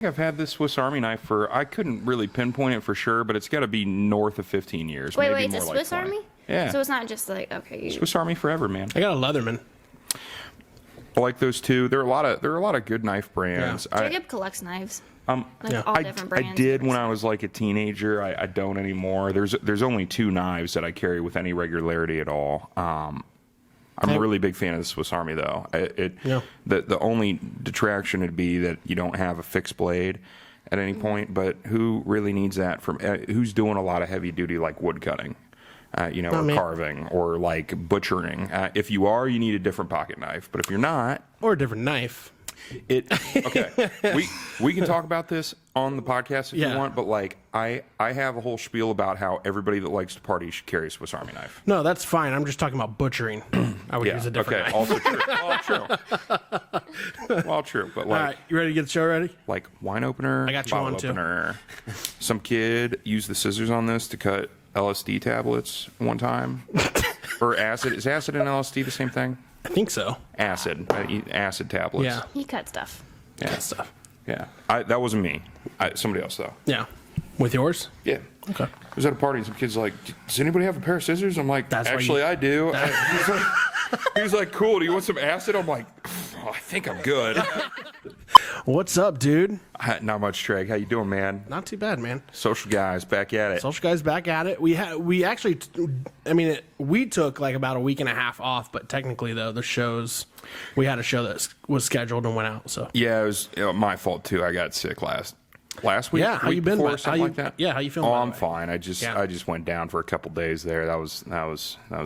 I've had this Swiss Army knife for, I couldn't really pinpoint it for sure, but it's got to be north of 15 years. Wait, maybe it's more a like Swiss 20. Army? Yeah. So it's not just like, okay. Swiss Army forever, man. I got a Leatherman. I like those too. There are a lot of good knife brands. Yeah. Jacob collects knives. All different brands. I did when I was like a teenager. I don't anymore. There's only 2 knives that I carry with any regularity at all. I'm a really big fan of the Swiss Army, though. The only detraction would be that you don't have a fixed blade at any point. But who really needs that? From who's doing a lot of heavy duty like wood cutting, or carving or like butchering? If you are, you need a different pocket knife. But if you're not, or a different knife. Okay. We can talk about this on the podcast if you want, but like I have a whole spiel about how everybody that likes to party should carry a Swiss Army knife. No, that's fine. I'm just talking about butchering. I would use a different knife. Also true. Well, true. But like, all right, you ready to get the show ready? Like wine opener, I got you bottle on opener. Some kid used the scissors on this to cut LSD tablets one time, or acid. Is acid and LSD the same thing? I think so. Acid tablets. Yeah. He cut stuff. Yeah. Yeah. That wasn't me. Somebody else though. Yeah. With yours? Yeah. Okay. I was at a party and some kid's like, "Does anybody have a pair of scissors?" I'm like, "Actually, I do." He's like, "Cool. Do you want some acid?" I'm like, "I think I'm good." What's up, dude? Not much, Treg. How you doing, man? Not too bad, man. Social guys back at it. Social guys back at it. We actually, we took like about a week and a half off, but technically though we had a show that was scheduled and went out. So yeah, it was my fault too. I got sick last week. Yeah, how you been? Something like that. Yeah, how you feeling? Oh, I'm fine. I just went down for a couple days there. That was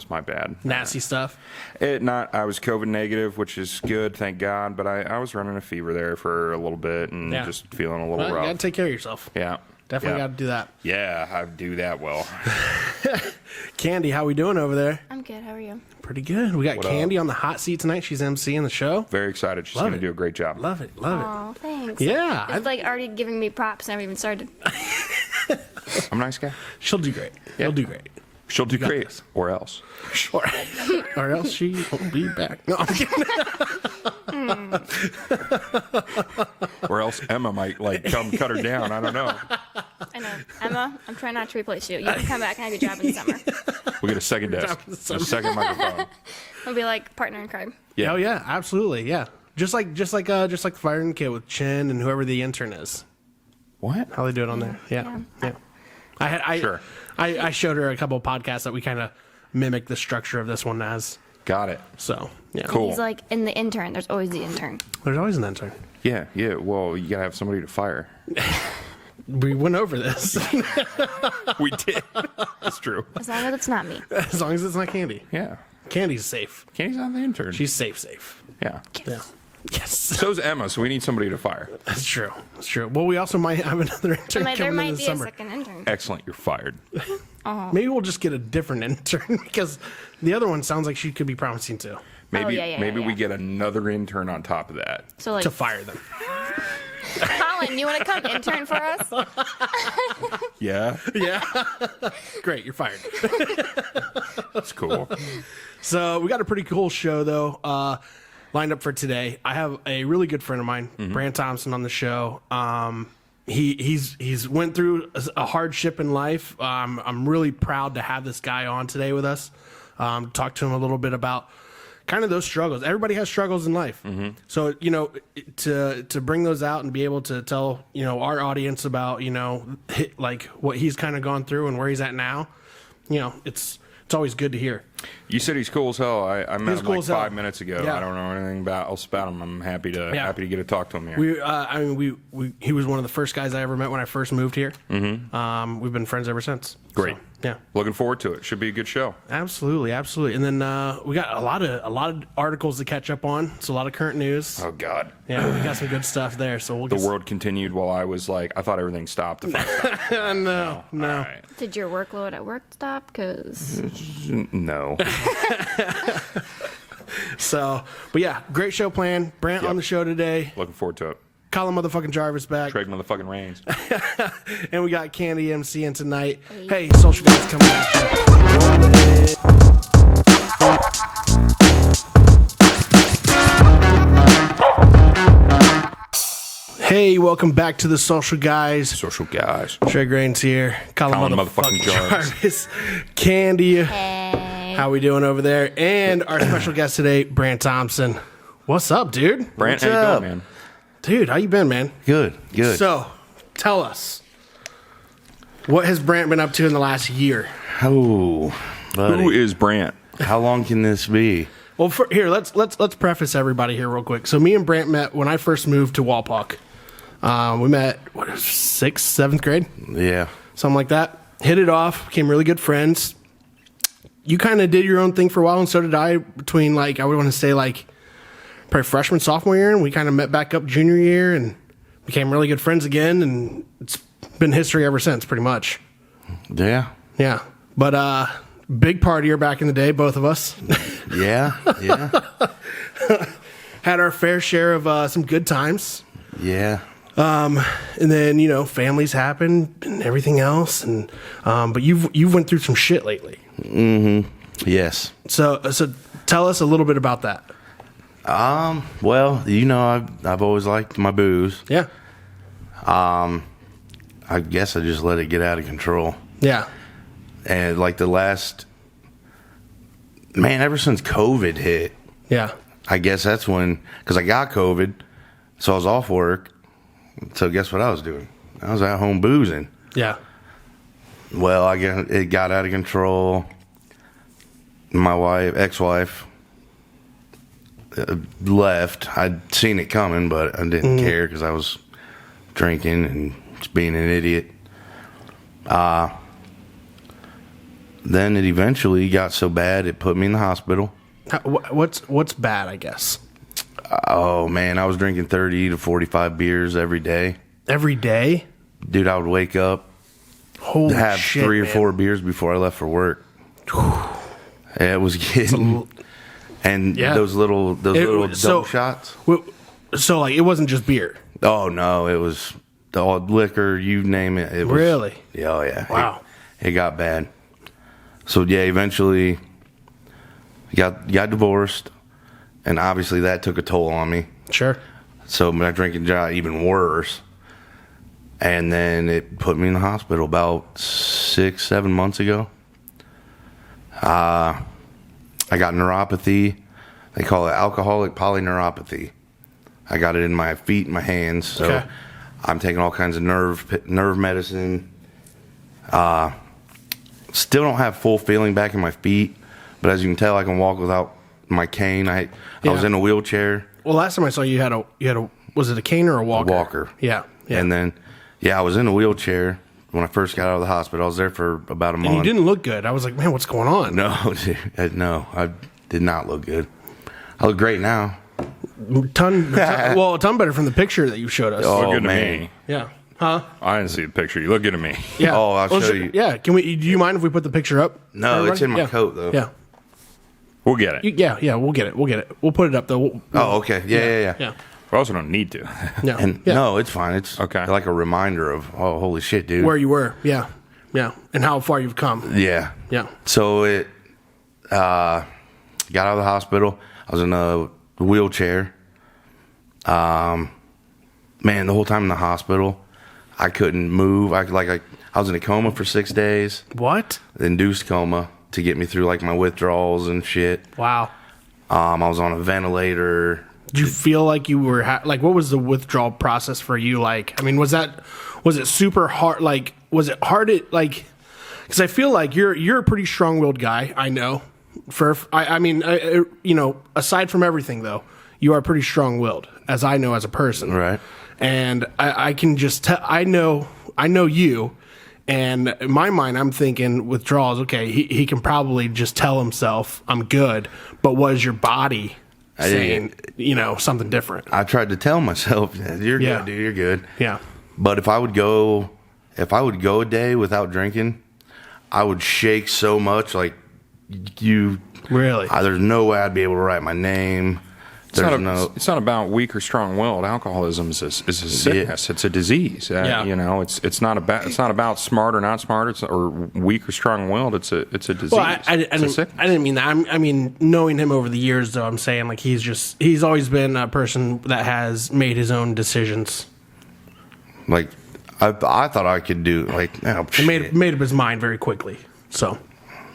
my bad. Nasty stuff. I was COVID negative, which is good, thank God. But I was running a fever there for a little bit and just feeling a little rough. You gotta take care of yourself. Yeah, definitely got to do that. Yeah, I do that well. Kandee, how we doing over there? I'm good. How are you? Pretty good. We got Kandee on the hot seat tonight. She's emceeing the show. Very excited. She's going to do a great job. Love it. Oh, thanks. Yeah. It's like already giving me props. I haven't even started. I'm a nice guy. She'll do great. Yeah. She'll do great. She'll do great. Or else. Or else she won't be back. No, I'm kidding. Or else Emma might come cut her down. I don't know. I know. Emma, I'm trying not to replace you. You can come back and have your job in the summer. We'll get a second desk. A second microphone. We'll be like partner in crime. Yeah. Oh yeah, absolutely. Yeah. Just like the firing kid with Chin and whoever the intern is. What? How they do it on there? Yeah. I showed her a couple of podcasts that we kind of mimic the structure of this one as. Got it. So yeah. Cool. He's like in the intern. There's always the intern. There's always an intern. Yeah. Well, you gotta have somebody to fire. We went over this. We did. That's true. As long as it's not me. As long as it's not Kandee. Yeah. Kandee's safe. Kandee's not the intern. She's safe. Yeah. Yeah. Yes. So's Emma, so we need somebody to fire. That's true. Well, we also might have another intern There coming in might the be summer. a second intern. Excellent. You're fired. Maybe we'll just get a different intern because the other one sounds like she could be promising too. Maybe we get another intern on top of that. So like to fire them. Colin, you want to come intern for us? Yeah. Yeah. Great, you're fired. That's cool. So we got a pretty cool show though lined up for today. I have a really good friend of mine, Brant Thompson, on the show. He's went through a hardship in life. I'm really proud to have this guy on today with us. Talk to him a little bit about kind of those struggles. Everybody has struggles in life. So, to bring those out and be able to tell, our audience about, like what he's kind of gone through and where he's at now, it's always good to hear. You said he's cool as hell. I met him like 5 minutes ago. Yeah. I don't know anything else about him. I'm happy to get to talk to him here. He was one of the first guys I ever met when I first moved here. We've been friends ever since. Great. So, yeah. Looking forward to it. Should be a good show. Absolutely. And then we got a lot of articles to catch up on. So a lot of current news. Oh God. Yeah, we got some good stuff there. So the world continued while I was like, I thought everything stopped. If I stopped. No. All right. Did your workload at work stop? Because No. But yeah, great show planned. Brant on the show today. Looking forward to it. Colin motherfucking Jarvis back. Craig motherfucking Reigns. And we got Kandee MCing tonight. Hey, social guys coming at you. Hey, welcome back to the Social Guys. Social guys. Trey Grains here. Colin motherfucking Jarvis. Kandee. Hey. How we doing over there? And our special guest today, Brant Thompson. What's up, dude? Brant, how you doing, man? Dude, how you been, man? Good. So, tell us, what has Brant been up to in the last year? Oh, buddy. Who is Brant? How long can this be? Well, here, let's preface everybody here real quick. So, me and Brant met when I first moved to Walpock. We met, 6th, 7th grade? Yeah. Something like that. Hit it off, became really good friends. You kind of did your own thing for a while, and so did I, between, I would want to say, probably freshman, sophomore year, and we kind of met back up junior year and became really good friends again, and it's been history ever since, pretty much. Yeah. Yeah. But, big partier back in the day, both of us. Yeah. Had our fair share of some good times. Yeah. And then, families happen and everything else. And but you've went through some shit lately. Mm-hmm. Yes. So tell us a little bit about that. Well, I've always liked my booze. Yeah. I guess I just let it get out of control. Yeah. And ever since COVID hit, Yeah. I guess that's when, because I got COVID, so I was off work. So guess what I was doing? I was at home boozing. Yeah. Well, it got out of control. My ex-wife, left. I'd seen it coming, but I didn't care because I was drinking and just being an idiot. Then it eventually got so bad it put me in the hospital. What's bad, I guess? Oh, man, I was drinking 30 to 45 beers every day. Every day? Dude, I would wake up, Holy have shit, 3 or man. 4 beers before I left for work. It was getting... And Yeah. those little double shots. So, it wasn't just beer? Oh, no, it was all liquor, you name it. It was, Really? Yeah, oh, yeah. Wow. It got bad. So, yeah, eventually got divorced, and obviously that took a toll on me. Sure. So my drinking got even worse. And then it put me in the hospital about 6-7 months ago. I got neuropathy. They call it alcoholic polyneuropathy. I got it in my feet and my hands. So Okay. I'm taking all kinds of nerve medicine. Still don't have full feeling back in my feet. But as you can tell, I can walk without my cane. I was in a wheelchair. Well, last time I saw you had a was it a cane or a walker? A walker. Yeah. And then, I was in a wheelchair when I first got out of the hospital. I was there for about a month. And you didn't look good. I was like, man, what's going on? No, dude, no, I did not look good. I look great now. Ton better from the picture that you showed us. Oh, Look good to man. me. Yeah. Huh? I didn't see the picture. You look good to me. Yeah. Oh, I'll show you. Yeah. Do you mind if we put the picture up? No, it's in my coat, though. Yeah. We'll get it. Yeah. We'll get it. We'll put it up though. Oh, okay. Yeah. Yeah. We also don't need to. No. And yeah. no, it's fine. It's Okay. like a reminder of, oh, holy shit, dude. Where you were. Yeah. Yeah. And how far you've come. Yeah. Yeah. So it got out of the hospital. I was in a wheelchair. Man, the whole time in the hospital, I couldn't move. I was in a coma for 6 days, What? induced coma to get me through my withdrawals and shit. Wow. I was on a ventilator. Did you feel like you were what was the withdrawal process for you like? I mean, was it super hard? Was it hard? Because I feel like you're a pretty strong-willed guy. I know. Aside from everything though, you are pretty strong-willed, as I know as a person. Right. And I can just tell. I know you. And in my mind, I'm thinking withdrawals. Okay, he can probably just tell himself I'm good. But was your body saying something different? I tried to tell myself, you're Yeah. good, dude, you're good. Yeah. But if I would go a day without drinking, I would shake so much Really? there's no way I'd be able to write my name. It's not about weak or strong-willed. Alcoholism is a sickness. It's a disease. Yeah. It's not about smart or not smart. Or weak or strong-willed. It's a disease. Well, I It's a sickness. didn't mean that. I mean, knowing him over the years, though, I'm saying he's always been a person that has made his own decisions. Like, I thought I could do, like, oh, He made up his mind very quickly. So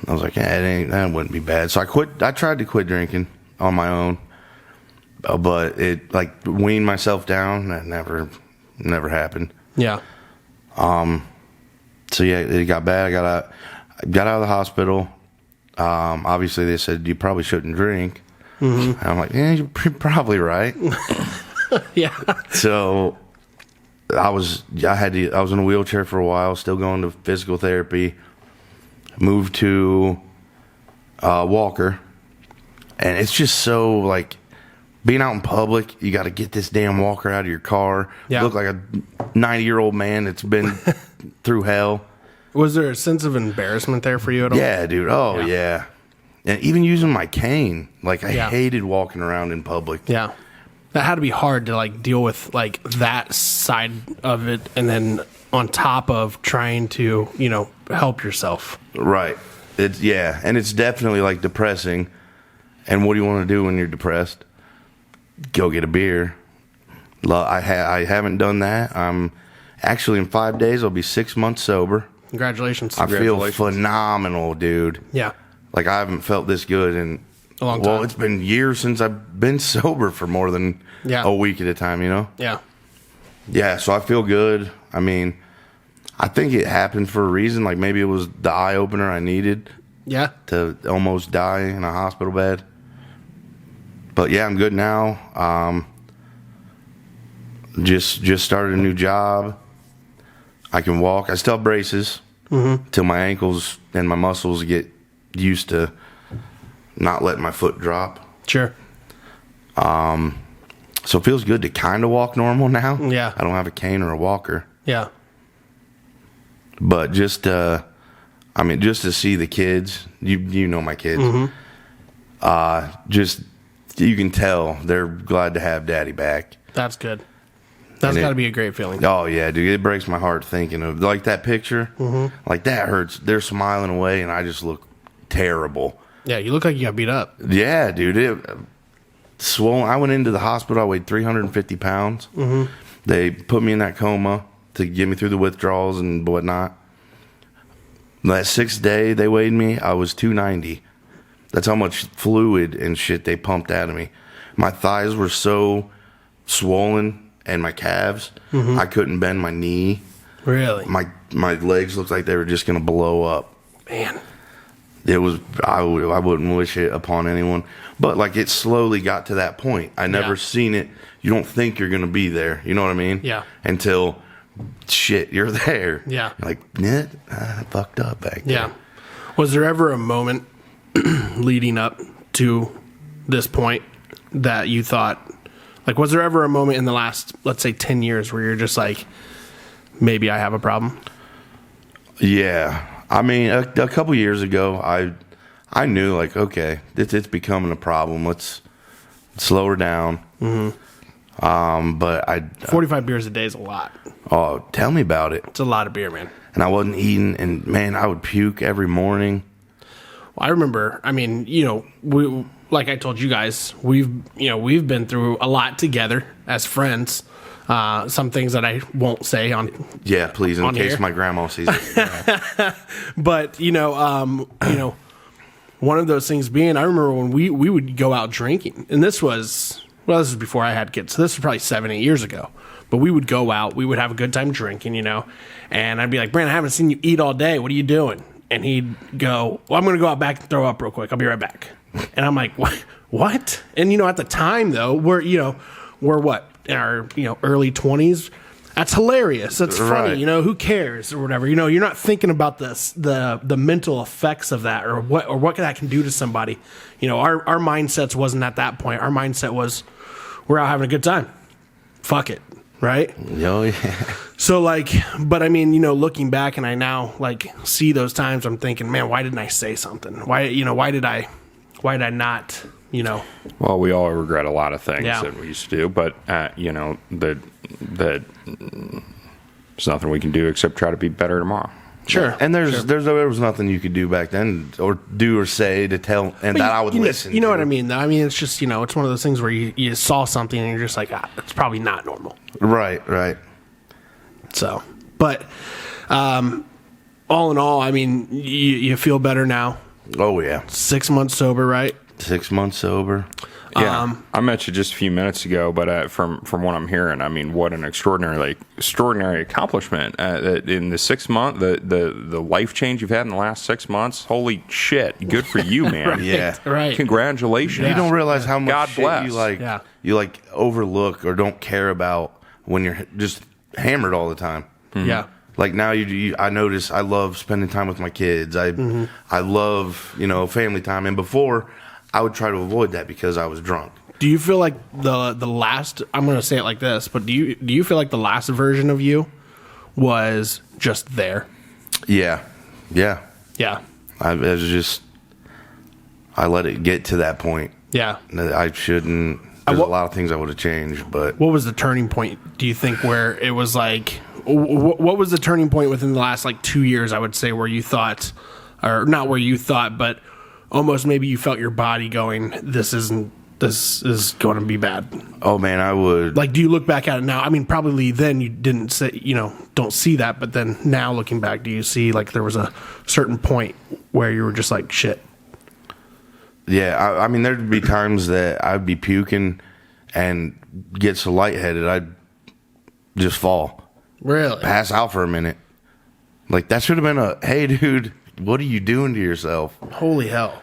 I was like, yeah, that wouldn't be bad. So I tried to quit drinking on my own, but it, like, weaned myself down. That never happened. yeah. So yeah, it got bad. I got out of the hospital. Obviously they said you probably shouldn't drink. Mm-hmm. And I'm like, yeah, you're probably right. Yeah. So I was in a wheelchair for a while, still going to physical therapy. Moved to walker, and it's just so, like, being out in public, you got to get this damn walker out of your car. Yeah. Look like a 90-year-old man that's been through hell. Was there a sense of embarrassment there for you at all? Yeah, dude. Oh, yeah. And even using my cane. Like, I hated walking around in public. Yeah. That had to be hard to, like, deal with, like, that side of it, and then on top of trying to, you know, help yourself. Right. And it's definitely, like, depressing. And what do you want to do when you're depressed? Go get a beer. I haven't done that. I'm actually, in 5 days, I'll be 6 months sober. Congratulations. I feel phenomenal, dude. Yeah. Like, I haven't felt this good in A long time. Well, it's been years since I've been sober for more than a week at a time, you know? Yeah. Yeah, so I feel good. I mean, I think it happened for a reason. Like, maybe it was the eye opener I needed. Yeah. To almost die in a hospital bed. But yeah, I'm good now. Just started a new job. I can walk. I still have braces till my ankles and my muscles get used to not letting my foot drop. Sure. So it feels good to kind of walk normal now. Yeah. I don't have a cane or a walker. Yeah. But just to see the kids, you know my kids. Just, you can tell they're glad to have daddy back. That's good. That's got to be a great feeling. Oh, yeah, dude. It breaks my heart thinking of, like, that picture. Like, that hurts. They're smiling away, and I just look terrible. Yeah, you look like you got beat up. Yeah, dude. It swollen. I went into the hospital. I weighed 350 pounds. They put me in that coma to get me through the withdrawals and whatnot. That 6th day they weighed me, I was 290. That's how much fluid and shit they pumped out of me. My thighs were so swollen, and my calves, I couldn't bend my knee. Really? My legs looked like they were just gonna blow up. Man. It was, I wouldn't wish it upon anyone, but, like, it slowly got to that point. I never seen it. You don't think you're gonna be there. You know what I mean? Yeah. Until shit, you're there. Yeah. You're like, yeah, I fucked up back there. Yeah. Was there ever a moment leading up to this point that you thought, like, was there ever a moment in the last, let's say, 10 years where you're just like, maybe I have a problem? Yeah. I mean, a couple years ago, I knew, like, okay, it's becoming a problem. Let's slow her down. But 45 beers a day is a lot. Oh, tell me about it. It's a lot of beer, man. And I wasn't eating, and, man, I would puke every morning. Well, I remember, I mean, you know, we, like I told you guys, we've been through a lot together as friends. Some things that I won't say on. Yeah, please, in case here. my grandma sees it. But one of those things being, I remember when we would go out drinking, and this was before I had kids, so this was probably 7-8 years ago. But we would go out, we would have a good time drinking, you know, and I'd be like, Brant, I haven't seen you eat all day. What are you doing? And he'd go, well, I'm going to go out back and throw up real quick. I'll be right back. And I'm like, what? And, you know, at the time, though, we're what? In our, early 20s. That's hilarious. That's funny. Right. You know, who cares or whatever. You know, you're not thinking about the mental effects of that or what that can do to somebody. You know, our mindsets wasn't at that point. Our mindset was, we're out having a good time. Fuck it. Right? Oh, yeah. So, like, but I mean, looking back, and I now, like, see those times, I'm thinking, man, why didn't I say something? Why did I not, Well, we all regret a lot of things Yeah. that we used to do, but, there's nothing we can do except try to be better tomorrow. Sure. And there was nothing you could do back then, or do or say to tell, and that I would listen. You know what I mean? Though? I mean, it's just it's one of those things where you saw something and you're just like, it's probably not normal. Right. So, but all in all, I mean, you feel better now. Oh yeah, 6 months sober, right? 6 months sober. Yeah, I met you just a few minutes ago, but from what I'm hearing, I mean, what an extraordinary accomplishment in the 6 month, the life change you've had in the last 6 months. Holy shit, good for you, man! Right, yeah, right. Congratulations. You don't realize how much God shit bless. you like overlook or don't care about when you're just hammered all the time. Yeah. Like now, I notice I love spending time with my kids. I love family time, and before I would try to avoid that because I was drunk. Do you feel like the last? I'm going to say it like this, but do you feel like the last version of you was just there? Yeah. Yeah. I let it get to that point. Yeah. I shouldn't. There's a lot of things I would have changed, but what was the turning point? Do you think where it was like? What was the turning point within the last 2 years? I would say where you thought, or not where you thought, but almost maybe you felt your body going, this is going to be bad. Oh man, I would. Do you look back at it now? I mean, probably then you didn't say, don't see that, but then now looking back, do you see there was a certain point where you were just like, shit? Yeah, I mean, there'd be times that I'd be puking and get so lightheaded, I'd just fall. Really? Pass out for a minute. That should have been a, hey, dude, what are you doing to yourself? Holy hell.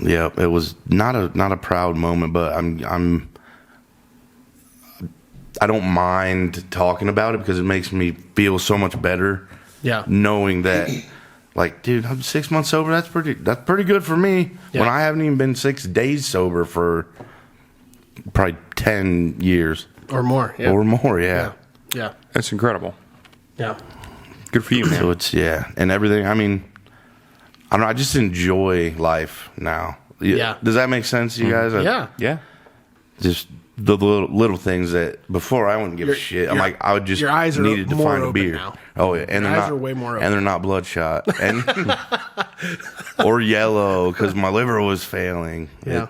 Yeah, it was not a proud moment, but I don't mind talking about it because it makes me feel so much better. Yeah. Knowing that, dude, I'm 6 months sober. That's pretty good for me. Yeah. When I haven't even been 6 days sober for probably 10 years Or more. Yeah. or more. Yeah. Yeah. That's incredible. Yeah. Good for you, man. So it's and everything. I mean, I don't know. I just enjoy life now. Yeah. Does that make sense to you guys? Yeah. Yeah. Just the little things that before I wouldn't give a shit. I'm I would just your eyes are needed to more find a open beer. now. Oh yeah, and Your they're eyes not are way more open. and they're not bloodshot and or yellow because my liver was failing. Yeah.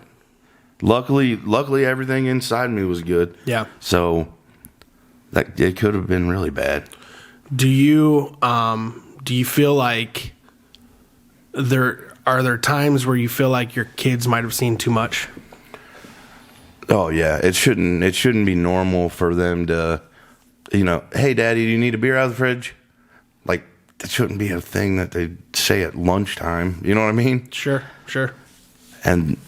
Luckily, everything inside me was good. Yeah. So that it could have been really bad. Do you feel like there are times where you feel like your kids might have seen too much? Oh yeah, it shouldn't be normal for them to, hey daddy, do you need a beer out of the fridge? That shouldn't be a thing that they say at lunchtime. You know what I mean? Sure. And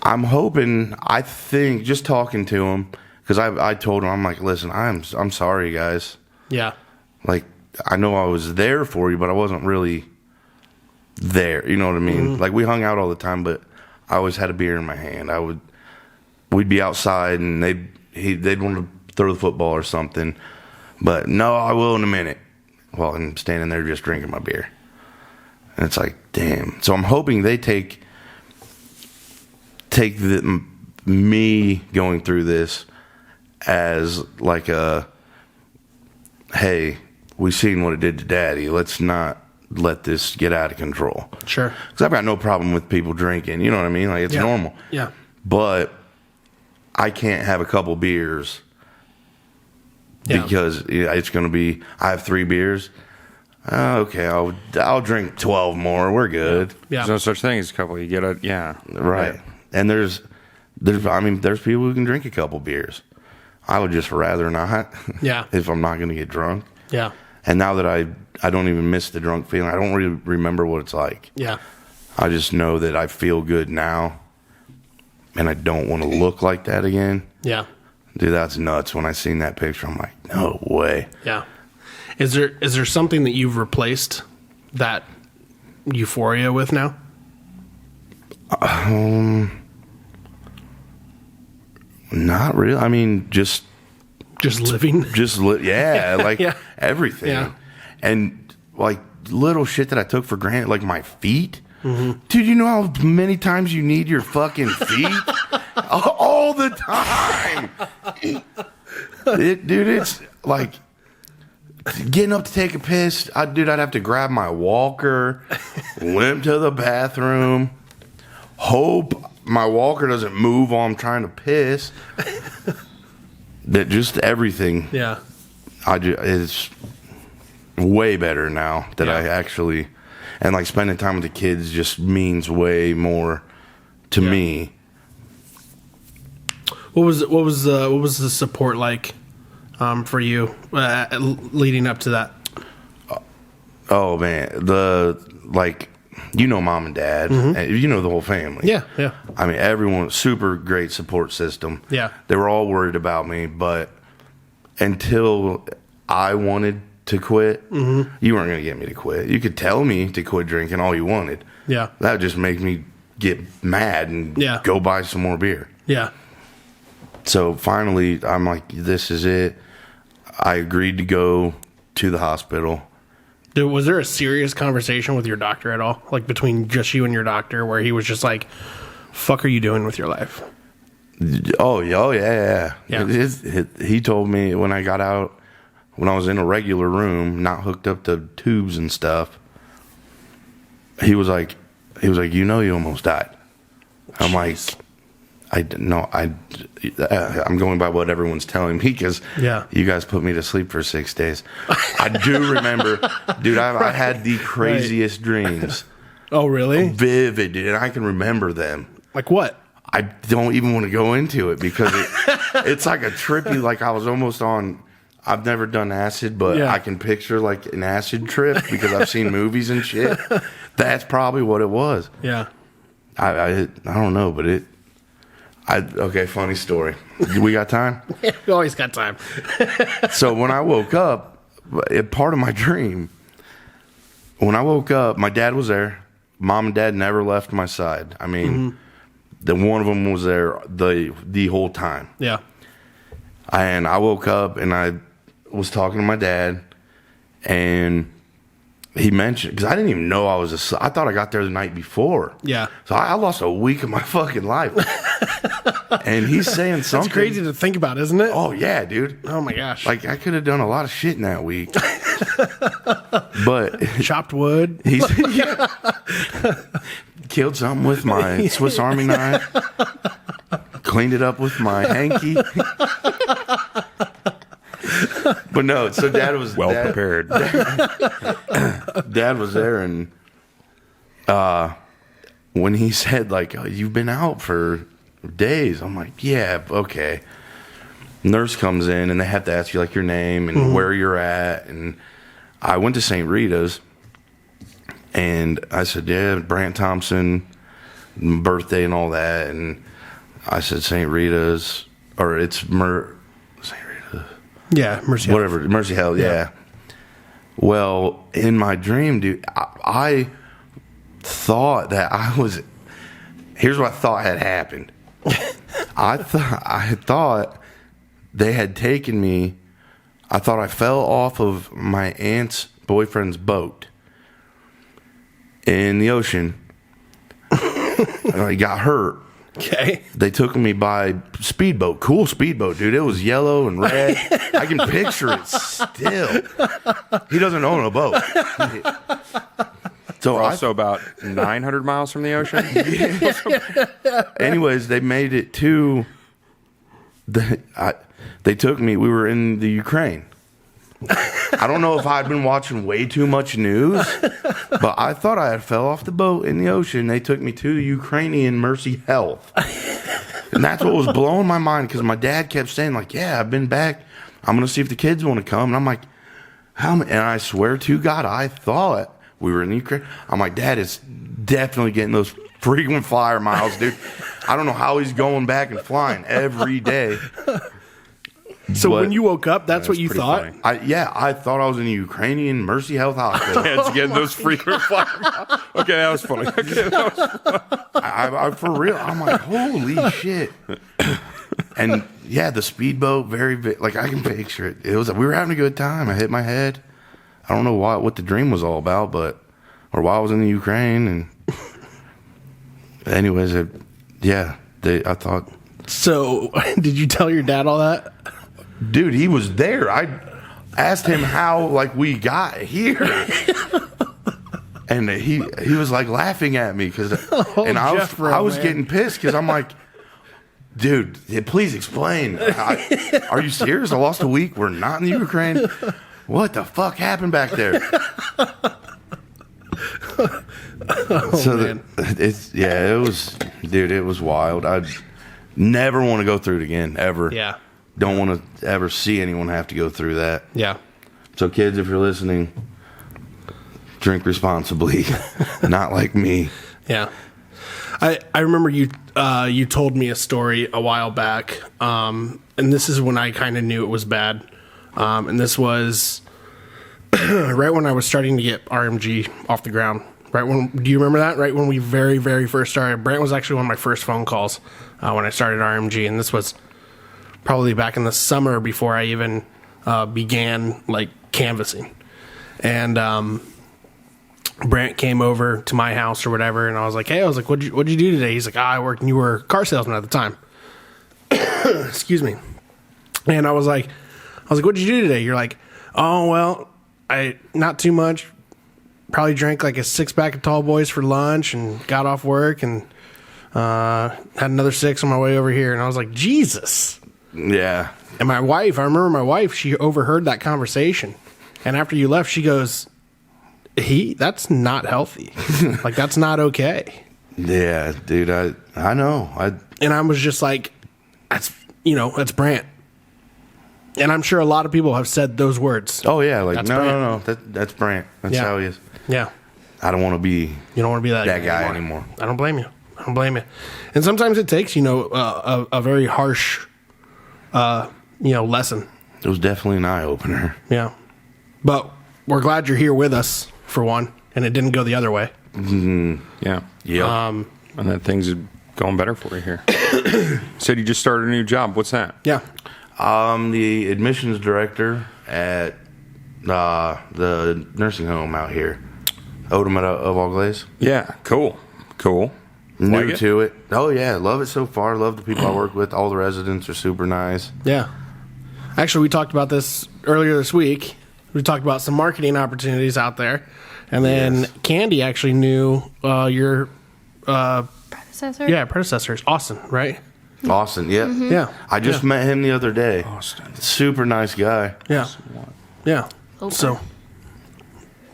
I'm hoping, I think, just talking to him, because I told him, I'm like, listen, I'm sorry guys. Yeah. I know I was there for you, but I wasn't really there. You know what I mean? Mm-hmm. We hung out all the time, but I always had a beer in my hand. We'd be outside and they'd want to throw the football or something, but no, I will in a minute. Well, I'm standing there just drinking my beer, and it's like, damn. So I'm hoping they take me going through this as hey, we seen what it did to daddy. Let's not let this get out of control. Sure. Because I've got no problem with people drinking. You know what I mean? It's normal. Yeah. But I can't have a couple beers because it's going to be, I have 3 beers. Okay, I'll drink 12 more. We're good. Yeah. There's no such thing as a couple. You get Right. And there's people who can drink a couple beers. I would just rather not. Yeah. If I'm not going to get drunk. Yeah. And now that I don't even miss the drunk feeling. I don't really remember what it's like. Yeah. I just know that I feel good now, and I don't want to look like that again. Yeah. Dude, that's nuts. When I seen that picture, I'm like, no way. Yeah. Is there something that you've replaced that euphoria with now? Not really. I mean, just living. Yeah, Yeah. everything. Yeah. And little shit that I took for granted, like my feet. Mm-hmm. Dude, you know how many times you need your fucking feet? All the time. Dude, it's like getting up to take a piss. I'd have to grab my walker, limp to the bathroom, hope my walker doesn't move while I'm trying to piss. that just everything. Yeah. It's way better now that Yeah. I actually, and like spending time with the kids just means way more to me. What was the support like for you leading up to that? Oh man, mom and dad, and the whole family. Yeah, yeah. I mean, everyone, super great support system. Yeah. They were all worried about me, but until I wanted to quit, you weren't going to get me to quit. You could tell me to quit drinking all you wanted. Yeah. That would just make me get mad and go buy some more beer. Yeah. So finally, I'm like, this is it. I agreed to go to the hospital. Dude, was there a serious conversation with your doctor at all? Like between just you and your doctor where he was just like, fuck are you doing with your life? Oh yeah. He told me when I got out, when I was in a regular room, not hooked up to tubes and stuff, he was like, you almost died. I'm like, I'm going by what everyone's telling me because you guys put me to sleep for 6 days. I do remember, dude, I had the craziest dreams. Oh, really? Vivid, dude, and I can remember them. Like what? I don't even want to go into it because it's like a trippy, like I was almost on, I've never done acid, but I can picture like an acid trip because I've seen movies and shit. That's probably what it was. Yeah. I don't know, but okay, funny story. We got time? We always got time. So when I woke up, part of my dream, when I woke up, my dad was there. Mom and dad never left my side. I mean, the one of them was there the whole time. Yeah. And I woke up and I was talking to my dad, and he mentioned, because I didn't even know I thought I got there the night before. Yeah. So I lost a week of my fucking life. And he's saying something. That's crazy to think about, isn't it? Oh, yeah, dude. Oh, my gosh. Like, I could have done a lot of shit in that week. But chopped wood. He's killed something with my Swiss Army knife. Cleaned it up with my hanky. But no, so Dad was prepared. Dad was there, and when he said like, oh, "You've been out for days," I'm like, "Yeah, okay." Nurse comes in, and they have to ask you like your name and where you're at, and I went to St. Rita's, and I said, "Yeah, Brant Thompson, birthday and all that," and I said St. Rita's, or it's St. Rita's. Yeah, Mercy Health. Whatever, Mercy Health, yeah. Well, in my dream, dude, I thought that here's what I thought had happened. I thought they had taken me, I thought I fell off of my aunt's boyfriend's boat in the ocean, and I got hurt. Okay. They took me by speedboat. Cool speedboat, dude. It was yellow and red. I can picture it still. He doesn't own a boat. So We're also about 900 miles from the ocean. Anyways, they made it to they took me. We were in the Ukraine. I don't know if I'd been watching way too much news, but I thought I had fell off the boat in the ocean. They took me to Ukrainian Mercy Health. And that's what was blowing my mind, because my dad kept saying, like, yeah, I've been back. I'm going to see if the kids want to come. And I'm like, how many? And I swear to God, I thought we were in Ukraine. I'm like, Dad is definitely getting those frequent flyer miles, dude. I don't know how he's going back and flying every day. So when you woke up, that's what you thought? Funny. I thought I was in the Ukrainian Mercy Health Hospital. It's getting those frequent flyer miles. Okay, that was funny. I for real, I'm like, holy shit. And yeah, the speedboat, like I can picture it. It was, we were having a good time. I hit my head. I don't know what the dream was all about, or why I was in the Ukraine. And anyways, I thought. So did you tell your dad all that? Dude, he was there. I asked him how we got here. And he was like laughing at me, I was getting pissed, because I'm like, dude, please explain. Are you serious? I lost a week. We're not in the Ukraine. What the fuck happened back there? It was, dude, it was wild. I'd never want to go through it again, ever. Yeah. Don't want to ever see anyone have to go through that. Yeah. So, kids, if you're listening, drink responsibly. Not like me. Yeah. I remember you told me a story a while back, and this is when I kind of knew it was bad. And this was right when I was starting to get RMG off the ground. Do you remember that? Right when we very, very first started. Brant was actually one of my first phone calls when I started RMG, and this was probably back in the summer before I even began like canvassing. And Brant came over to my house or whatever, and I was like, "Hey," I was like, "What'd you do today?" He's like, "I worked." And you were a car salesman at the time. Excuse me. And I was like, "What'd you do today?" You're like, "Oh well, I not too much. Probably drank like a 6-pack of Tall Boys for lunch, and got off work and had another 6 on my way over here." And I was like, "Jesus." Yeah. And I remember my wife, she overheard that conversation, and after you left, she goes, that's not healthy. Like, that's not okay. Yeah, dude, I know. And I was just like, that's Brant. And I'm sure a lot of people have said those words. Oh, yeah. Like, That's no. That's Brant. That's how he is. Yeah. I don't want to be You don't want to be that guy anymore. I don't blame you. And sometimes it takes, a very harsh, lesson. It was definitely an eye-opener. Yeah. But we're glad you're here with us, for one, and it didn't go the other way. Yeah. Yeah. And that things are going better for you here. Said you just started a new job. What's that? Yeah. I'm the admissions director at the nursing home out here, Odom of Auglaize. Yeah. Cool. New Like to it. Oh, yeah. Love it so far. Love the people I work with. All the residents are super nice. Yeah. Actually, we talked about this earlier this week. We talked about some marketing opportunities out there. And then Kandee actually knew your Predecessor? Yeah, predecessor is Austin, right? Austin, yeah. Mm-hmm. Yeah. I just met him the other day. Austin. Super nice guy. Yeah. Yeah. Loper. So,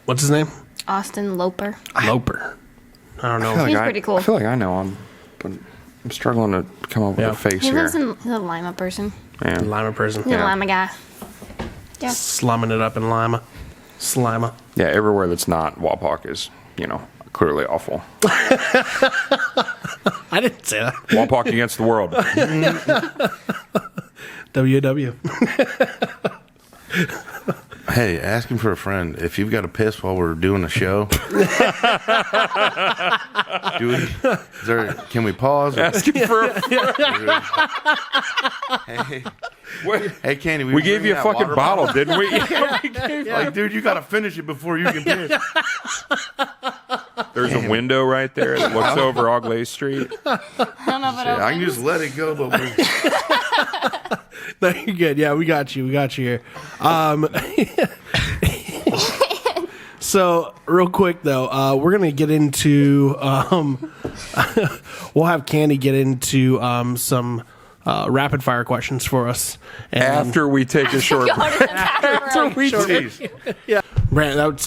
what's his name? Austin Loper. Loper. I don't know. He's pretty cool. I feel like I know him, but I'm struggling to come up with a face He here. lives in, he's a Lima person. Man. Lima person. He's a Lima guy. Yeah. Slumming it up in Lima. Slima. Yeah, everywhere that's not Wapak is, clearly awful. I didn't say that. Wapak against the world. WW. Hey, asking for a friend. If you've got to piss while we're doing a show, can we pause? Asking for a Hey, Kandee, We gave you a fucking bottle, didn't we? Like, dude, you got to finish it before you can piss. There's a window right there that looks over Auglaize Street. I don't know if it I can just let it go, but No, you're good. Yeah, we got you. We got you here. So, real quick, though, we're going to get into... we'll have Kandee get into some rapid-fire questions for us. And After we take a short break. Yeah. Brant, that's,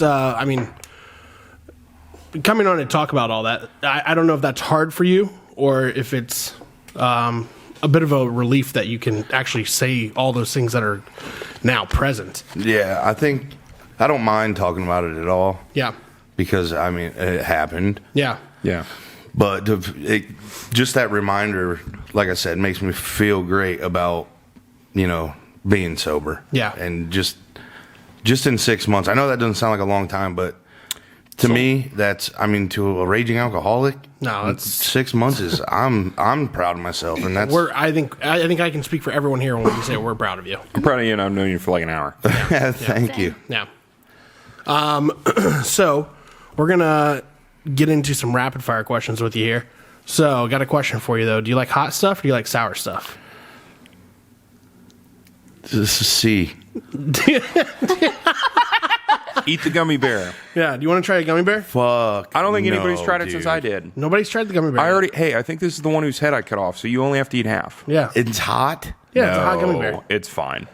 coming on and talk about all that, I don't know if that's hard for you or if it's a bit of a relief that you can actually say all those things that are now present. yeah, I don't mind talking about it at all. Yeah. Because, it happened. Yeah. Yeah. But just that reminder, like I said, makes me feel great about, being sober. Yeah. And just in 6 months. I know that doesn't sound like a long time, but to me, that's, to a raging alcoholic, No, that's 6 months is, I'm proud of myself. And that's, I think I can speak for everyone here when we say we're proud of you. I'm proud of you, and I've known you for like an hour. thank you. Yeah. So we're gonna get into some rapid fire questions with you here. So, got a question for you though. Do you like hot stuff or do you like sour stuff? This is C. Eat the gummy bear. Yeah. Do you want to try a gummy bear? Fuck. I don't think anybody's no, tried it dude. since I did. Nobody's tried the gummy bear. I think this is the one whose head I cut off, so you only have to eat half. Yeah. It's hot. Yeah, it's a hot gummy bear. It's fine.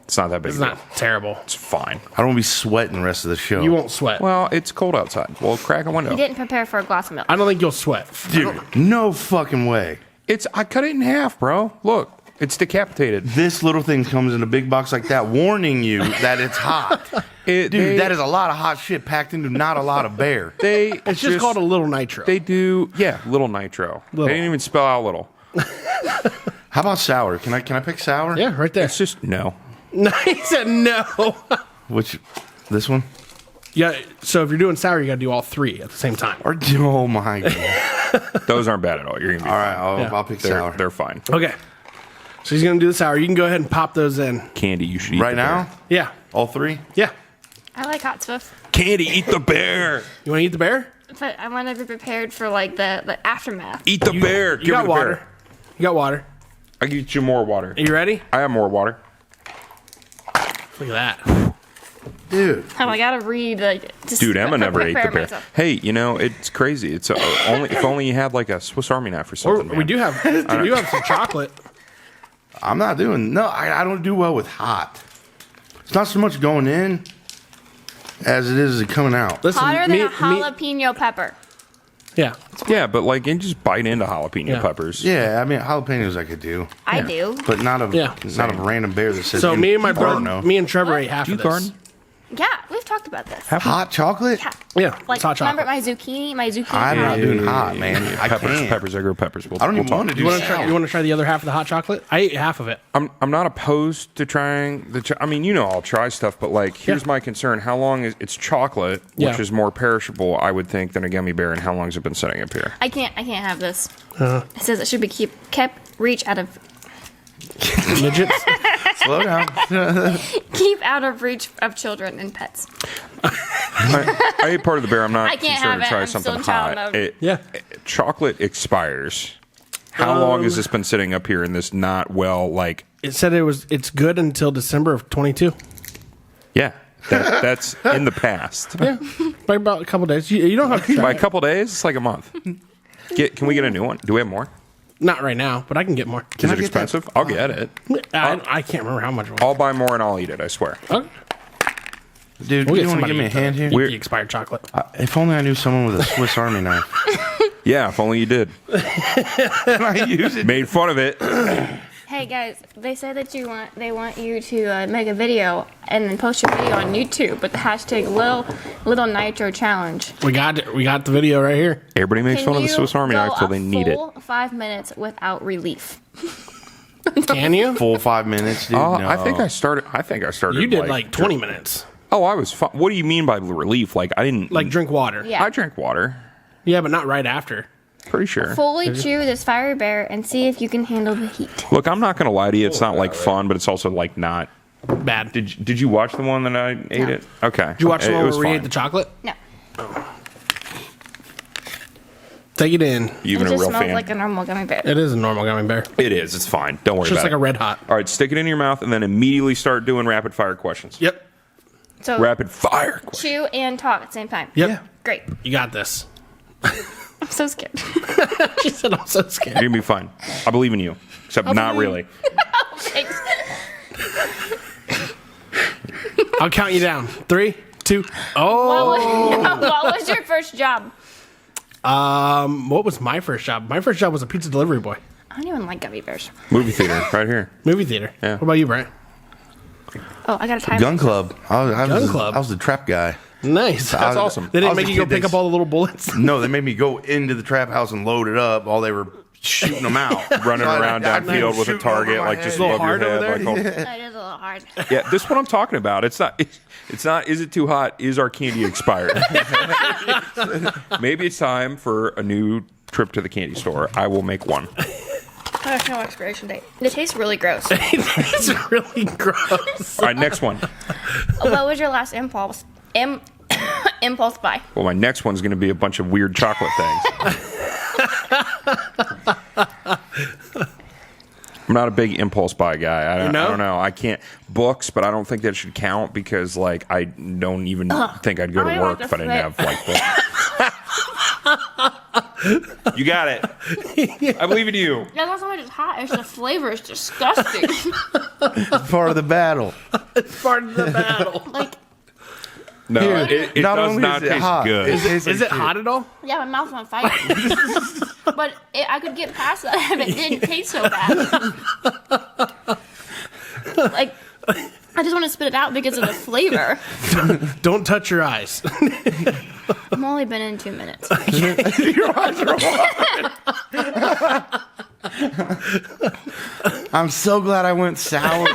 It's not that big It's a deal. not terrible. It's fine. I don't want to be sweating the rest of the show. You won't sweat. Well, it's cold outside. Well, crack a window. You didn't prepare for a glass of milk. I don't think you'll sweat. Dude, no fucking way. I cut it in half, bro. Look, it's decapitated. This little thing comes in a big box like that, warning you that it's hot. Dude, that is a lot of hot shit packed into not a lot of bear. It's just called a little nitro. They do, little nitro. Little. They didn't even spell out little. How about sour? Can I pick sour? Yeah, right there. It's just no. No, he said no. Which, this one? Yeah, so if you're doing sour, you got to do all three at the same time. Or, oh my god. Those aren't bad at all. You're gonna be All fine. right, I'll pick They're, sour. they're fine. Okay. So he's going to do the sour. You can go ahead and pop those in. Kandee, you should eat Right the now? bear. Yeah. All three? Yeah. I like hot stuff, Kandee, eat the bear. You want to eat the bear? but I want to be prepared for like the aftermath. Eat the bear. You Give got me the water. bear. You got water. I'll get you more water. Are you ready? I have more water. Look at that. Dude. Oh, I gotta read like. Just Dude, Emma never ate the prepare bear. myself. Hey, it's crazy. It's if only you had like a Swiss Army knife or Or something. we man. do have some chocolate. I'm not doing, no, I don't do well with hot. It's not so much going in as it is coming out. Listen, Hotter than a jalapeno pepper. Yeah. Yeah, but like, you just bite into jalapeno Yeah. peppers. Yeah, I mean, jalapenos I could do. I Yeah. do. But not a Yeah. not a random bear that says. So me and my brother, No. me and Trevor ate half Do you of this. garden? Yeah, we've talked about this. Hot chocolate? Yeah. Yeah, Like, it's hot remember chocolate. my zucchini? My zucchini. I'm not doing hot, man. I Peppers, can't. peppers. I grow peppers. We'll, I don't we'll even talk. want to do You want to try? sour. You want to try the other half of the hot chocolate? I ate half of it. I'm not opposed to trying I mean, I'll try stuff, but like, here's my concern: how long is it's chocolate, which Yeah. is more perishable, I would think, than a gummy bear, and how long has it been sitting up here? I can't have this. It says it should be kept reach out of Midgets. Slow down. keep out of reach of children and pets. I ate part of the bear. I'm not I can't concerned have to it. try I'm still something in child hot. mode. Yeah. Chocolate expires. How long has this been sitting up here in this not well, like, It said it's good until December of 22. yeah, that's in the past. Yeah, by about a couple days. You don't have to try. By a couple days, it's like a month. Can we get a new one? Do we have more? Not right now, but I can get more. Is I it get that? expensive? I'll get it. I can't remember how much. I'll buy more and I'll eat it, I swear. Okay. Dude, We'll you get want to somebody give me a to hand here? eat the expired chocolate. If only I knew someone with a Swiss Army knife. Yeah, if only you did. Can I use it? Made fun of it. Hey guys, they say that they want you to make a video and then post your video on YouTube with the hashtag little nitro challenge. We got it. We got the video right here. Everybody makes fun of the Swiss Army knife till they need it. Full 5 minutes without relief. Can you? Full 5 minutes, dude. Oh, no. I think I started. You did like 20 minutes. Oh, I was fine. What do you mean by relief? Like, I didn't. Like drink water. Yeah. I drank water. Yeah, but not right after. Pretty sure. Fully chew this fiery bear and see if you can handle the heat. Look, I'm not going to lie to you. It's not like fun, but it's also like not. Bad. Did you watch the one that I ate No. it? Okay. Did you watch the It one was where we fine. ate the chocolate? No. Take it in. You even It a just real smells fan? like a normal gummy bear. It is a normal gummy bear. It is. It's fine. Don't worry It's just about like it. a red hot. All right, stick it in your mouth and then immediately start doing rapid fire questions. Yep. So Rapid fire questions. chew and talk at the same time. Yep. Great. You got this. I'm so scared. She said I'm so scared. You're going to be fine. I believe in you. Except not really. Thanks. I'll count you down. 3, 2. Oh. What was your first job? What was my first job? My first job was a pizza delivery boy. I don't even like gummy bears. Movie theater, right here. Movie theater. Yeah. What about you, Brant? Oh, I got a timer. Gun Club. Gun Club. I was the trap guy. Nice. That's awesome. They I didn't was make a you go kid, they pick up all the little bullets? No, they made me go into the trap house and load it up while they were shooting them out. Running So around I'd be downfield with a shooting target, over my like just head. above your hard over head. there? Like, That is a little hard. yeah, this is what I'm talking about. It's not. Is it too hot? Is our candy expired? Maybe it's time for a new trip to the candy store. I will make one. There's no expiration date. It tastes really gross. It's really gross. All right, next one. What was your last impulse? Impulse buy. Well, my next one's going to be a bunch of weird chocolate things. I'm not a big impulse buy guy. I You know? don't know. I can't books, but I don't think that should count because like I don't even think I'd go to I work like if I didn't have like books. You got it. I believe in you. Yeah, that's not just hot. It's the flavor is disgusting. It's part of the battle. It's part of the battle. Like, No, Here, it not does only not is it taste hot, good. it tastes Is like it hot at all? yeah, my mouth's on fire. But I could get past that if it didn't taste so bad. Like, I just want to spit it out because of the flavor. Don't touch your eyes. I've only been in 2 minutes. Your eyes are I'm so glad I went sour.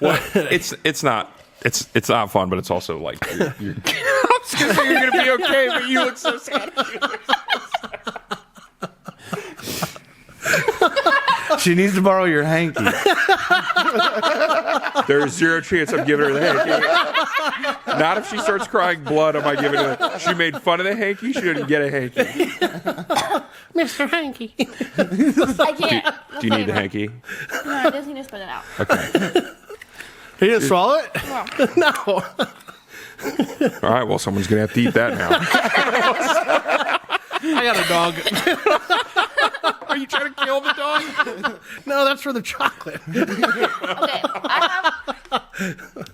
Well, it's not fun, but it's also like you're I was gonna say you're gonna be okay, but you look so sad. She needs to borrow your hanky. There's zero chance I'm giving her the hanky. Not if she starts crying blood, I might give it to her. She made fun of the hanky, she didn't get a hanky. Mr. Hanky. I can't. Do you need the hanky? No, I just need to spit it out. Okay. You didn't swallow it? No. No. All right, well, someone's gonna have to eat that now. I got a dog. Are you trying to kill the dog? No, that's for the chocolate. Okay, I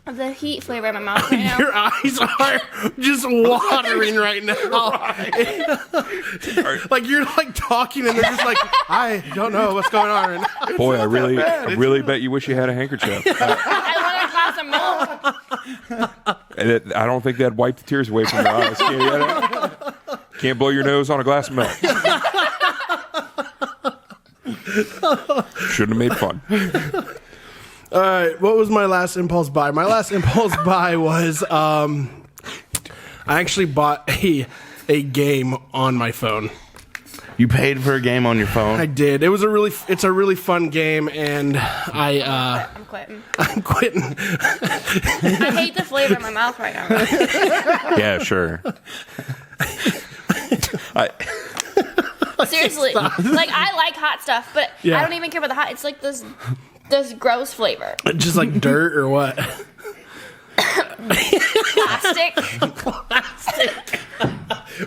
have the heat flavor in my mouth right now. Your eyes are just watering right now. Like you're like talking and they're just like, I don't know what's going on right now. Boy, I really bet you wish you had a handkerchief. I want a glass of milk. I don't think that'd wipe the tears away from your eyes. Can't blow your nose on a glass of milk. Shouldn't have made fun. All right, what was my last impulse buy? My last impulse buy was I actually bought a game on my phone. You paid for a game on your phone? I did. It's a really fun game, and I'm quitting. I'm quitting. I hate the flavor in my mouth right now. Yeah, sure. Seriously. Like, I like hot stuff, but Yeah. I don't even care about the hot. It's like this gross flavor. Just like dirt or what? Plastic. Plastic.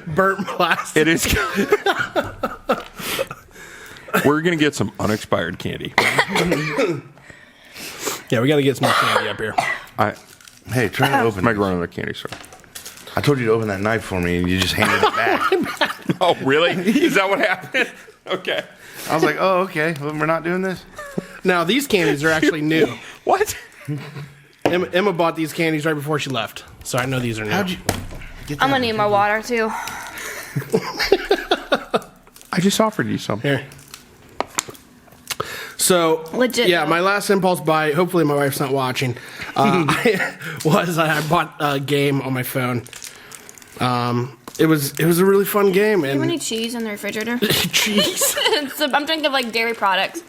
Burnt plastic. It is. We're gonna get some unexpired candy. Yeah, we got to get some more candy up here. Hey, try to open Might it. run out of candy store. I told you to open that knife for me, and you just handed it back. Oh, really? Is that what happened? Okay. I was like, oh, okay. Well, we're not doing this? Now, these candies are actually new. What? Emma bought these candies right before she left, so I know these are new. How'd you get I'm gonna need more water, too. I just offered you something. Here. So, Legit. yeah, my last impulse buy, hopefully my wife's not watching, I bought a game on my phone. It was a really fun game. Do you have And any cheese in the refrigerator? cheese. I'm thinking of like dairy products.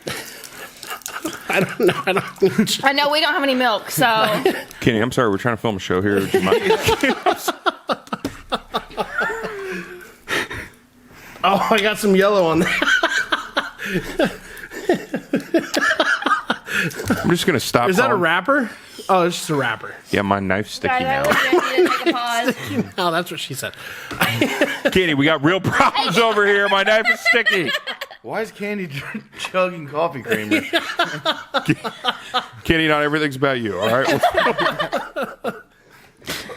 I don't know. I don't need cheese. I know we don't have any milk, so Kenny, I'm sorry. We're trying to film a show here. Would you mind- Oh, I got some yellow on there. I'm just gonna stop. Is that a calling- wrapper? Oh, it's just a wrapper. Yeah, my knife's sticky guys, I now. legit need to take a pause. Oh, that's what she said. Kenny, we got real problems over here. My knife is sticky. Why is Candy chugging coffee creamer? Kenny, not everything's about you. All right.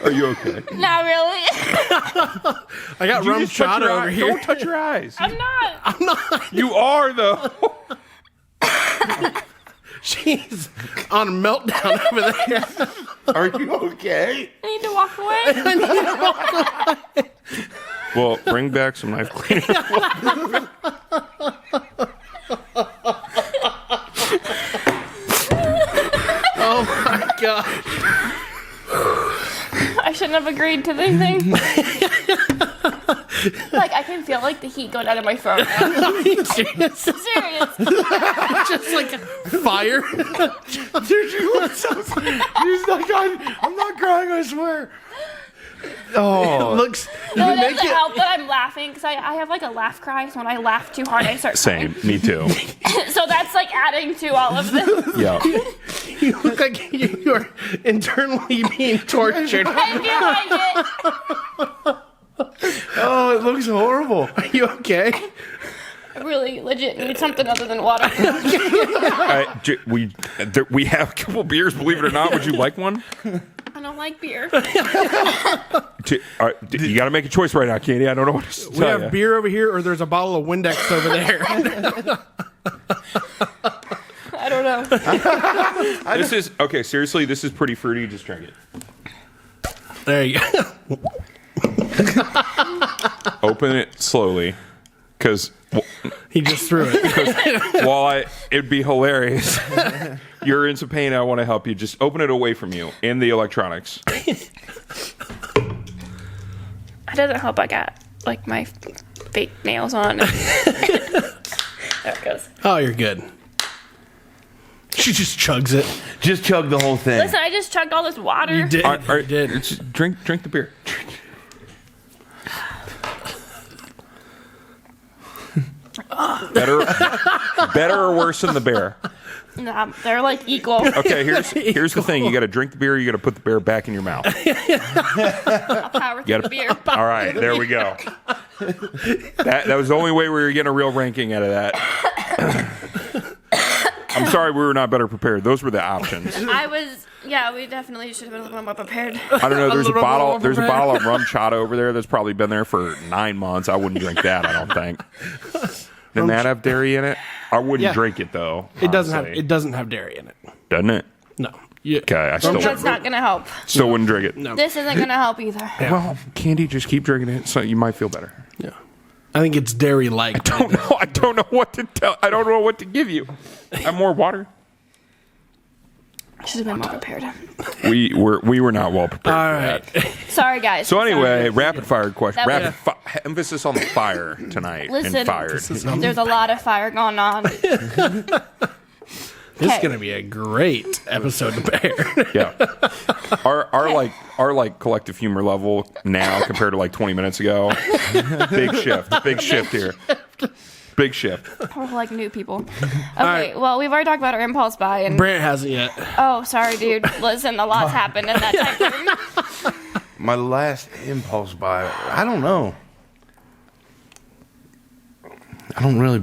Are you okay? Not really. I got You rum just touch chata your over eye- here. Don't touch your eyes. I'm not. You are though. She's on a meltdown over there. Are you okay? I need to walk away. Well, bring back some knife cleaner. Oh my god. I shouldn't have agreed to anything. Like, I can feel like the heat going out of my throat. Are you serious? Serious. Just like fire. Dude, you look so scared. He's like, I'm not crying, I swear. Oh, looks. No, You it make doesn't it. help that I'm laughing because I have like a laugh cry. So when I laugh too hard, I start Same. Me too. crying. So that's like adding to all of this. Yeah. You look like you are internally being tortured. I feel like it. oh, it looks horrible. Are you okay? I really legit need something other than water. We have a couple beers, believe it or not. Would you like one? I don't like beer. You got to make a choice right now, Kandee. I don't know what to tell We have you. beer over here, or there's a bottle of Windex over there. I don't know. This is okay. Seriously, this is pretty fruity. Just drink it. There you go. Open it slowly, because He just threw it. while it'd be hilarious. You're in some pain. I want to help you. Just open it away from you in the electronics. It doesn't help. I got like my fake nails on. There it goes. Oh, you're good. She just chugs it. Just chug the whole thing. Listen, I just chugged all this water. You did. All right, You did. just drink the beer. Better or worse than the bear? Nah, they're like equal. Okay, here's the thing. You got to drink the beer. You got to put the beer back in your mouth. I'll power through You the beer. All right, there we go. That was the only way we were getting a real ranking out of that. I'm sorry we were not better prepared. Those were the options. Yeah, we definitely should have been a little more prepared. I don't know. There's a little bottle. more There's a prepared. bottle of rum chata over there that's probably been there for 9 months. I wouldn't drink that. I don't think. Didn't that have dairy in it? I wouldn't Yeah. drink it though. It doesn't have. honestly. It doesn't have dairy in it. Doesn't it? No. You, Okay, I still That's not gonna help. wouldn't drink it. No. This isn't gonna help either. Well, Kandee, just keep drinking it, so you might feel better. Yeah. I think it's dairy like. I don't know what to tell. I don't know what to give you. Have more water. Should have been more prepared. We were not well prepared. All for right. that. Sorry, guys. So anyway, Sorry. rapid fire question. That Rapid emphasis on the fire tonight. Listen, and fired. there's a lot of fire going on. This is Okay. gonna be a great episode to bear. Yeah. Our like collective humor level now compared to like 20 minutes ago. Big shift. Big shift here. Big shift. We're like new people. Okay, well, we've already talked about our impulse buy, and Brant hasn't yet. oh, sorry, dude. Listen, a lot's happened in that time frame. My last impulse buy. I don't know. I don't really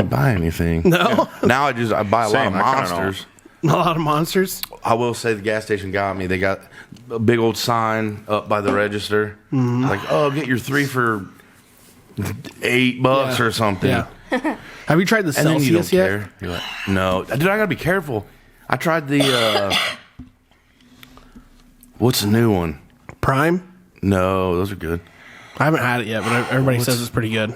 buy anything. No. Now I buy a lot Same, of I kinda know. monsters. A lot of monsters. I will say the gas station got me. They got a big old sign up by the register. Like, oh, get your 3 for $8 Yeah. or something. Yeah. Have you tried the And then you don't Celsius yet? care. You're like, no. Dude, I gotta be careful. I tried the what's the new one? Prime? No, those are good. I haven't had it yet, but everybody says it's pretty good.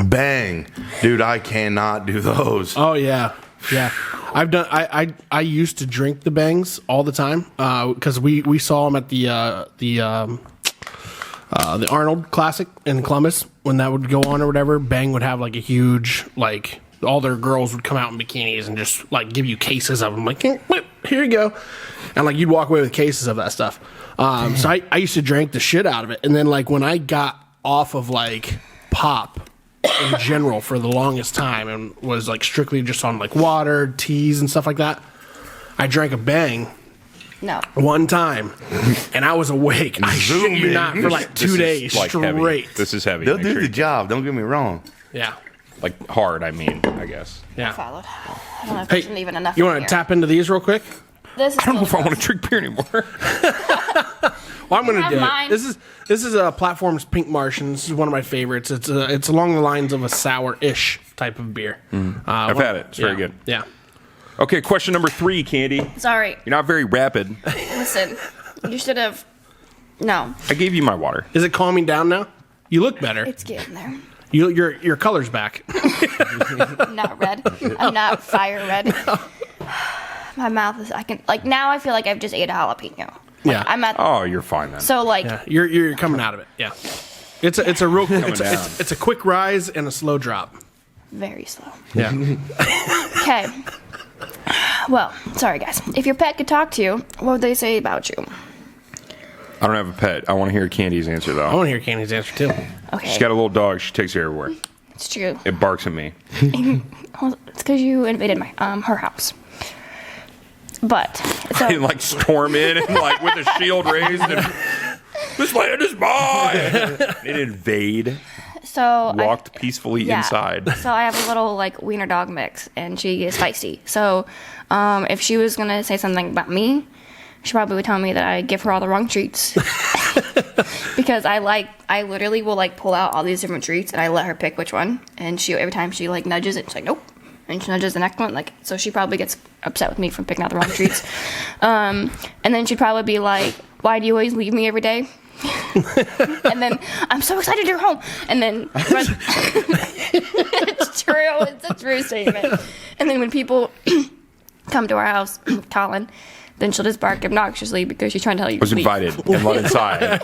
Bang. Dude, I cannot do those. Oh yeah, yeah. I've done. I used to drink the Bangs all the time because we saw them at the Arnold Classic in Columbus when that would go on or whatever. Bang would have like a huge like all their girls would come out in bikinis and just like give you cases of them. Like here you go, and like you'd walk away with cases of that stuff. So I used to drink the shit out of it, and then like when I got off of like pop in general for the longest time and was like strictly just on like water, teas and stuff like that, I drank a Bang No. one time and I was awake. I shit you not for like 2 days like straight. heavy. This is heavy. They'll Make do sure the you- job. Don't get me wrong. Yeah. like hard, I mean, I guess. Yeah. Followed. I don't know if Hey, there's even enough. you in want here. to tap into these real quick? This is I don't know if I still want to drink beer anymore. Well, I'm going to have do mine. it. This is a Platform's Pink Martian. This is one of my favorites. It's along the lines of a sour-ish type of beer. I've had it. It's very yeah. good. Yeah. Okay, question number 3, Kandee. Sorry. You're not very rapid. Listen, you should have. No, I gave you my water. Is it calming down now? You look better. it's getting there. Your color's back. I'm not red. I'm not fire red. My mouth is. I can like now. I feel like I've just ate a jalapeno. Like, Yeah. I'm at. Oh, you're fine then. So like. Yeah, you're coming out of it. Yeah, it's a real down. it's a quick rise and a slow drop. Very slow. Yeah, Okay. Well, sorry guys. If your pet could talk to you, what would they say about you? I don't have a pet. I want to hear Kandee's answer, I though. want to hear Kandee's answer too. Okay. She's got a little dog. She takes her everywhere. It's true. It barks at me. Well, it's because you invaded my her house. But so I didn't, like, storm in and, like, with a shield raised and... This land is mine! It invade. so Walked peacefully inside. So I have a little like wiener dog mix, and she is feisty. So if she was gonna say something about me, she probably would tell me that I give her all the wrong treats. Because I literally will like pull out all these different treats, and I let her pick which one. And she every time she like nudges it, she's like nope, and she nudges the next one. Like so, she probably gets upset with me for picking out the wrong treats. And then she'd probably be like, "Why do you always leave me every day?" And then I'm so excited you're home. And then it's true. It's a true statement. And then when people come to our house, Colin, then she'll just bark obnoxiously because she's trying to tell you. Was invited and let inside.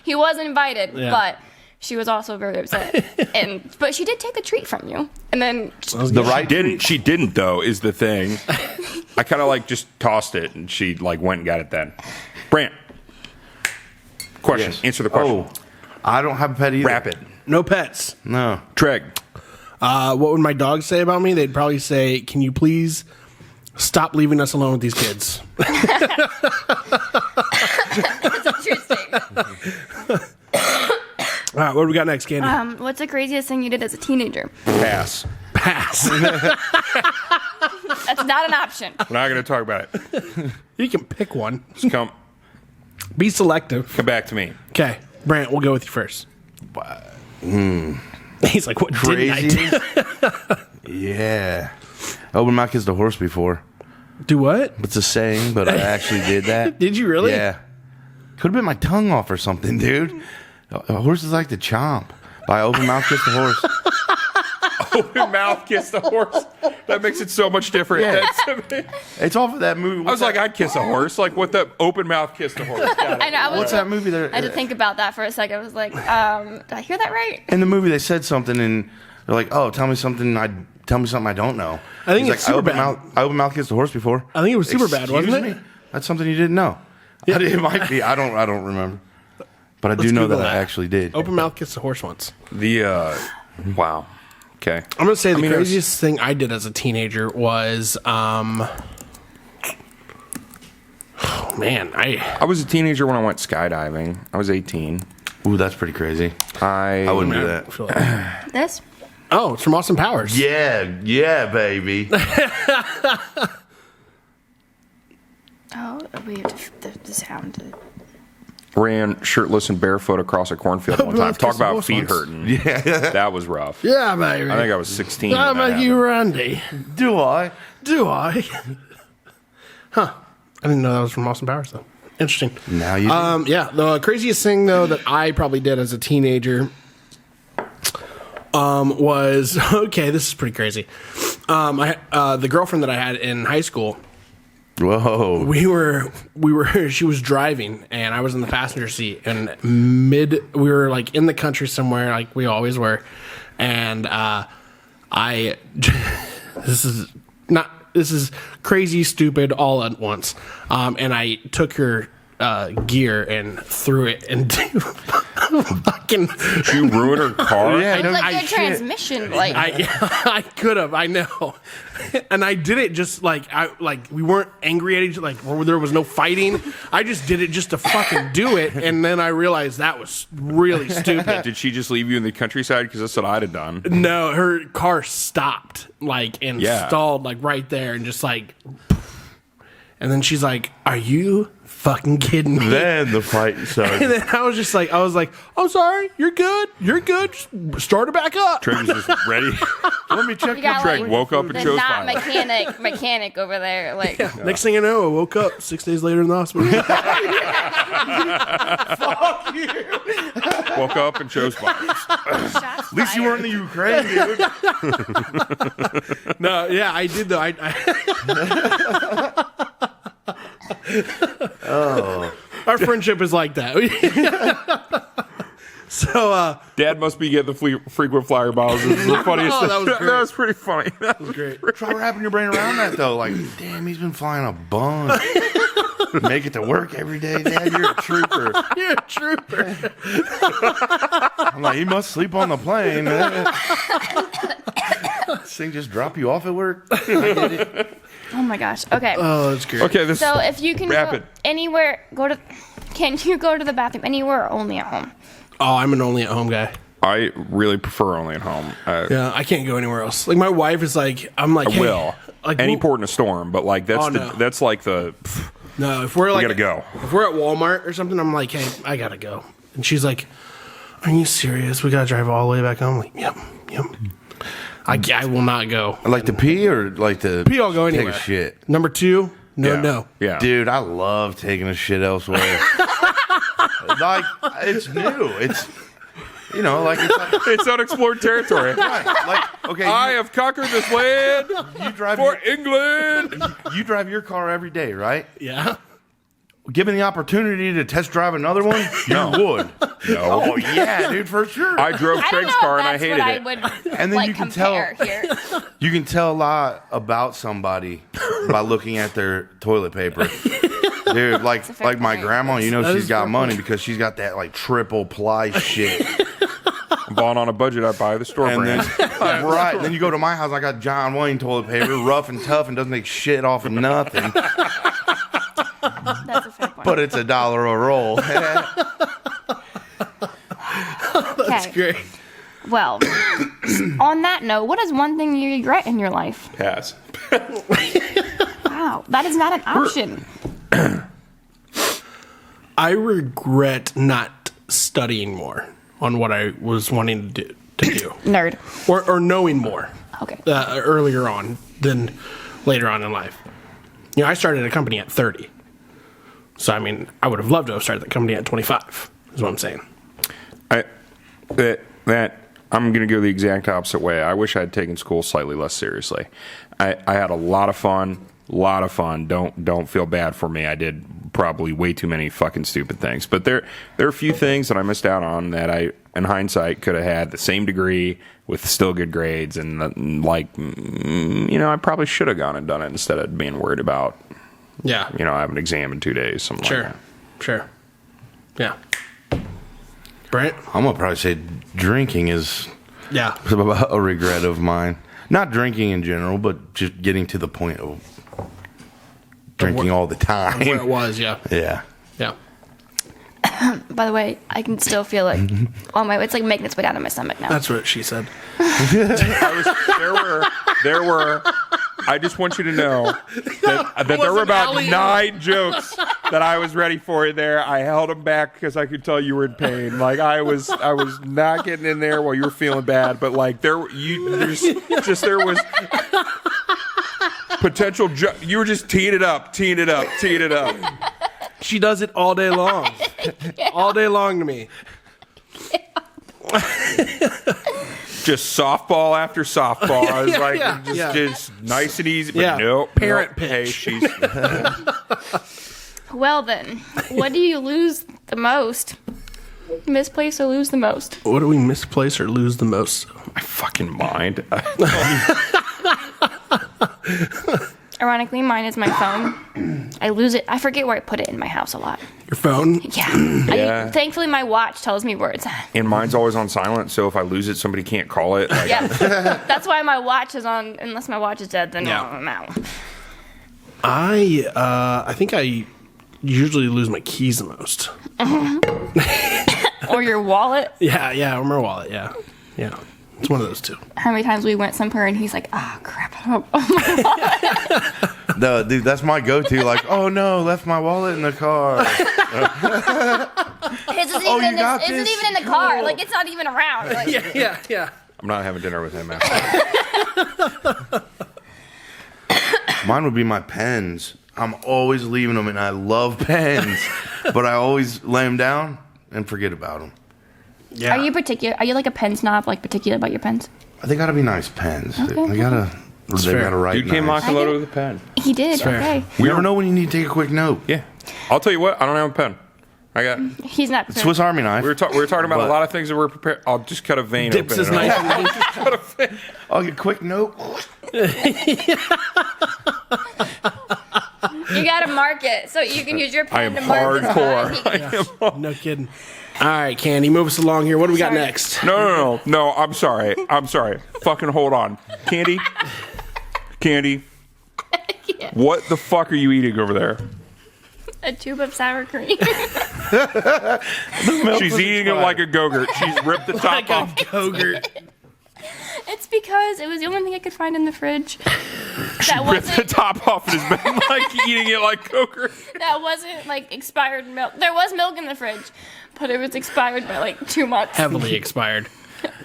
He was invited, Yeah. but she was also very upset. But she did take the treat from you. And then She didn't though, is the thing. I kind of like just tossed it, and she like went and got it then. Brant, question. Yes. Answer the question. Oh, I don't have a pet either. Rapid. No pets. No. Treg. What would my dogs say about me? They'd probably say, "Can you please stop leaving us alone with these kids?" it's a true statement. All right, what do we got next, Kandee? What's the craziest thing you did as a teenager? Pass. Pass. That's not an option. We're not going to talk about it. You can pick one. Just come Be selective. back to me. Okay, Brant, we'll go with you first. He's like, what didn't I Crazy? do? Yeah. Open mouth kissed a horse before. Do what? It's a saying, but I actually did that. Did you really? Yeah. Could have been my tongue off or something, dude. Horses like to chomp. But I open mouth kissed a horse. Open mouth kiss the horse. That makes it so much different. Yeah. That's- It's off of that movie. I was like, I'd kiss a horse. Like, what the open mouth kiss the horse? Got it. I know. what's that movie there? I had to think about that for a second. I was like, did I hear that right? In the movie, they said something, and they're like, "Oh, tell me something I don't know." I think He's it's like, I Superbad. open mouth kissed a horse before. I think it was Superbad, wasn't Excuse it? me? That's something you didn't know. Yeah. It might be. I don't remember. But I do know Google that I that. actually did. Open mouth kissed a horse once. Wow. Okay. I'm going to say the mean, craziest thing I did as a teenager was, oh man, I was a teenager when I went skydiving. I was 18. Ooh, that's pretty crazy. I wouldn't do I that. feel like- This? Oh, it's from Austin Powers. Yeah, baby. Oh, we have the sound. ran shirtless and barefoot across a cornfield one time. Talk about feet hurting. Yeah. That was rough. Yeah, baby. I think I was 16. How when that about you, happened. Randy? Do I? Do I? Huh. I didn't know that was from Austin Powers, though. Interesting. Now you do. Yeah, the craziest thing, though, that I probably did as a teenager was, okay, this is pretty crazy. The girlfriend that I had in high school, Whoa. we were she was driving and I was in the passenger seat, and we were like in the country somewhere like we always were, and this is crazy stupid all at once, and I took her gear and threw it into fucking. Did you ruin her car? Yeah, It's no, like your shit. transmission. Like, I could have, I know, and I did it just like we weren't angry at each other, like there was no fighting. I just did it just to fucking do it, and then I realized that was really stupid. Did she just leave you in the countryside? Because that's what I'd have done. No, her car stopped and Yeah. stalled like right there, and just like, and then she's like, "Are you fucking kidding me?" Then the fight And started. then I was like, "I'm sorry, you're good, just start it back up." Trey was just ready. Let me check you your got Trey like woke up and the chose not fire. mechanic over there. Like, Next thing I know, I woke up 6 days later in the hospital. Woke up and chose fire. shots At least you weren't in the Ukraine, dude. No, yeah, I did though. Our friendship is like that. So, Dad must be getting the frequent flyer miles. This is the funniest Oh, thing. that was great. That was pretty funny. That was great. Try wrapping your brain around that, though. Like, damn, he's been flying a bunch. Make it to work every day, Dad. You're a trooper. You're a trooper. I'm like, you must sleep on the plane. This thing just drop you off at work. I get it. Oh my gosh. Okay. Oh, that's great. Okay, this So if you can go rapid. anywhere, can you go to the bathroom anywhere or only at home? Oh, I'm an only at home guy. I really prefer only at home. Yeah, I can't go anywhere else. Like my wife is like, I'm like, hey, Will like any we'll- port in a storm, but like that's Oh, no. that's like the No, if we're like, gotta go. If we're at Walmart or something, I'm like, hey, I gotta go. And she's like, are you serious? We gotta drive all the way back home. I'm like, yep. I will not go. Like to pee or like to Pee, I'll go anywhere. take a shit? Number 2, no. yeah. Dude, I love taking a shit elsewhere. Like, it's new. It's, you know, like it's like, It's unexplored territory. right, like okay, I have conquered this land you drive for your, England. you drive your car every day, right? Yeah. Given the opportunity to test drive another one, No. you would. No. Oh yeah, dude, for sure. I drove I don't Craig's know car if and I that's hated what it. I would And then like you can compare tell- here. You can tell a lot about somebody by looking at their toilet paper. Dude, like fair my point. grandma, you know That she's is got fair money point. because she's got that like triple ply shit. I'm bought on a budget. I buy the store And then brand. right, then you go to my house, I got John Wayne toilet paper, rough and tough and doesn't make shit off of nothing. That's a fair point. But it's $1 a roll. Okay. Great. Well, on that note, what is one thing you regret in your life? Pass. Wow, that is not an option. I regret not studying more on what I was wanting to do. Nerd. Or knowing more Okay. earlier on than later on in life. You know, I started a company at 30. So, I mean, I would have loved to have started the company at 25, is what I'm saying. I'm going to go the exact opposite way. I wish I had taken school slightly less seriously. I had a lot of fun. Don't feel bad for me. I did probably way too many fucking stupid things. But there are a few things that I missed out on that I, in hindsight, could have had the same degree with still good grades. And I probably should have gone and done it instead of being worried about, Yeah. I have an exam in 2 days. Something Sure. like that. Sure. Yeah. Brant? I'm gonna probably say drinking is Yeah. a regret of mine. Not drinking in general, but just getting to the point of drinking all the time. Where it was, yeah. Yeah. Yeah. By the way, I can still feel it on my. It's like making its way down to my stomach now. That's what she said. There were. I just want you to know that there were about 9 jokes that I was ready for there. I held them back because I could tell you were in pain. Like I was not getting in there while you were feeling bad, but like there was potential. You were just teeing it up. She does it all day long. All day long to me. Just softball after softball. I was like, yeah, just nice and easy. But Yeah. nope. Parent nope. Hey, pitch. she's Well then, what do you lose the most? Misplace or lose the most? What do we misplace or lose the most? my fucking mind. Ironically, mine is my phone. I lose it. I forget where I put it in my house a lot. Your phone? Yeah. Yeah. Thankfully, my watch tells me where it's at. And mine's always on silent, so if I lose it, somebody can't call it. Like, Yeah. That's why my watch is on. Unless my watch is dead, then Yeah. no. I think I usually lose my keys the most. Or your wallet. Yeah, or my wallet, yeah. It's one of those two. How many times we went somewhere and he's like, "Ah, crap." No, dude, that's my go-to. Like, oh no, left my wallet in the car. His isn't, Oh, even, you got isn't this? even in the car. Cool. Like, it's not even around. Like, Yeah. I'm not having dinner with him after. Mine would be my pens. I'm always leaving them, and I love pens, but I always lay them down and forget about them. Yeah. Are you particular? Are you like a pen snob? Like particular about your pens? They gotta be nice pens. They Okay. gotta fair. write Dude came nice. lock and loaded with a pen. He did. fair. Okay. You never know when you need to take a quick note. Yeah. I'll tell you what, I don't have a pen. I got. He's not. Swiss Army knife. We were talking about But- a lot of things that we're prepared. I'll just cut a vein Dips open. his and knife. I'll get a quick note. You gotta mark it so you can use your I am pen to mark this hardcore. time. No kidding. All right, Kandee, move us along here. What do we got Sorry. next? No. I'm sorry. Fucking hold on, Kandee. Yeah. What the fuck are you eating over there? A tube of sour cream. She's eating it like a Go-Gurt. She's ripped the top off. Go-Gurt. It's because it was the only thing I could find in the fridge. That Ripped the wasn't top off and has been like eating it like Go-Gurt. that wasn't like expired milk. There was milk in the fridge, but it was expired by like 2 months. Heavily expired.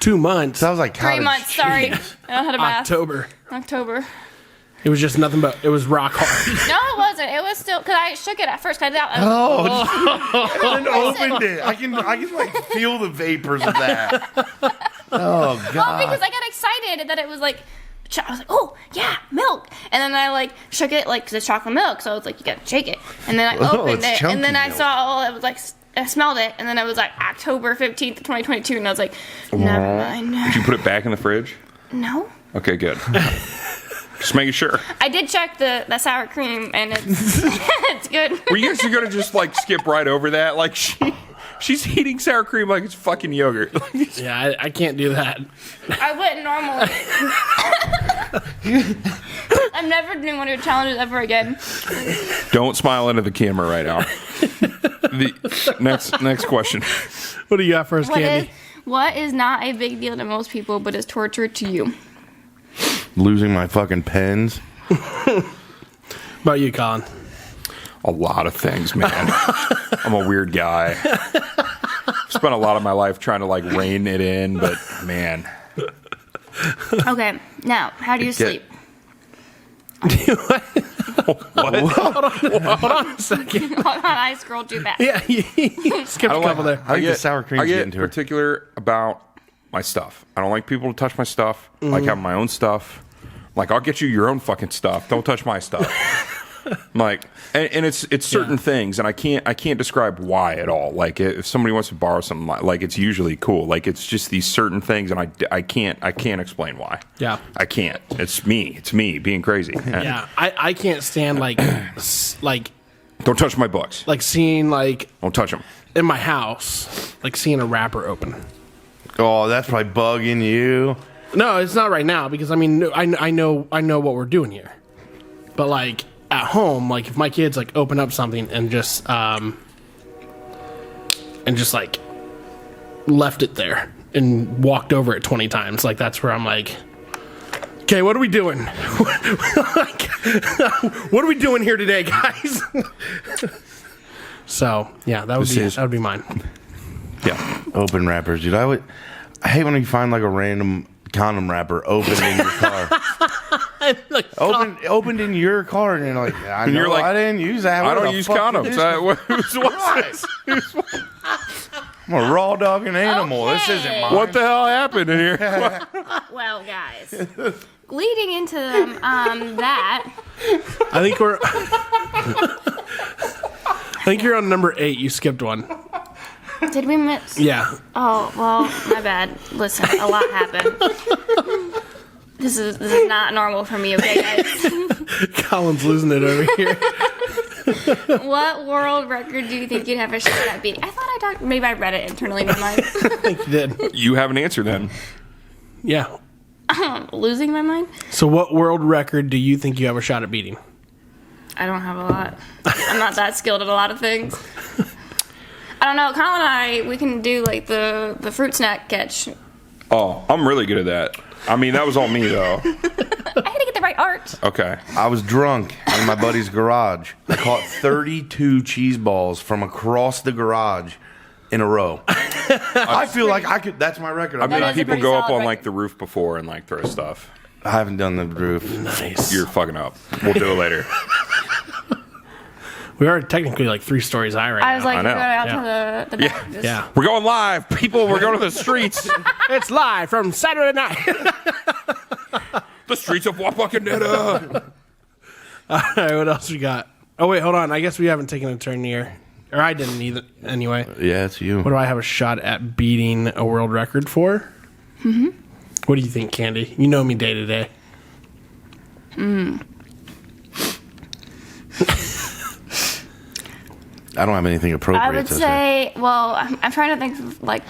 2 months. Sounds like 3 cottage months. Sorry, cheese. I don't had a bath. October. October. It was just nothing but, it was rock hard. No, it wasn't. It was still because I shook it at first. And opened it. I can like feel the vapors of that. Oh Well, God. because I got excited that it was like, I was like, oh yeah, milk, and then I like shook it like because it's chocolate milk, so it's like you gotta shake it, and then I opened it's it, and then chunky I milk. saw it was like I smelled it, and then it was like October 15th, 2022, and I was like, never mind. Did you put it back in the fridge? No, Okay, good. Just making sure. I did check the sour cream, and it's it's good. Were you guys gonna just like skip right over that? Like she's eating sour cream like it's fucking yogurt. Yeah, I can't do that. I wouldn't normally. I'm never doing one of your challenges ever again. Don't smile into the camera right now. The next question. What do you got for us, Kandee? What is not a big deal to most people, but is torture to you? Losing my fucking pens. About you, Colin? A lot of things, man. I'm a weird guy. Spent a lot of my life trying to like rein it in, but man. Okay, now, how do you sleep? What? Hold on a second. Hold on, I scrolled you back. Yeah, you skipped a couple there. I think the sour cream's I get getting to her. particular about my stuff. I don't like people to touch my stuff. I like having my own stuff. Like, I'll get you your own fucking stuff. Don't touch my stuff. Like, and it's certain things, and I can't describe why at all. Like, if somebody wants to borrow something, like it's usually cool. Like, it's just these certain things, and I can't explain why. Yeah. I can't. It's me being crazy. And Yeah, I can't stand like don't touch my books. like seeing like Don't touch them. in my house like seeing a wrapper open. Oh, that's probably bugging you. No, it's not right now because I mean I know what we're doing here, but like at home, like if my kids like open up something and just like left it there and walked over it 20 times, like that's where I'm like, okay, what are we doing? Like, what are we doing here today, guys? So yeah, that would be mine. Yeah. Open wrappers, dude. I hate when you find like a random condom wrapper opened in your car. Like, Opened in your car, and you're like, you're like, I didn't use that. I What don't the use fuck condoms. is What's this? I'm a raw dog and animal. This isn't mine. What the hell happened in here? Well, guys, leading into that, I think you're on number 8. You skipped one. did we miss? Yeah. Oh, well, my bad. Listen, a lot happened. This is not normal for me, okay, guys? Colin's losing it over here. What world record do you think you'd have a shot at beating? I thought I talked. Maybe I read it internally. Never mind. I think you did. You have an answer then. Yeah. Losing my mind? So what world record do you think you have a shot at beating? I don't have a lot. I'm not that skilled at a lot of things. I don't know. Colin and I, we can do like the fruit snack catch. Oh, I'm really good at that. I mean, that was all me though. I had to get the right art. Okay. I was drunk in my buddy's garage. I caught 32 cheese balls from across the garage in a row. I feel like I could. That's my record. I've made is a people pretty go up solid on like record. the roof before and like throw stuff. I haven't done the roof. Nice. You're fucking up. We'll do it later. We are technically like 3 stories high right I was now. like, I we're know. going out Yeah. to the back. Yeah. Yeah. We're going live. People, we're going to the streets. It's live from Saturday night. The streets of Wapakoneta. All right, what else we got? Oh, wait, hold on. I guess we haven't taken a turn here. Or I didn't either. Anyway, Yeah, it's you. what do I have a shot at beating a world record for? Mm-hmm. What do you think, Kandee? You know me day to day. I don't have anything appropriate I would to say, well, I'm trying to think of, like,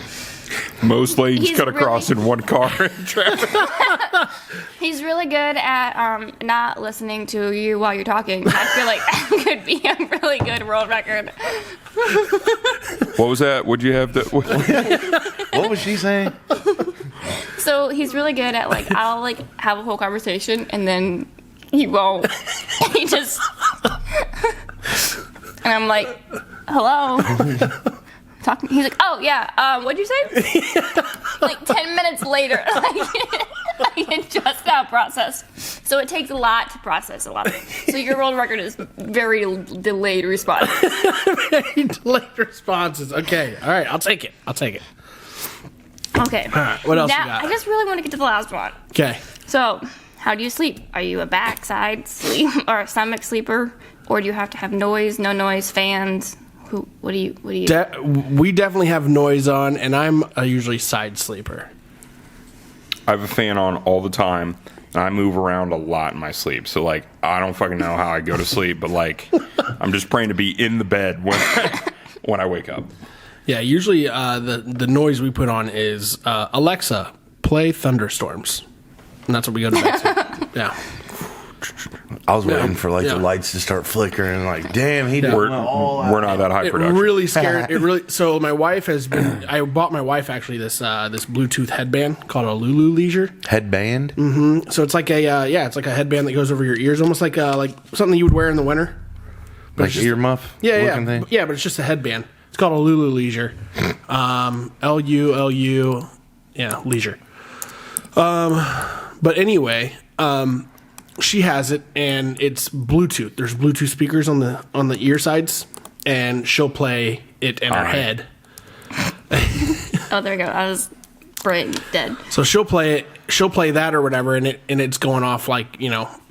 Most lanes He's cut across really- in one car in traffic. he's really good at not listening to you while you're talking. I feel like that could be a really good world record. What was that? Would you have the? What was she saying? So he's really good at, like, I'll, like, have a whole conversation, and then he won't. He just... And I'm like, hello? Talking. He's like, oh, yeah, what'd you say? Like, 10 minutes later. Like, it just got processed. So it takes a lot to process a lot of it. So your world record is very delayed response. Very delayed responses. Okay. All right. I'll take it. Okay. All right. What else Now, you got? I just really want to get to the last one. Okay. So, how do you sleep? Are you a backside sleep or a stomach sleeper? Or do you have to have noise, no noise, fans? What do you? We definitely have noise on, and I'm a usually side sleeper. I have a fan on all the time. And I move around a lot in my sleep. So, like, I don't fucking know how I go to sleep, but, like, I'm just praying to be in the bed when I wake up. Yeah, usually the noise we put on is Alexa, play thunderstorms. And that's what we go to bed to. Yeah. I was waiting for Yeah. the lights to start flickering. Like, damn, he did We're all not that high It production. really scared. So my wife has been. I bought my wife actually this Bluetooth headband called a Lulu Leisure. headband. So it's like it's like a headband that goes over your ears, almost like something you would wear in the winter. Like it's just- earmuff. looking thing. Yeah, but it's just a headband. It's called a Lulu Leisure. LULU, yeah, Leisure. But anyway, she has it, and it's Bluetooth. There's Bluetooth speakers on the ear sides, and she'll play it in her head. Oh, there we go. I was brain dead. So she'll play it. She'll play that or whatever, and it's going off like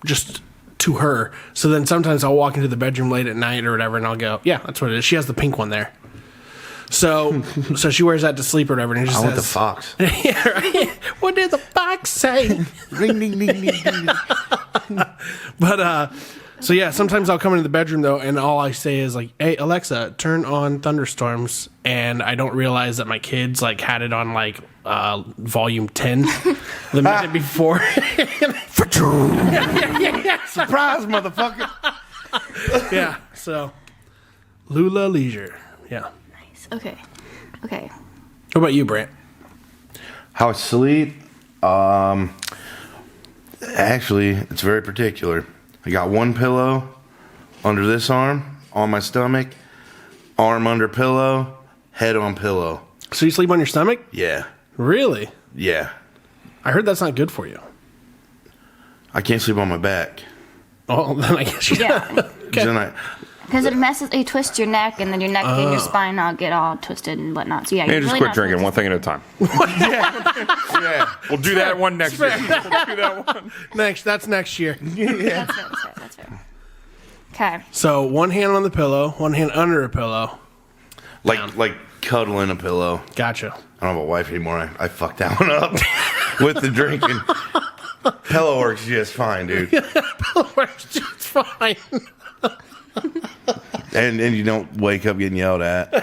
just to her. So then sometimes I'll walk into the bedroom late at night or whatever, and I'll go, yeah, that's what it is. She has the pink one there. So she wears that to sleep or whatever, and it just I want the says, fox. yeah, right? What did the fox say? Ring, ding, ding, ding, ding. But so yeah, sometimes I'll come into the bedroom though, and all I say is like, "Hey Alexa, turn on thunderstorms," and I don't realize that my kids like had it on like volume 10 the minute before. Surprise, motherfucker. Yeah, so Lula Leisure. Yeah. Okay. What about you, Brant? How I sleep? Actually, it's very particular. I got one pillow under this arm, on my stomach, arm under pillow, head on pillow. So you sleep on your stomach? Yeah. Really? Yeah. I heard that's not good for you. I can't sleep on my back. Oh, then I guess you. Yeah. Then Because you twist your neck, and then your neck and your spine all get all twisted and whatnot. So yeah, Hey, you're just really quit not drinking supposed one thing at a time. yeah. We'll do that one next year. We'll do that one. That's next year. That's fair. Okay. So one hand on the pillow, one hand under a pillow. Like cuddling a pillow. Gotcha. I don't have a wife anymore. I fucked that one up with the drinking. Pillow works just fine, dude. Pillow works just fine. And you don't wake up getting yelled at.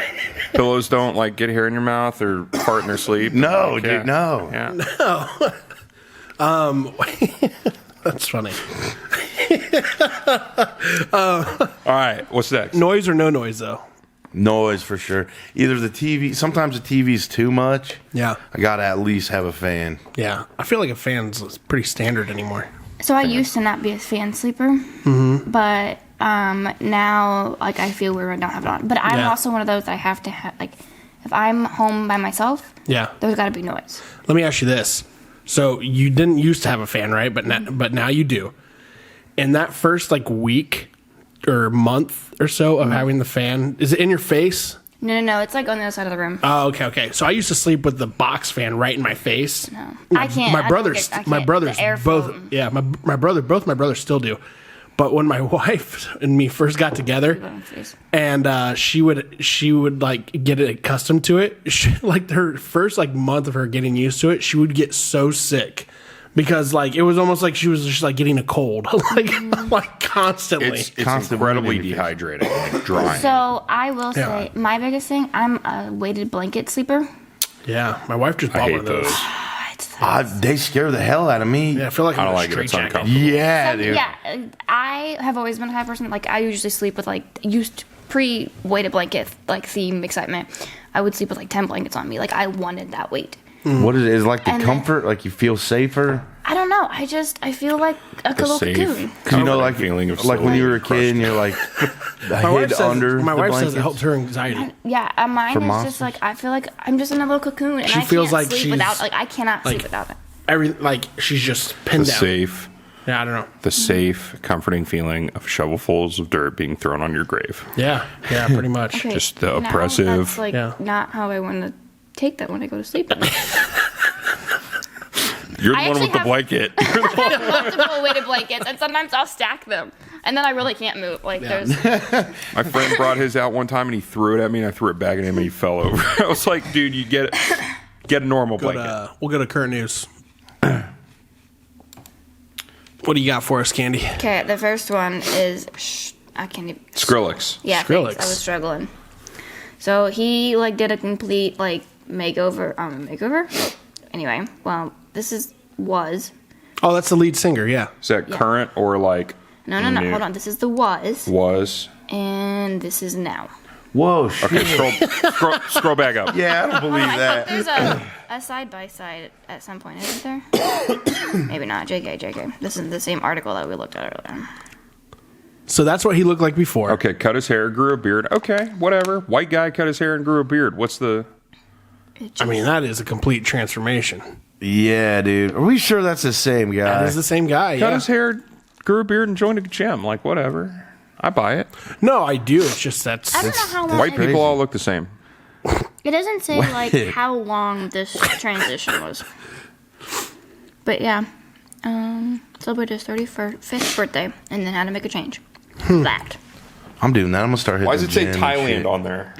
Pillows don't like get hair in your mouth or fart in their sleep. No, Like, dude, no. Yeah. That's funny. All right. What's next? Noise or no noise though? Noise for sure. Either the TV, sometimes the TV's too much. Yeah. I gotta at least have a fan. Yeah. I feel like a fan's pretty standard anymore. So I used to not be a fan sleeper, but now like I feel weird when I don't have it on. But I'm Yeah. also one of those that I have to have like if I'm home by myself, Yeah. there's got to be noise. Let me ask you this. So you didn't used to have a fan, right? But now you do. In that first like week or month or so of having the fan, is it in your face? No, it's like on the other side of the room. Oh, okay. So I used to sleep with the box fan right in my face. No, I can't. My I don't brothers, get- I my can't. brothers The both. airflow. Yeah, both my brothers still do. But when my wife and me first got together, and she would like get accustomed to it, like her first like month of her getting used to it, she would get so sick because like it was almost like she was just like getting a cold, like constantly. It's Constantly incredibly moving. dehydrating, like drying. So I will Yeah. say my biggest thing. I'm a weighted blanket sleeper. Yeah, my wife just I bought hate one of those. those. They scare the hell out of me. Yeah, I feel like I I'm don't in a like it. It's straitjacket. uncomfortable. Yeah, dude. Yeah, I have always been a type of person. Like I usually sleep with like used pre-weighted blanket like theme excitement. I would sleep with like 10 blankets on me. Like I wanted that weight. What is it? Is it like the And comfort? Like you feel safer? I don't know. I feel like a The little safe, cocoon. You know, like feeling of like when you were a slowly kid and you're like My wife hid says, under my the wife says blankets. it helps her anxiety. Yeah, mine For is monsters? just like I feel like I'm just in a little cocoon, and She I feels can't like sleep she's, without. Like I cannot like, sleep without it. Like she's just The pinned down. safe, Yeah, I don't know. the safe, comforting feeling of shovelfuls of dirt being thrown on your grave. Yeah, pretty much. Okay, Just the now oppressive- That's like Yeah. not how I want to take that when I go to sleep. You're the I one with the actually blanket. I have multiple weighted blankets, and sometimes I'll stack them, and then I really can't move. Like there's My friend brought his out one time and he threw it at me and I threw it back at him and he fell over. I was like, dude, you get a normal blanket. We'll go to current news. What do you got for us, Kandee? okay. The first one is I can't even. Skrillex. Yeah, Skrillex. thanks. I was struggling. So he like did a complete like makeover. Anyway, well, this was. Oh, that's the lead singer. Yeah. Is that current or like No. new? Hold on. This is the was, and this is now. Whoa, shit. Okay, scroll back up. Yeah, I don't believe I that. thought there's a side by side at some point, isn't there? Maybe not. JK. This is the same article that we looked at earlier. So that's what he looked like before. Okay, cut his hair, grew a beard. Okay, whatever. White guy cut his hair and grew a beard. What's the... I mean, that is a complete transformation. Yeah, dude. Are we sure that's the same guy? That is the same guy. Cut Yeah. his hair, grew a beard, and joined a gym. Like, whatever. I buy it. No, I do. It's just that's. I don't know how long. White people all look the same. It doesn't say like how long this transition was. But yeah, celebrated his 35th birthday and then had to make a change. That. I'm doing that. I'm gonna start hitting Why does it the say gym and Thailand shit. on there?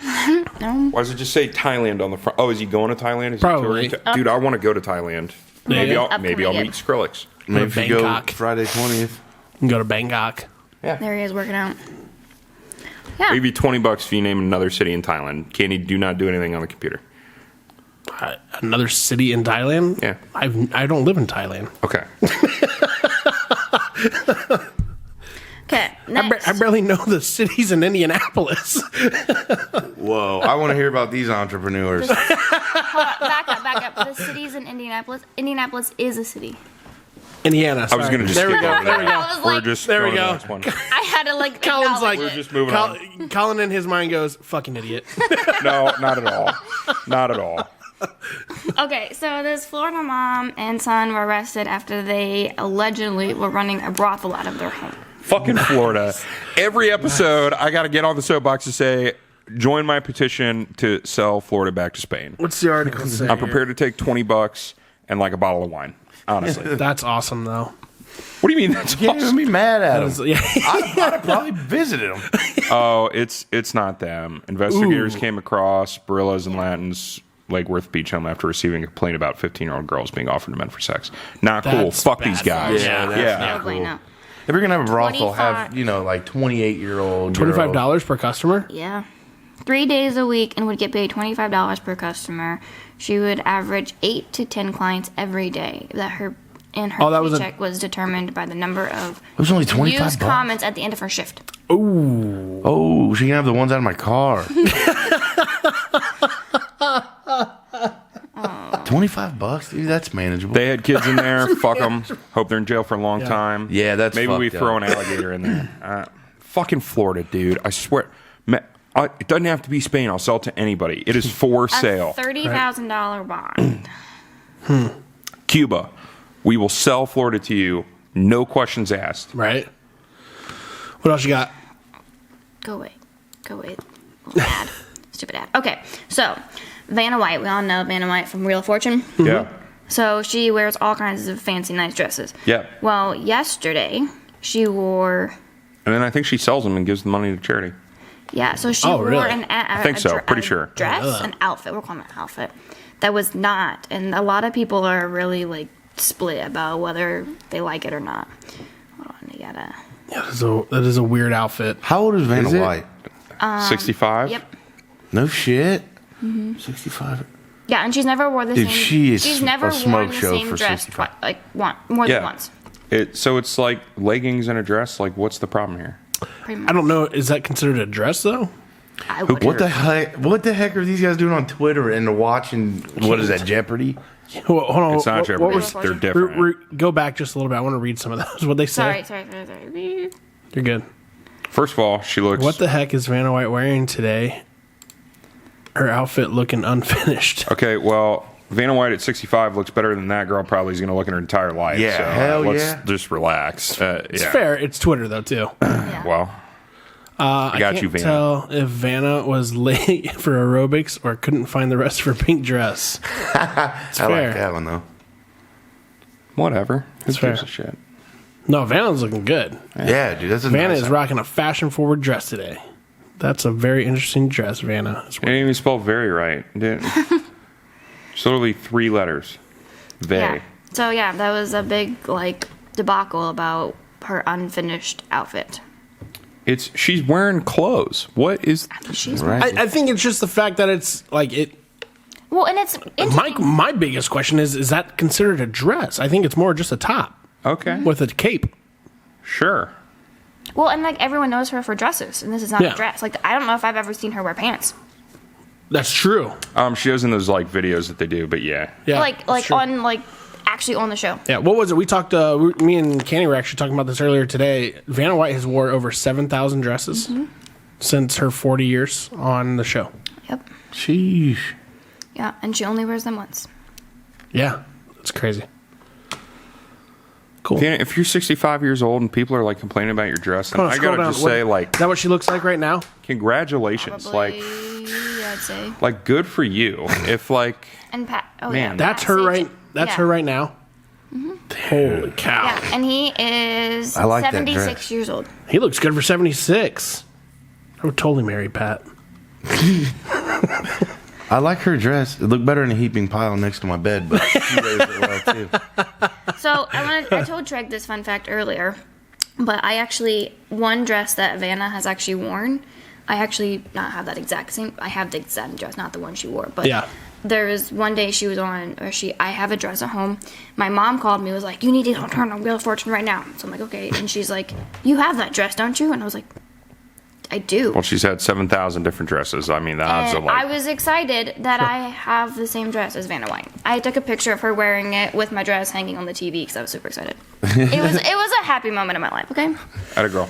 No. Why does it just say Thailand on the front? Oh, is he going to Thailand? Is Probably. He touring? Dude, I want to go to Thailand. Maybe Yeah. I'll meet Upcoming. Skrillex. Maybe if you go Bangkok. Friday 20th. You can go to Bangkok. There he is working out. Yeah. Maybe $20 if you name another city in Thailand. Kandee, do not do anything on the computer. Another city in Thailand. Yeah. I don't live in Thailand. Okay. Okay. Next. I barely know the cities in Indianapolis. Whoa, I want to hear about these entrepreneurs. Back up. The city's in Indianapolis. Indianapolis is a city. Indiana. I was Sorry. going to just There we skip go. over There we that. go. I was We're like, just There we going to go. the next one. I had to like. Colin's like, We're just moving on. Colin in his mind goes, "Fucking idiot." No, not at all. Not at all. Okay, so this Florida mom and son were arrested after they allegedly were running a brothel out of their home. Fucking Florida. Every episode, I got to get on the soapbox to say, join my petition to sell Florida back to Spain. What's the article say? I'm prepared to take $20 and like a bottle of wine. Honestly. That's awesome, though. What do you mean that's Can't even awesome? be mad at him. Yeah. I'd have probably visited him. Oh, it's not them. Investigators Ooh. came across Barillas and Latins Lake Worth Beach home after receiving a complaint about 15-year-old girls being offered to men for sex. Not cool. That's Fuck bad. these guys. Yeah, that's Yeah. not Probably cool. not. If you're gonna have a brothel, 25 have like 28-year-old $25 per customer. Yeah. 3 days a week and would get paid $25 per customer. She would average 8 to 10 clients every day. Her that was a- paycheck was determined by the number of It was only 25 used bucks. comments at the end of her shift. Ooh. Oh, she can have the ones out of my car. 25 bucks, dude. That's manageable. They had kids in there. Fuck them. Hope they're in jail for a long time. Yeah, that's maybe we fucked throw up. an alligator in there. Fucking Florida, dude. I swear. It doesn't have to be Spain. I'll sell it to anybody. It is for sale. A $30,000 bond. Cuba, we will sell Florida to you. No questions asked. Right. What else you got? Go away. Ad. Stupid ad. Okay, so Vanna White. We all know Vanna White from Wheel of Fortune. Yeah. So she wears all kinds of fancy, nice dresses. Yeah. Well, yesterday she wore. And then I think she sells them and gives the money to charity. Yeah, so she Oh, wore really? I think so, pretty sure. Dress, an outfit. We're calling it an outfit. That was not, and a lot of people are really like split about whether they like it or not. Hold on, you gotta. Yeah, that is a weird outfit. How old is Vanna White? 65. Yep. No shit. 65. Yeah, and she's never wore the Dude, same. she is she's never a smoke worn the show same for dress 65. more than Yeah. once. So it's like leggings and a dress. Like, what's the problem here? Pretty much. I don't know. Is that considered a dress though? I would. What the heck? What the heck are these guys doing on Twitter and watching? What is that? Jeopardy? Well, hold on. It's not Jeopardy. was- They're different. Go back just a little bit. I want to read some of those. What they say. Sorry. You're good. First of all, she looks. What the heck is Vanna White wearing today? Her outfit looking unfinished. Okay, well, Vanna White at 65 looks better than that girl probably is going to look in her entire life. Yeah, so, hell let's yeah. just relax. It's fair. It's Twitter though too. Yeah. Well, I got can't you, Vanna. tell if Vanna was late for aerobics or couldn't find the rest of her pink dress. It's I fair. like that one though. Whatever. Who fair. gives a shit? No, Vanna's looking good. Yeah, dude, that's a Vanna nice is rocking a fashion-forward dress today. That's a very interesting dress, Vanna. It didn't even spell very right. It didn't. It's literally 3 letters. They. Yeah. So yeah, that was a big debacle about her unfinished outfit. She's wearing clothes. What is? She's Right. I think it's just the fact that it's like it. well, and it's interesting. My biggest question is that considered a dress? I think it's more just a top Okay. with a cape. Sure. Well, and everyone knows her for dresses, and this is not Yeah. a dress. I don't know if I've ever seen her wear pants. That's true. She does in those videos that they do, but yeah. Yeah, like that's true. actually on the show. Yeah, what was it? We talked. Me and Kandee were actually talking about this earlier today. Vanna White has wore over 7,000 dresses since her 40 years on the show. Yep. Sheesh. Yeah, and she only wears them once. Yeah, it's crazy. Cool. Vanna, if you're 65 years old and people are complaining about your dress, then Come on, I scroll gotta down. just What- say is that what she looks like right now? congratulations. Probably, I'd say. Good for you. If And Pat. Oh Man. yeah. That's Pat her Sage- right. That's yeah. her right now. Holy cow! Yeah, and he is I like that 76 dress. years old. He looks good for 76. I would totally marry Pat. I like her dress. It looked better in a heaping pile next to my bed, but she wears it well too. So I told Treg this fun fact earlier, but one dress that Vanna has actually worn, I actually not have that exact same. I have the exact dress, not the one she wore, but Yeah. there was one day she was on, I have a dress at home. My mom called me, was like, you need to turn on Wheel of Fortune right now. So I'm like, okay. And she's like, you have that dress, don't you? And I was like, I do. well, she's had 7,000 different dresses. I mean, the odds And are I was excited that I have the same dress as Vanna White. I took a picture of her wearing it with my dress hanging on the TV because I was super excited. It was a happy moment in my life. Okay. Atta girl.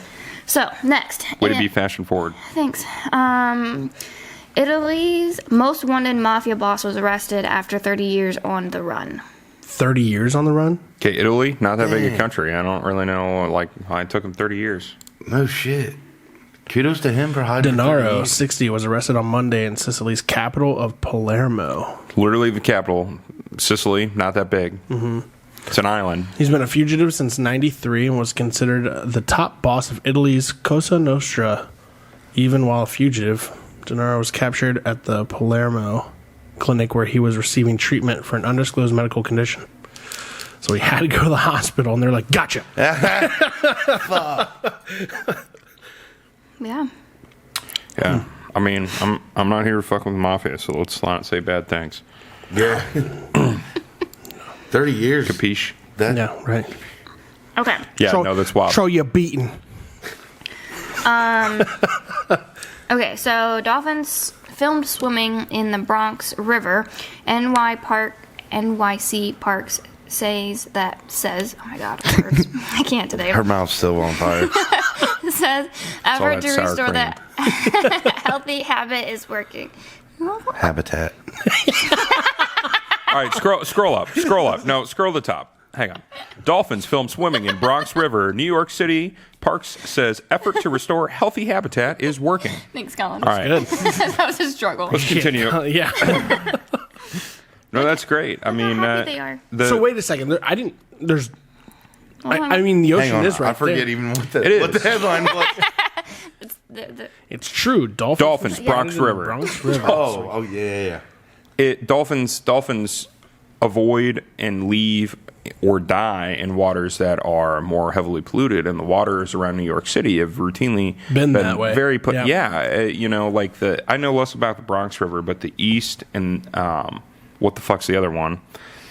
So next, Way to be fashion forward. thanks. Italy's most wanted mafia boss was arrested after 30 years on the run. 30 years on the run. Okay, Italy, not that big a Dang. country. I don't really know. How it took him 30 years. No shit. Kudos to him for hiding. for 30 Denaro, years. 60, was arrested on Monday in Sicily's capital of Palermo. Literally the capital, Sicily, not that big. Mm-hmm. It's an island. He's been a fugitive since 93 and was considered the top boss of Italy's Cosa Nostra. Even while a fugitive, Denaro was captured at the Palermo clinic where he was receiving treatment for an undisclosed medical condition. So he had to go to the hospital, and they're like, gotcha. Yeah. Yeah. I mean, I'm not here to fuck with the mafia, so let's not say bad things. Yeah. 30 years. Capiche? That, Yeah, right. Okay. Yeah, no, that's wild. Show you beaten. Okay, so dolphins filmed swimming in the Bronx River. NYC Parks says, oh my god, words. I can't today. her mouth's still on fire. Says effort that to sour restore cream. the healthy habit is working. Habitat. All right, scroll up. No, scroll to the top. Hang on. Dolphins film swimming in Bronx River, New York City. Parks says effort to restore healthy habitat is working. Thanks, Colin. All right, Good. That was a struggle. let's continue. Yeah. No, that's great. I mean, happy they are. So wait a second. I mean, the Hang ocean on. is right I forget there. even what It the is. headline was. It's true. Dolphins. Dolphins, Bronx in the River. Bronx River. Oh, yeah. Dolphins avoid and leave or die in waters that are more heavily polluted, and the waters around New York City have routinely Been that way. very like I know less about the Bronx River, but the east and what the fuck's the other one?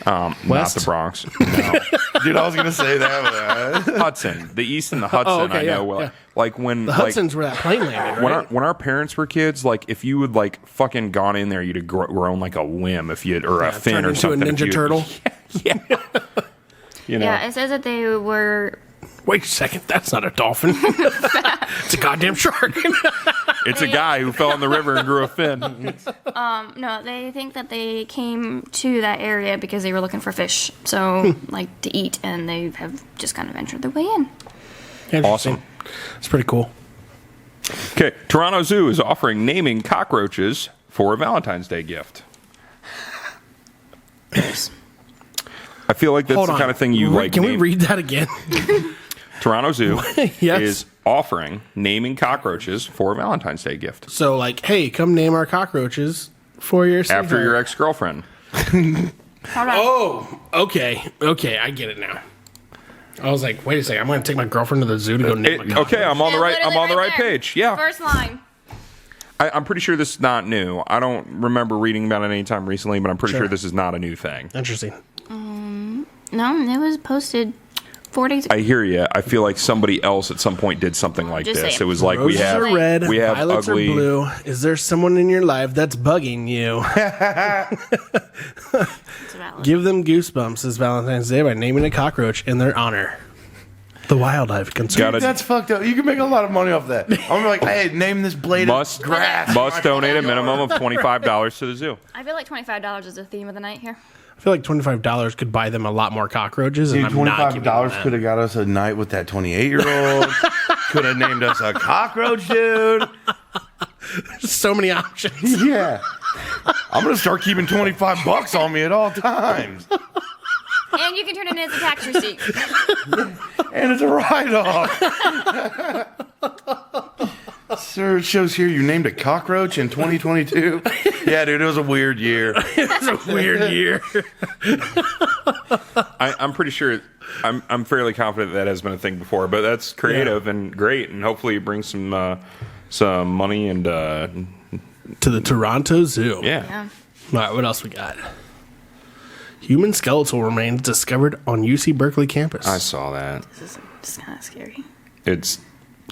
Not the Bronx. No. Dude, I was gonna say that. Hudson, the east and the Hudson. okay, I know. yeah. Like when The Hudson's where that plane landed, right? when our parents were kids, like if you would like fucking gone in there, you'd have grown like a limb if you had, or a fin turned or into something. a Ninja Turtle. Yeah. You know. Yeah, it says that they were. Wait a second, that's not a dolphin. It's a goddamn shark. It's a guy who fell in the river and grew a fin. No, they think that they came to that area because they were looking for fish, so like to eat, and they have just kind of entered their way in. Awesome. It's pretty cool. Okay, Toronto Zoo is offering naming cockroaches for a Valentine's Day gift. I feel like that's Hold the on. kind of thing you like. Can we read that again? Toronto Zoo Yes. is offering naming cockroaches for a Valentine's Day gift So, like, hey, come name our cockroaches for your after your ex-girlfriend. Hold on. Oh, okay, I get it now. I was like, wait a second, I'm going to take my girlfriend to the zoo to go name a cockroach. Okay, I'm on the Yeah, right. I'm literally on the right there. page. Yeah, First line. I'm pretty sure this is not new. I don't remember reading about it any time recently, but I'm pretty sure this is not a new thing. Interesting. No, it was posted 4 days ago. I hear you. I feel like somebody else at some point did something like Just this. saying. It was like Roses are red, we have violets ugly. are blue. Is there someone in your life that's bugging you? It's valid. Give them goosebumps this Valentine's Day by naming a cockroach in their honor. The Wildlife Conservancy. Gotta- That's fucked up. You can make a lot of money off that. I'm like, hey, name this blade Must of grass. must donate a minimum of $25 to the zoo. I feel like $25 is the theme of the night here. I feel like $25 could buy them a lot more cockroaches, and Dude, I'm not giving them $25 that. could have got us a night with that 28-year-old. Could have named us a cockroach, dude. So many options. Yeah. I'm going to start keeping $25 on me at all times. And you can turn it in as a tax receipt. And it's a write-off. Sir, it shows here you named a cockroach in 2022. Yeah, dude, it was a weird year. It's a weird year. I'm pretty sure. I'm fairly confident that has been a thing before, but that's creative and great, and hopefully it brings some money and To the Toronto Zoo. yeah. All right, what else we got? Human skeletal remains discovered on UC Berkeley campus. I saw that. This is just kind of scary. It's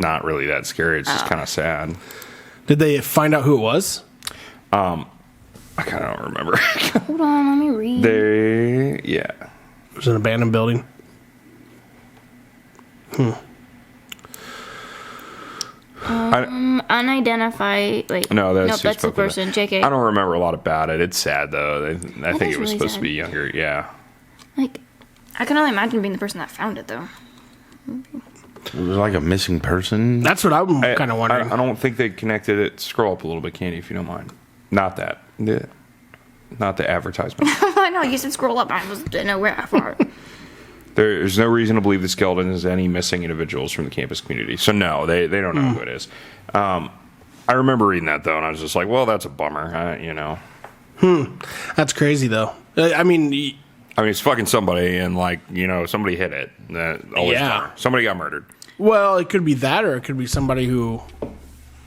not really that scary. It's just kind of sad. Did they find out who it was? I kind of don't remember. Hold on, let me read. Yeah. It was an abandoned building. Unidentified. Wait. No, nope, that's that's the person. JK. I don't remember a lot about it. It's sad though. I think is it was really supposed sad. to be younger. Yeah. Like, I can only imagine being the person that found it, though. It was like a missing person. That's what I'm kind of wondering. I don't think they connected it. Scroll up a little bit, Kandee, if you don't mind. Not that. Not the advertisement. I know, you said scroll up. Didn't know where how far. There's no reason to believe the skeleton is any missing individuals from the campus community. So no, they don't know who it is. I remember reading that though, and I was just like, well, that's a bummer. That's crazy, though. I mean, it's fucking somebody, and somebody hit it. Always Yeah. bummer. Somebody got murdered. well, it could be that, or it could be somebody who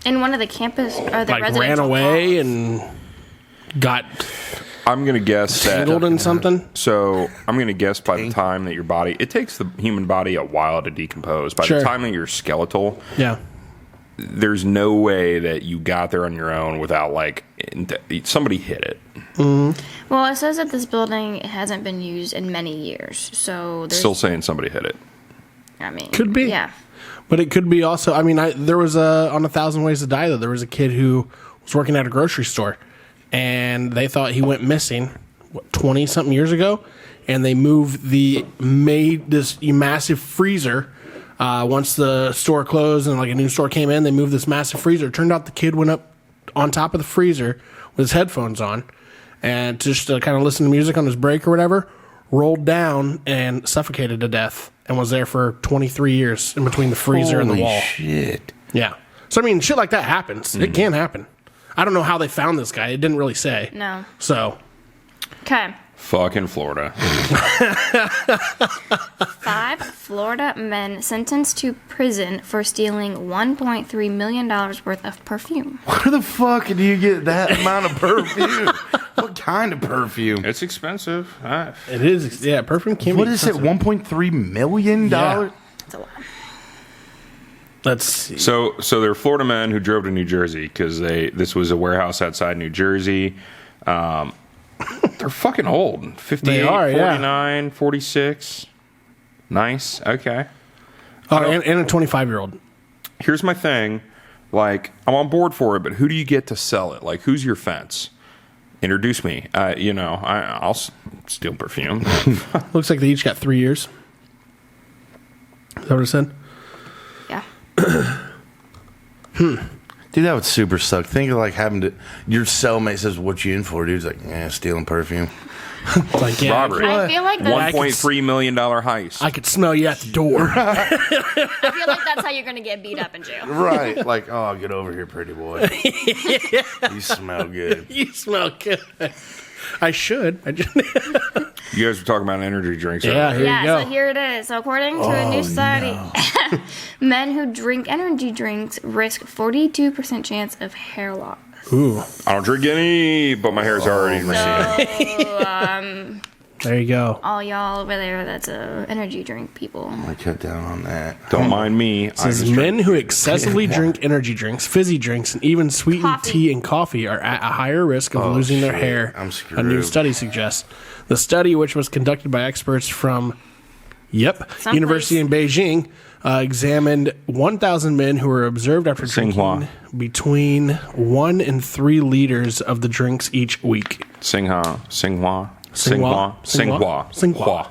In one of the campus, or the like ran residential away halls. and got I'm gonna guess that. tangled in something. So I'm gonna guess by the time that your body, it takes the human body a while to decompose. By Sure. the time that you're skeletal, Yeah. there's no way that you got there on your own without somebody hit it. Well, it says that this building hasn't been used in many years, so there's. Still saying somebody hit it. I mean, Could be. Yeah. But it could be also. I mean, there was on 1,000 Ways to Die. Though there was a kid who was working at a grocery store, and they thought he went missing 20 something years ago, and they made this massive freezer. Once the store closed and like a new store came in, they moved this massive freezer. Turned out the kid went up on top of the freezer with his headphones on, and just to kind of listen to music on his break or whatever, rolled down and suffocated to death, and was there for 23 years in between the freezer and the Holy wall. shit. Yeah. So I mean, shit like that happens. It can happen. I don't know how they found this guy. It didn't really say. No. So Okay. Fucking Florida. 5 Florida men sentenced to prison for stealing $1.3 million worth of perfume. Where the fuck do you get that amount of perfume? What kind of perfume? It's expensive. It is, yeah. Perfume can be What is it? expensive. $1.3 million? Yeah. That's a lot. Let's see. So they're Florida men who drove to New Jersey because this was a warehouse outside New Jersey. They're fucking old. 58, They are, 49, 46. Nice. Okay. Oh, and a 25-year-old. Here's my thing. Like, I'm on board for it, but who do you get to sell it? Like, who's your fence? Introduce me. I'll steal perfume. Looks like they each got 3 years. Is that what it said? Yeah. Dude, that would super suck. Think of like having to. Your cellmate says, "What you in for?" Dude's like, "Yeah, stealing perfume." It's like, yeah, Robbery. I feel like that's, $1.3 million heist. I could smell you at the door. I feel like that's how you're going to get beat up in jail. Right. Like, oh, get over here, pretty boy. You smell good. You smell good. I should. I just, You guys were talking about energy drinks. yeah, earlier. here Yeah, you go. so here it is. So according to a new study, men who drink energy drinks risk 42% chance of hair loss. Ooh, I don't drink any, but my hair's already receding. So, there you go. all y'all over there that's energy drink people. I cut down on that. Don't mind me. It says men who excessively drink energy drinks, fizzy drinks, and even sweetened Coffee. tea and coffee are at a higher risk of losing their shit. hair. I'm A new screwed. study suggests. The study, which was conducted by experts from, Someplace. University in Beijing, examined 1,000 men who were observed after Tsinghua. drinking between 1 and 3 liters of the drinks each week. Tsinghua University. Tsinghua.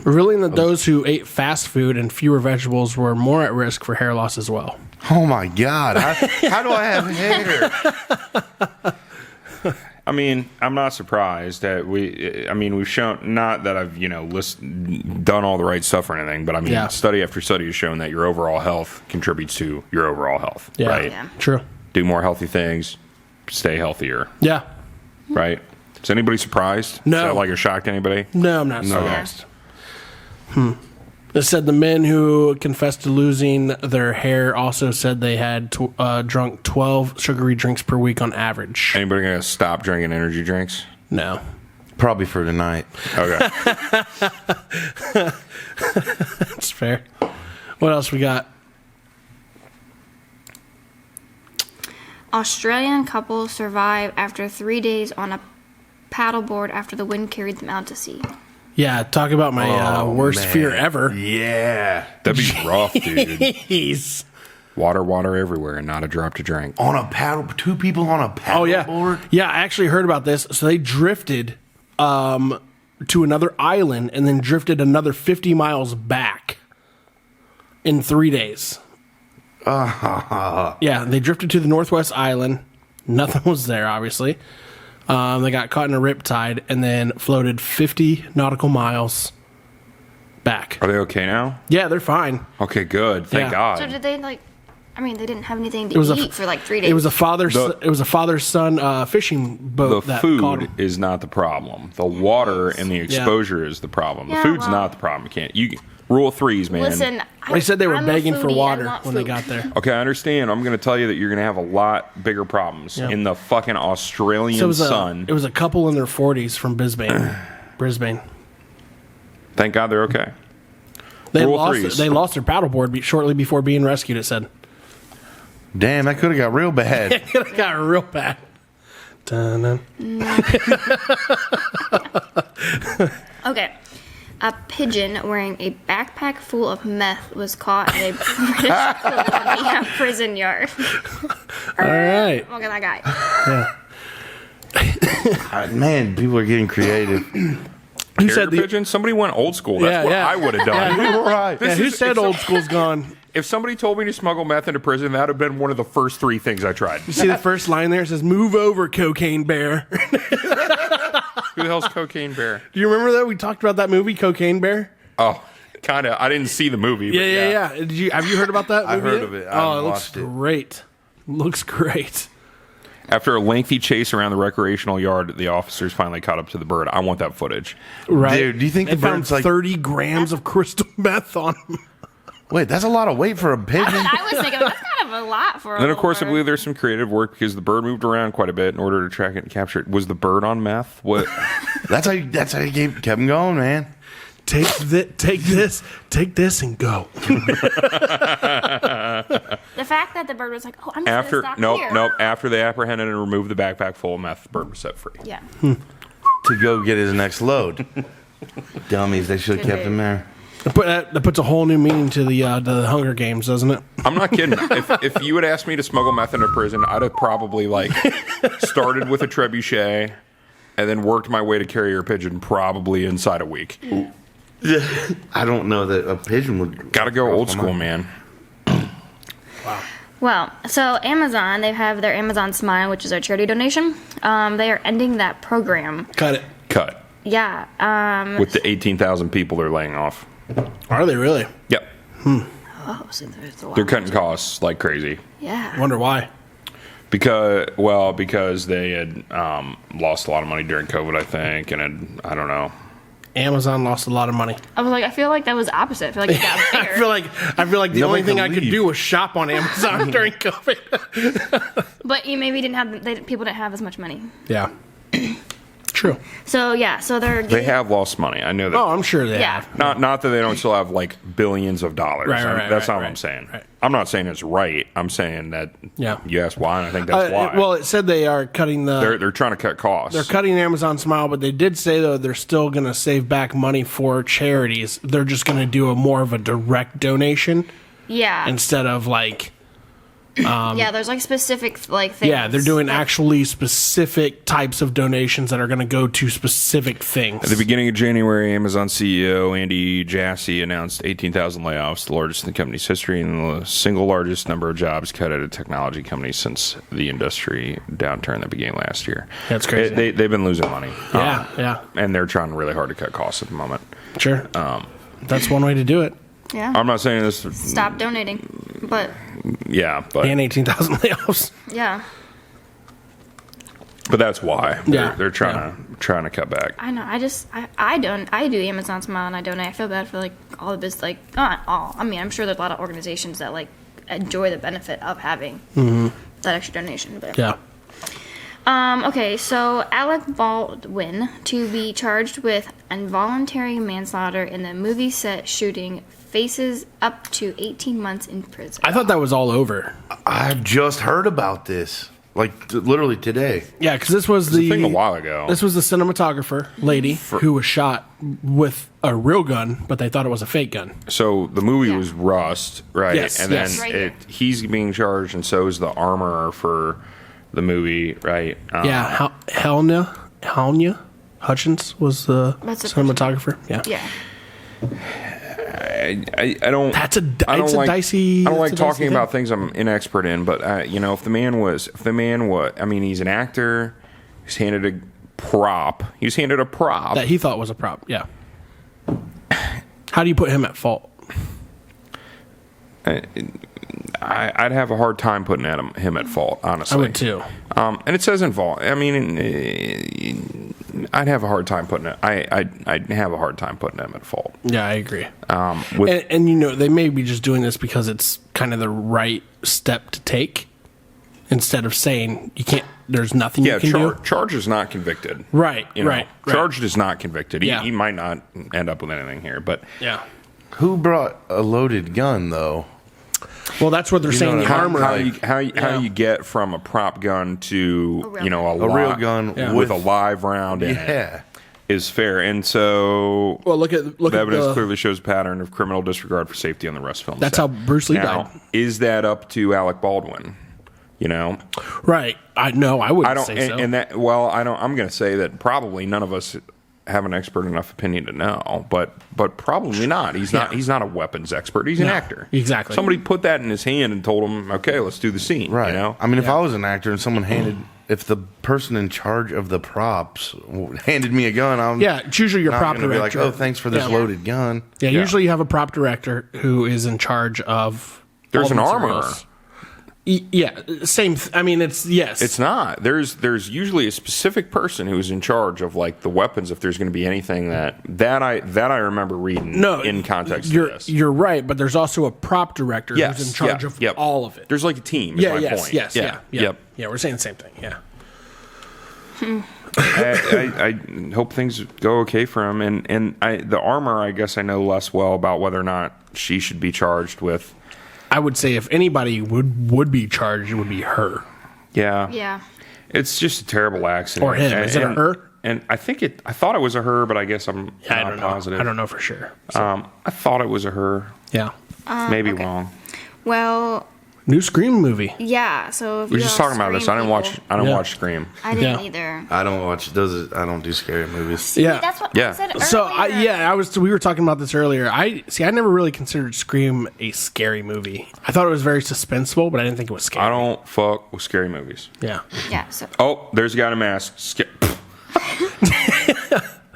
Revealing that those who ate fast food and fewer vegetables were more at risk for hair loss as well. Oh my God! How do I have hair? I mean, I'm not surprised that we've shown, not that I've, done all the right stuff or anything, but I mean, Yeah. study after study has shown that your overall health contributes to your overall health, Yeah, right? Yeah. True. Do more healthy things, stay healthier, Yeah. right? Is anybody surprised? No. Is that like a shock to anybody? No, I'm not surprised. It said the men who confessed to losing their hair also said they had drunk 12 sugary drinks per week on average. Anybody gonna stop drinking energy drinks? No. Probably for tonight. Okay. That's fair. What else we got? Australian couple survive after 3 days on a paddleboard after the wind carried them out to sea. Yeah, talk about my worst man. fear ever. Yeah. That'd be rough, dude. Jeez. Water everywhere and not a drop to drink. On a paddle, 2 people on a paddle Oh, yeah. board. Yeah, I actually heard about this. So they drifted to another island and then drifted another 50 miles back in 3 days. Yeah, they drifted to the Northwest Island. Nothing was there, obviously. They got caught in a riptide and then floated 50 nautical miles back. Are they okay now? Yeah, they're fine. Okay, good. Thank Yeah. God. So did they they didn't have anything It to was eat for like 3 days. It was a father-son fishing boat The that caught food them. is not the problem. The water and the exposure is the problem. The Yeah, food's well- not the problem. Rule of threes, man. Listen, They said they were I'm a begging for foodie. I water want when they food. got there. Okay, I understand. I'm going to tell you that you're going to have a lot bigger problems Yeah. in the fucking Australian So sun. it was a couple in their 40s from Brisbane. Thank God they're okay. They Rule lost. threes. They lost their paddleboard shortly before being rescued. It said. Damn, that could have got real bad. It got real bad. Dun-dun. Okay. A pigeon wearing a backpack full of meth was caught at a British Columbia prison yard. All right. Look at that guy. Man, people are getting creative. Who Carrier said the? pigeon? Somebody went old school. That's Yeah, what yeah. I would have done. Right. Yeah, This who is- said if old school's gone? If somebody told me to smuggle meth into prison, that would have been one of the first 3 things I tried. You see the first line there? It says, "Move over, cocaine bear." Who the hell's Cocaine Bear? Do you remember that? We talked about that movie, Cocaine Bear. Oh, kind of. I didn't see the movie. But Yeah. Have you heard about that movie? I've heard yet? of it. I Oh, haven't it looks watched it. great. Looks great. After a lengthy chase around the recreational yard, the officers finally caught up to the bird. I want that footage. Right. Dude, do you think they the found bird's like 30 grams of crystal meth on him? Wait, that's a lot of weight for a pigeon. I was thinking that's kind of a lot for. And then, of course, I bird. believe there's some creative work because the bird moved around quite a bit in order to track it and capture it. Was the bird on meth? What? That's how you kept him going, man. Take this, and go. The fact that the bird was like, "Oh, I'm just After gonna stop here." nope. After they apprehended and removed the backpack full of meth, the bird was set free. Yeah. To go get his next load. Dummies, they should have kept him there. That puts a whole new meaning to the Hunger Games, doesn't it? I'm not kidding. If you had asked me to smuggle meth into prison, I'd have probably started with a trebuchet and then worked my way to carrier pigeon probably inside a week. I don't know that a pigeon would. Got to go old school, man. Well, so Amazon, they have their Amazon Smile, which is their charity donation. They are ending that program. Cut. Yeah. With the 18,000 people they're laying off. Are they really? Yep. Oh, so there's a lot. They're cutting costs like crazy. Yeah. Wonder why. Because they had lost a lot of money during COVID, I think, and I don't know. Amazon lost a lot of money. I was like, I feel like that was opposite. I feel like it got bigger. I feel like the only Nobody thing can I could leave. do was shop on Amazon during COVID. But you maybe didn't have people didn't have as much money. Yeah. True. So yeah, so They have lost money. I know that. Oh, I'm sure they Yeah. have. Not that they don't still have billions of dollars. Right, That's not what right, I'm saying. right. I'm not saying it's right. I'm saying that. Yeah. You asked why, and I think that's why. Well, it said they are cutting they're trying to cut costs. They're cutting Amazon Smile, but they did say though they're still going to save back money for charities. They're just going to do more of a direct donation Yeah. instead of Yeah, there's specific things. yeah, they're doing actually specific types of donations that are going to go to specific things. At the beginning of January, Amazon CEO Andy Jassy announced 18,000 layoffs, the largest in the company's history, and the single largest number of jobs cut at a technology company since the industry downturn that began last year. That's crazy. They've been losing money. Yeah. And they're trying really hard to cut costs at the moment. Sure. That's one way to do it. Yeah. I'm not saying this. Stop donating, but Yeah, but And 18,000 layoffs. yeah, that's why they're trying to cut back. I know. I do Amazon Smile and I donate. I feel bad for all the business, not all. I mean, I'm sure there's a lot of organizations that enjoy the benefit of having that extra donation. But Yeah. Okay, so Alec Baldwin to be charged with involuntary manslaughter in the movie set shooting faces up to 18 months in prison. I thought that was all over. I've just heard about this, literally today. Yeah, because this was The thing a while ago. This was the cinematographer lady who was shot with a real gun, but they thought it was a fake gun. So the movie Yeah. was Rust, right? Yes, and yes. then Right here. he's being charged, and so is the armorer for the movie, right? Yeah, Helnya Hutchins was the That's a cinematographer. Yeah. Yeah. I don't. That's a I don't it's a like, dicey. I don't like it's a dicey talking thing. about things I'm inexpert in, but if the man was, I mean, he's an actor. He's handed a prop. He's handed a prop. that he thought was a prop. Yeah. How do you put him at fault? I'd have a hard time putting him at fault, honestly. I would too. And it says involved. I mean, I'd have a hard time putting it. I'd have a hard time putting him at fault. Yeah, I agree. With And they may be just doing this because it's kind of the right step to take, instead of saying you can't. There's nothing you can do. charge is not convicted. Right, You know, right. Charged is not convicted. Yeah. He might not end up with anything here, but Yeah. Who brought a loaded gun, though? Well, that's what they're saying. The how- armor. how you get from a prop gun to real a real li- gun with a live round in it Yeah. is fair. And so Well, look the at evidence the. clearly shows a pattern of criminal disregard for safety on the Rust film. That's set. how Bruce Lee Now, died. is that up to Alec Baldwin? You know, Right. I wouldn't I don't. say so. And that. Well, I don't. I'm going to say that probably none of us have an expert enough opinion to know, but probably not. He's not. He's not a weapons expert. He's an No, actor. exactly. Somebody put that in his hand and told him, "Okay, let's do the scene." Right. You know. I mean, if I was an actor and someone if the person in charge of the props handed me a gun, I'm Yeah, it's usually your not prop gonna director. be like, oh, thanks for this Yeah. loaded gun. Yeah, usually you have a prop director who is in charge of. There's all an the armorer. materials. Yeah, same. I mean, yes. It's not. There's usually a specific person who's in charge of like the weapons. If there's going to be anything that I remember reading. In context of this. You're right, but there's also a prop director who's in charge of all of it. There's like a team. Is my point. Yes. Yeah, we're saying the same thing. Yeah. I hope things go okay for him, and the armor. I guess I know less well about whether or not she should be charged with. I would say if anybody would be charged, it would be her. Yeah. Yeah. It's just a terrible accident. Or him. Is it a her? And I thought it was a her, but I guess I'm not positive. I don't know for sure. So. I thought it was a her. Yeah. Maybe okay. wrong. Well, new Scream movie. yeah. So if We were you just all talking about this. Scream I didn't watch Scream. I didn't Yeah. either. I don't watch those. I don't do scary movies. Yeah. That's what Yeah. I said earlier. So we were talking about this earlier. I never really considered Scream a scary movie. I thought it was very suspenseful, but I didn't think it was scary. I don't fuck with scary movies. Yeah. Yeah. So Oh, there's a guy in a mask.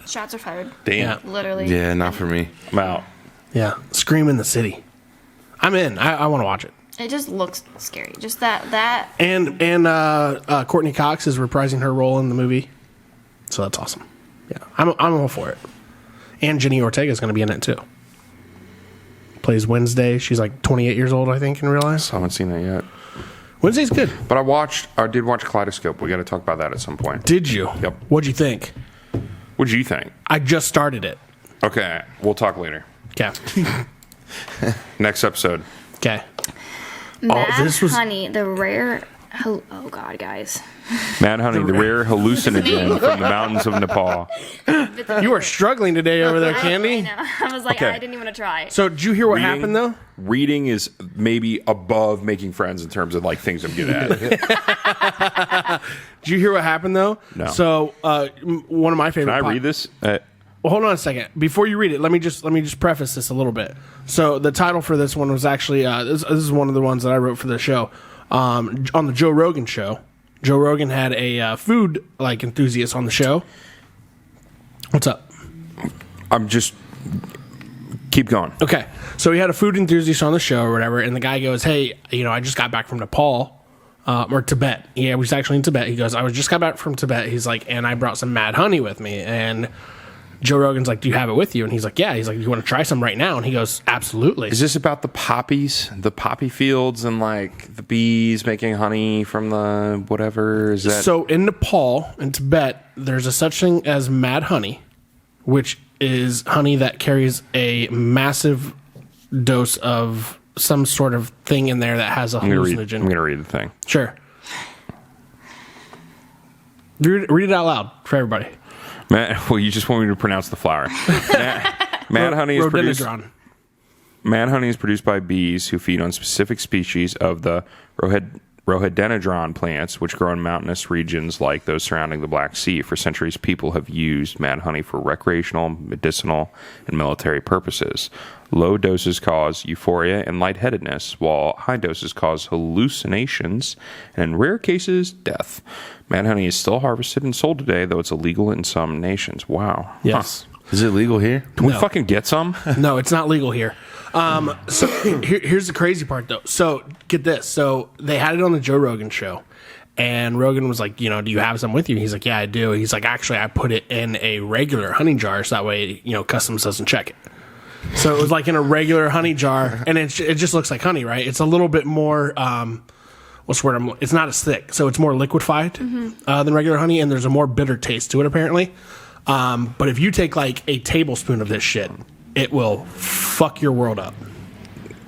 shots are fired. Damn. Yeah. Literally. Yeah, not for me. I'm out. Yeah. Scream in the City. I'm in. I want to watch it. It just looks scary. Just that. And Courtney Cox is reprising her role in the movie, so that's awesome. Yeah, I'm all for it. And Jenny Ortega is going to be in it too. Plays Wednesday. She's like 28 years old, I think, in real life. I haven't seen that yet. Wednesday's good. But I did watch Kaleidoscope. We got to talk about that at some point. Did you? Yep. What'd you think? What'd you think? I just started it. Okay, we'll talk later. Okay. Next episode. Okay. Mad this was- Honey, the rare. Oh God, guys. Mad Honey, the rare hallucinogen from the mountains of Nepal. You are struggling today over there, I Kandee. know. I was like, Okay. I didn't even want to try. So did you hear what Reading- happened though? Reading is maybe above making friends in terms of like things I'm good at. Did you hear what happened though? No. So one of my favorite. Can I read this? Well, hold on a second. Before you read it, let me just preface this a little bit. So the title for this one was actually this is one of the ones that I wrote for the show. On the Joe Rogan show, Joe Rogan had a food like enthusiast on the show. What's up? I'm just keep going. Okay, so he had a food enthusiast on the show or whatever, and the guy goes, "Hey, I just got back from Nepal." Or Tibet. Yeah, he was actually in Tibet. He goes, I was just got back from Tibet. He's like, and I brought some Mad Honey with me. And Joe Rogan's like, do you have it with you? And he's like, yeah. He's like, you want to try some right now? And he goes, absolutely. Is this about the poppies, the poppy fields, and like the bees making honey from the whatever? Is that So in Nepal, in Tibet, there's a such thing as Mad Honey, which is honey that carries a massive dose of some sort of thing in there that has a hallucinogen. I'm gonna read the thing. Sure. Read it out loud for everybody. Well, you just want me to pronounce the flower. Mad honey is produced. Rhododendron. Mad honey is produced by bees who feed on specific species of the rhododendron plants, which grow in mountainous regions like those surrounding the Black Sea. For centuries, people have used mad honey for recreational, medicinal, and military purposes. Low doses cause euphoria and lightheadedness, while high doses cause hallucinations and, in rare cases, death. Mad honey is still harvested and sold today, though it's illegal in some nations. Wow. Yes. Is it legal here? Can we No. fucking get some? No, it's not legal here. So here's the crazy part, though. So get this. So they had it on the Joe Rogan show, and Rogan was like, do you have some with you? He's like, yeah, I do. He's like, actually, I put it in a regular honey jar, so that way, Customs doesn't check it. So it was like in a regular honey jar, and it just looks like honey, right? It's a little bit more. What's the word? It's not as thick, so it's more liquefied than regular honey, and there's a more bitter taste to it, apparently. But if you take like a tablespoon of this shit, it will fuck your world up.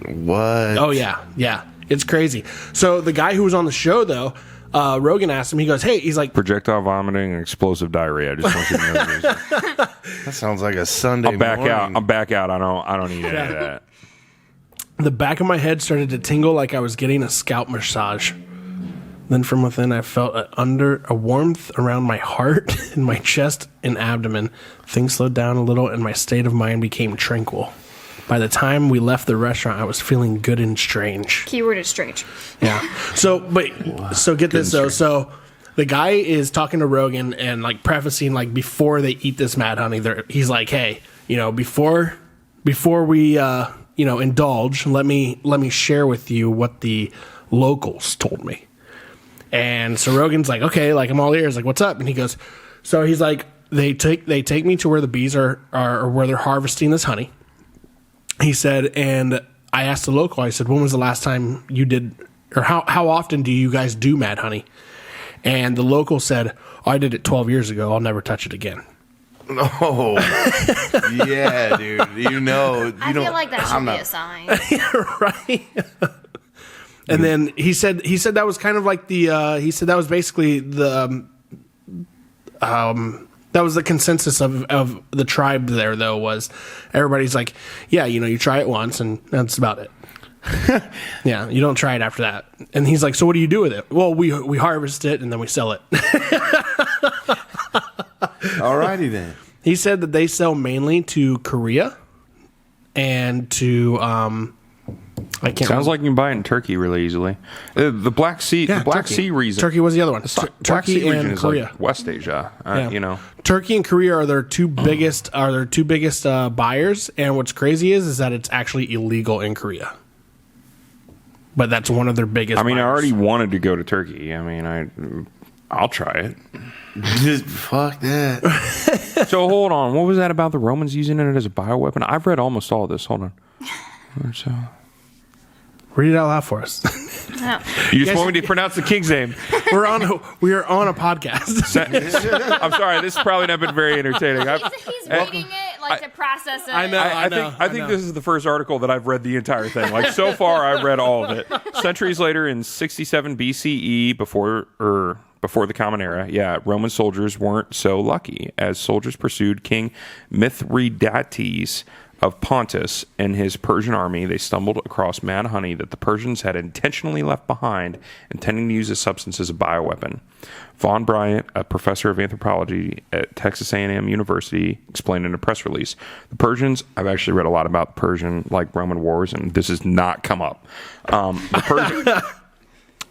What? Oh yeah, it's crazy. So the guy who was on the show though, Rogan asked him. He goes, "Hey," he's like, Projectile vomiting and explosive diarrhea. I just want you to know this. That sounds like a Sunday I'm back morning. out. I'm back out. I don't need any of that. the back of my head started to tingle like I was getting a scalp massage. Then from within, I felt a warmth around my heart and my chest and abdomen. Things slowed down a little, and my state of mind became tranquil. By the time we left the restaurant, I was feeling good and strange. Keyword is strange. Yeah. So get this though. So the guy is talking to Rogan and like prefacing like before they eat this mad honey, he's like, hey, before we indulge, let me share with you what the locals told me. And so Rogan's like, okay, like I'm all ears, like what's up? And he goes, so he's like, they take me to where the bees are where they're harvesting this honey. He said, and I asked the local, I said, when was the last time you did, or how often do you guys do mad honey? And the local said, oh, I did it 12 years ago. I'll never touch it again. Oh, yeah, dude. I feel like that should be a sign. Right. And then he said that was kind of like he said that was basically the that was the consensus of the tribe there, though, was everybody's like, yeah, you try it once and that's about it. Yeah, you don't try it after that. And he's like, so what do you do with it? Well, we harvest it and then we sell it. Alrighty then. He said that they sell mainly to Korea and to I can't. Sounds like you can buy it in Turkey really easily. The Black Sea, Yeah, the Black Turkey. Sea region. Turkey was the other one. Black Turkey Sea region and is Korea. like West Asia. Yeah. Turkey and Korea are their two biggest buyers, and what's crazy is that it's actually illegal in Korea. But that's one of their biggest. I mean, buyers. I already wanted to go to Turkey. I mean, I'll try it. Just fuck that. So hold on, what was that about the Romans using it as a bioweapon? I've read almost all of this. Hold on. So, read it out loud for us. No. you just want me to pronounce the king's name? We are on a podcast. I'm sorry, this has probably not been very entertaining. He's reading it to process it. I know. I think this is the first article that I've read the entire thing. Like so far, I've read all of it. Centuries later, in 67 BCE, before the Common Era, Roman soldiers weren't so lucky, as soldiers pursued King Mithridates of Pontus and his Persian army. They stumbled across mad honey that the Persians had intentionally left behind, intending to use the substance as a bioweapon. Von Bryant, a professor of anthropology at Texas A&M University, explained in a press release, the Persians, I've actually read a lot about Persian, like Roman wars, and this has not come up.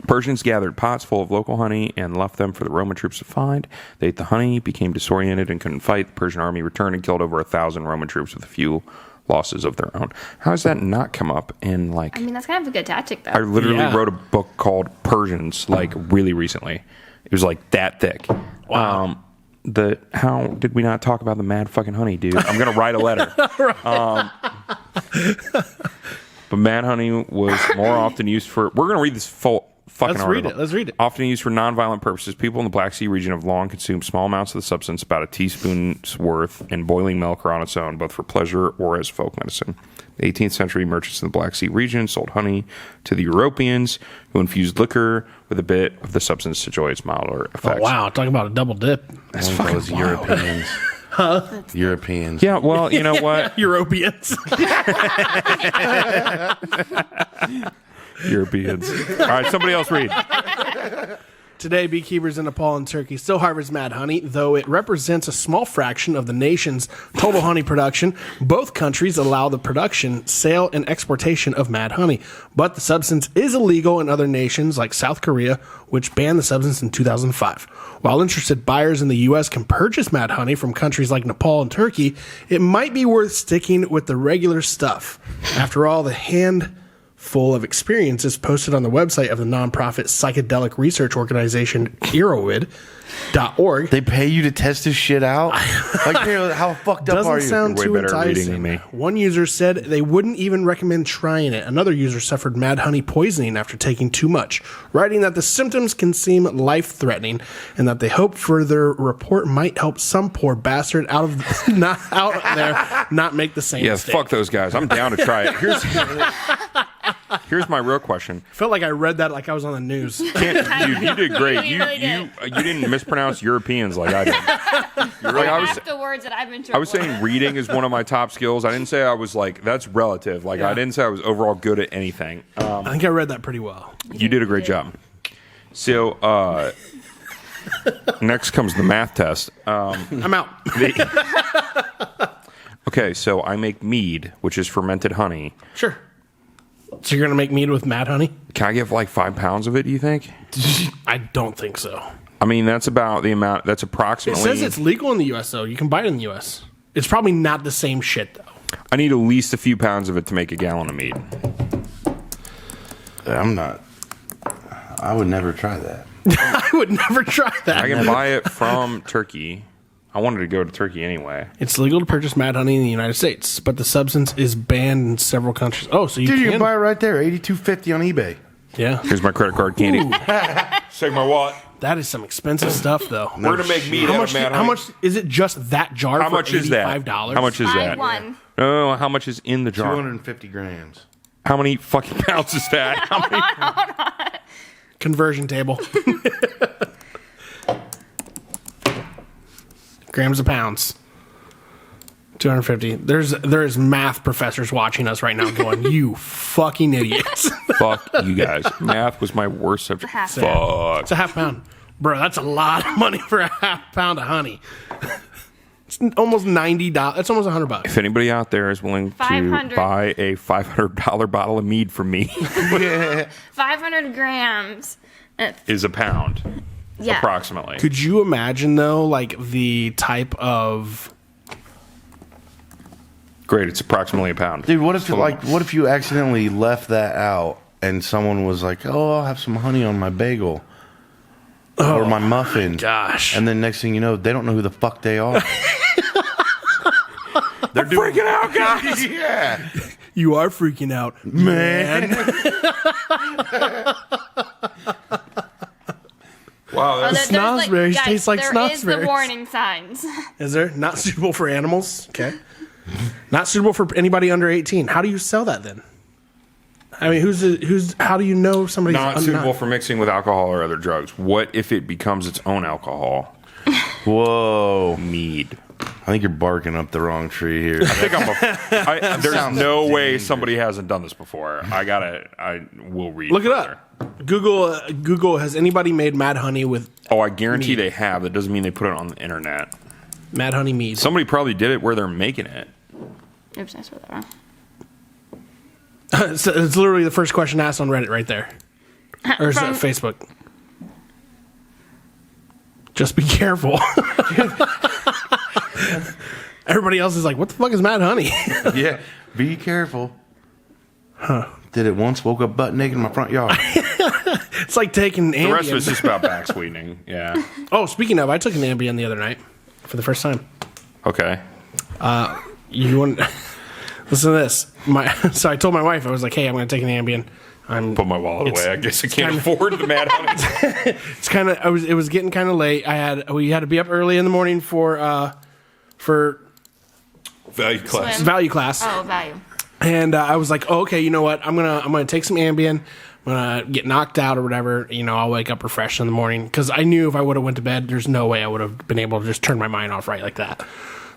Persians gathered pots full of local honey and left them for the Roman troops to find. They ate the honey, became disoriented, and couldn't fight. The Persian army returned and killed over 1,000 Roman troops with a few losses of their own. How does that not come up in, like... I mean, that's kind of a good tactic, though. I literally wrote a book called Persians, like, really recently. It was, like, that thick. Wow. How did we not talk about the mad fucking honey, dude? I'm going to write a letter. But mad honey was more often used for... We're going to read this fucking article. Let's read it. Often used for nonviolent purposes. People in the Black Sea region have long consumed small amounts of the substance, about a teaspoon's worth, in boiling milk or on its own, both for pleasure or as folk medicine. The 18th century merchants in the Black Sea region sold honey to the Europeans, who infused liquor with a bit of the substance to enjoy its milder effects. Oh, wow. Talking about a double dip. That's fucking those Europeans. Huh? Europeans. Yeah, well, you know what? Europeans. Europeans. All right, somebody else read. Today, beekeepers in Nepal and Turkey still harvest mad honey, though it represents a small fraction of the nation's total honey production. Both countries allow the production, sale, and exportation of mad honey, but the substance is illegal in other nations like South Korea, which banned the substance in 2005. While interested buyers in the U.S. can purchase mad honey from countries like Nepal and Turkey, it might be worth sticking with the regular stuff. After all, the handful of experiences posted on the website of the nonprofit psychedelic research organization Erowid.org. They pay you to test this shit out? Like, how fucked up are you? Doesn't sound You're too way better at reading enticing. than me. One user said they wouldn't even recommend trying it. Another user suffered mad honey poisoning after taking too much, writing that the symptoms can seem life-threatening and that they hope for their report might help some poor bastard out there not make the same Yeah, mistake. fuck those guys. I'm down to try it. Here's my real question. I felt like I read that like I was on the news. Dude, you did great. You really did. You didn't mispronounce Europeans like I did. Like, half the words that I've been I was saying reading is one of my top skills. I didn't say I was like, that's relative. Like, I didn't say I was overall good at anything. I think I read that pretty well. You did a great job. So, next comes the math test. I'm out. Okay, so I make mead, which is fermented honey. Sure. So you're going to make mead with mad honey? Can I get like 5 pounds of it, do you think? I don't think so. I mean, that's about the amount. That's It approximately. says it's legal in the U.S., though. You can buy it in the U.S. It's probably not the same shit, though. I need at least a few pounds of it to make a gallon of mead. I'm not I would never try that. I would never try that. I can buy it from Turkey. I wanted to go to Turkey anyway. It's legal to purchase mad honey in the United States, but the substance is banned in several countries. Oh, so you can buy it right there, $82.50 on eBay. Yeah. Here's my credit card, Kandee. Take my wallet. That is some expensive stuff, though. We're gonna make meat out of mad honey. How much is it? Just that jar? How much is that? $85? How much is that? I won. No, how much is in the jar? 250 grams. How many fucking pounds is that? How many? Conversion table. Grams of pounds. 250. There's math professors watching us right now going, you fucking idiots. Fuck you guys. Math was my worst subject. Half Fuck. It's a half pound. Bro, that's a lot of money for a half pound of honey. It's almost $90. It's almost $100. If anybody out there is willing to 500. buy a $500 bottle of mead from me, 500 grams. is a pound, Yeah. approximately. Could you imagine, though, like the type of... Great, it's approximately a pound. Dude, what if you accidentally left that out and someone was like, "Oh, I'll have some honey on my bagel or my muffin." Gosh. And then next thing you know, they don't know who the fuck they are. They're Freaking out, guys! Yeah. You are freaking out, man. Wow, that's Snozzberries guys, taste like there is the snozzberries. warning signs. Is there? Not suitable for animals? Okay. Not suitable for anybody under 18. How do you sell that then? I mean, how do you know somebody's not suitable for mixing with alcohol or other drugs. What if it becomes its own alcohol? Whoa. Mead. I think you're barking up the wrong tree here. I think there's sounds no way dangerous. somebody hasn't done this before. I will read. Look it further. up. Google, has anybody made mad honey with Oh, I guarantee Mead. they have. That doesn't mean they put it on the internet. mad honey mead? Somebody probably did it where they're making it. Oops, I spelled that wrong. It's literally the first question asked on Reddit right there. Or is that From- Facebook? Just be careful. Everybody else is like, what the fuck is mad honey? Yeah. Be careful. Huh. Did it once, woke up butt naked in my front yard. It's like taking Ambien. The rest of it's just about back sweetening. Yeah. Oh, speaking of, I took an Ambien the other night for the first time. Okay. You want listen to this? So I told my wife, I was like, "Hey, I'm going to take an Ambien." Put my wallet away. I guess I can't afford the mad honey. It's kind of. It was getting kind of late. We had to be up early in the morning for Value class. Swim. value class, Oh, value. and I was like, "Oh, okay, you know what? I'm gonna take some Ambien. I'm gonna get knocked out or whatever. You know, I'll wake up refreshed in the morning because I knew if I would have went to bed, there's no way I would have been able to just turn my mind off right like that."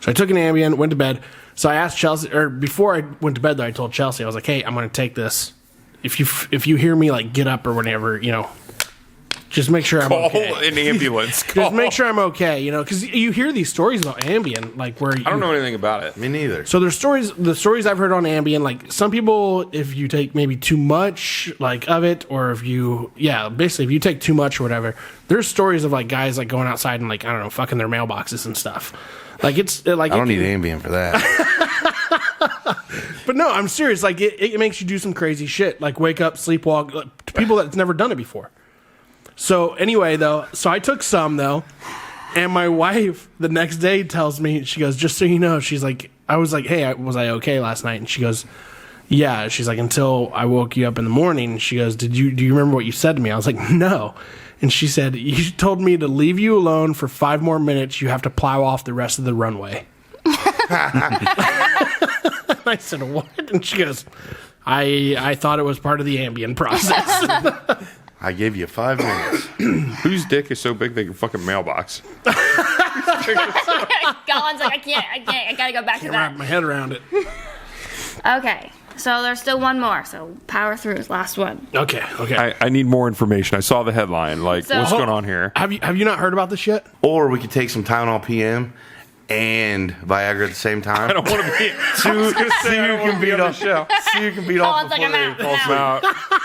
So I took an Ambien, went to bed. So I asked Chelsea, or before I went to bed, though, I told Chelsea, I was like, "Hey, I'm going to take this. If you hear me like get up or whatever, you know, just make sure I'm Call okay. an ambulance. Just make sure I'm okay, you know, because you hear these stories about Ambien, like where I don't know anything about it. Me neither. So there's stories. The stories I've heard on Ambien, like some people, if you take maybe too much, like of it, or if you, basically if you take too much or whatever, there's stories of like guys like going outside and like I don't know, fucking their mailboxes and stuff. Like it's like I don't need Ambien for that. But no, I'm serious. Like it makes you do some crazy shit, like wake up, sleepwalk, to people that's never done it before. So anyway, though, I took some though, and my wife the next day tells me, she goes, "Just so you know," she's like, I was like, "Hey, was I okay last night?" And she goes, "Yeah." She's like, "Until I woke you up in the morning." And she goes, do you remember what you said to me?" I was like, "No." And she said, "You told me to leave you alone for 5 more minutes. You have to plow off the rest of the runway." I said, "What?" And she goes, I thought it was part of the Ambien process. I gave you 5 minutes. Whose dick is so big they can fucking mailbox? Colin's like, I can't. I gotta go back to Wrap that. my head around it. Okay, so there's still one more. So power through is last one. Okay. I need more information. I saw the headline. Like, So- what's going on here? Have you not heard about this yet? Or we could take some Tylenol PM and Viagra at the same time. I don't want to be. Sue can beat off. show. Sue can beat off Colin's like, before I'm they out. fall I'm asleep.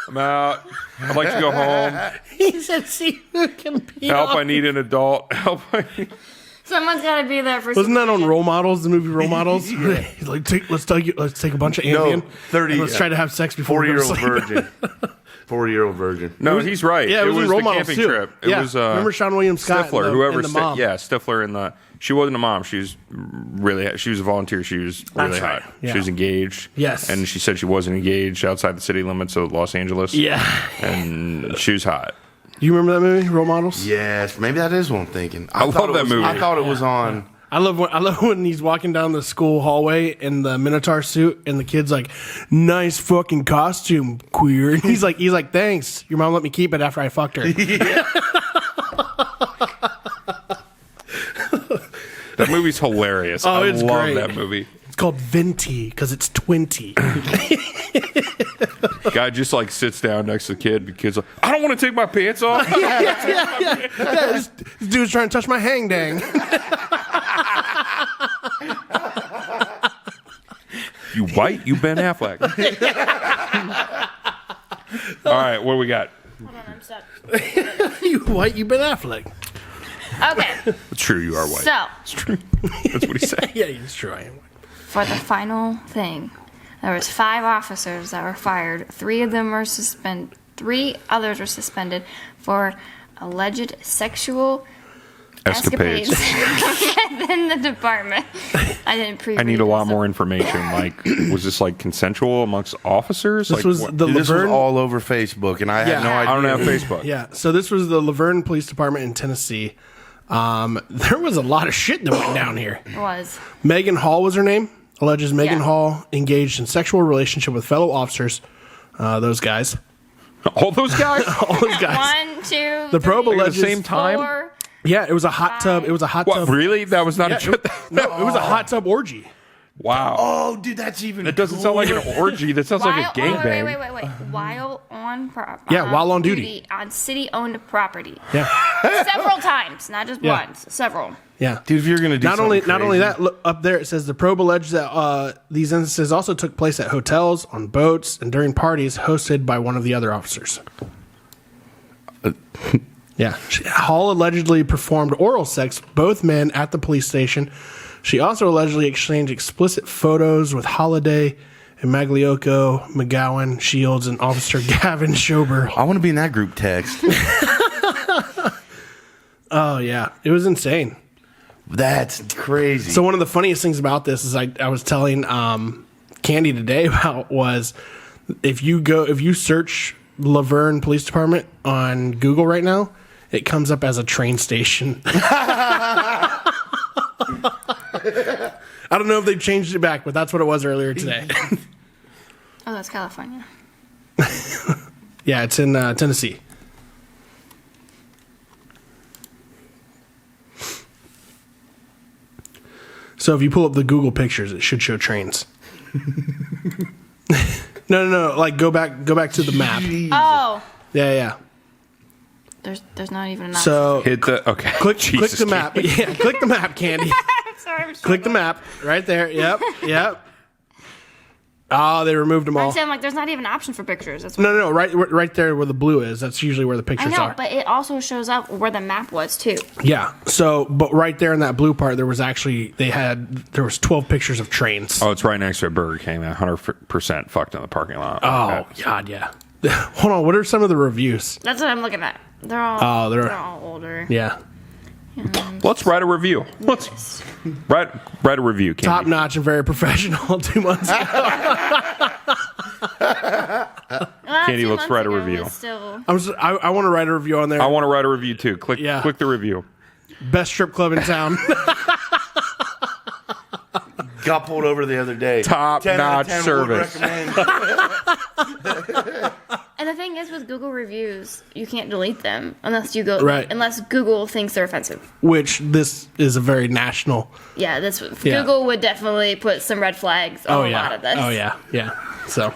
I'm out. I'd like to go home. He said, "See who can be." Help! I need an adult. Help! Someone's gotta be there for. Wasn't that on supervision. Role Models, the movie Role Models? He's like, let's take a bunch of Ambien. 30 and let's try to have sex before we go to 40-year-old sleep. virgin. 40-year-old virgin. No, he's right. Yeah, it was in Role the Models, camping too. trip. It Yeah. was Remember Sean William Scott Stifler, and whoever. the mom? Stifler and the. She wasn't a mom. She was she was a volunteer. She was really That's right. hot. Yeah. She was engaged. Yes. And she said she wasn't engaged outside the city limits of Los Angeles. Yeah. And she was hot. Do you remember that movie, Role Models? Yes, maybe that is what I'm thinking. I love that movie. I thought it was on. I love when he's walking down the school hallway in the Minotaur suit, and the kid's like, "Nice fucking costume, queer." And he's like, "Thanks. Your mom let me keep it after I fucked her." That movie's hilarious. Oh, I it's love great. that movie. It's called Venti because it's 20. Guy just like sits down next to the kid. The kid's like, I don't want to take my pants off. Yeah, this dude's trying to touch my hang dang. You white? You Ben Affleck. All right, what do we got? Hold on, I'm stuck. You white, you Ben Affleck. Okay, It's true, you are white. so It's true. That's what he said. Yeah, it's true. I am white. for the final thing, there was 5 officers that were fired. 3 of them were suspended. 3 others were suspended for alleged sexual Escapades. within the department. I didn't pre. I need a lot more information. Like, was this like consensual amongst officers? This like, was what- the This was Laverne. all over Facebook, and I had no Yeah. idea. I don't have Facebook. Yeah, so this was the Laverne Police Department in Tennessee. There was a lot of shit that went down here. It was. Megan Hall was her name. Alleges Megan Yeah. Hall engaged in sexual relationship with fellow officers. Those guys. All those guys? All those guys. 1, 2, The probe three, alleges- At the same time? 4. Yeah, it was a hot tub. It was a hot What, tub. really? That was not Yeah, a joke? no, it was a hot tub orgy. Wow. Oh, dude, that's even. That doesn't sound like an orgy. That sounds like a gangbang. Wait. While on Yeah, while on duty. on city-owned property, Yeah, several times, not just Yeah. once, several. yeah. Dude, if you're gonna do Not only something that, look, up there it says the probe alleged that these instances also took place at hotels, on boats, and during parties hosted by one of the other officers. Yeah, Hall allegedly performed oral sex with both men at the police station. She also allegedly exchanged explicit photos with Holiday and Magliocco, McGowan, Shields, and Officer Gavin Schober. I want to be in that group text. Oh yeah, it was insane. That's crazy. So one of the funniest things about this is I was telling Kandee today about was if you search Laverne Police Department on Google right now, it comes up as a train station. I don't know if they've changed it back, but that's what it was earlier today. Oh, that's California. Yeah, it's in Tennessee. So if you pull up the Google pictures, it should show trains. No. Like go back to the map. Oh, Yeah. there's not even an option. So Hit the. Okay. click Jesus, the map. Yeah, click the map, Kandee. I'm sorry, I'm Click the map right there. Yep. Oh, they removed them all. I'm like, there's not even an option for pictures. That's No, right there where the blue is. That's usually where the I pictures know, are. but it also shows up where the map was too. Yeah. So, but right there in that blue part, there was 12 pictures of trains. Oh, it's right next to a Burger King. 100% fucked in the parking lot. Oh, God, yeah. Hold on. What are some of the reviews? That's what I'm looking at. They're all. they're- all older. Yeah. Let's write a review. Let's write a review. Kandee. Top notch and very professional 2 months ago. Kandee, let's write a review. I want to write a review on there. I want to write a review too. Click the review. Best strip club in town. Got pulled over the other day. 10 out of Top-notch 10 would service. recommend. And the thing is, with Google reviews, you can't delete them unless you go. Right. Unless Google thinks they're offensive. Which this is a very national. Yeah, Yeah. Google would definitely put some red flags on a lot of this. Oh yeah. So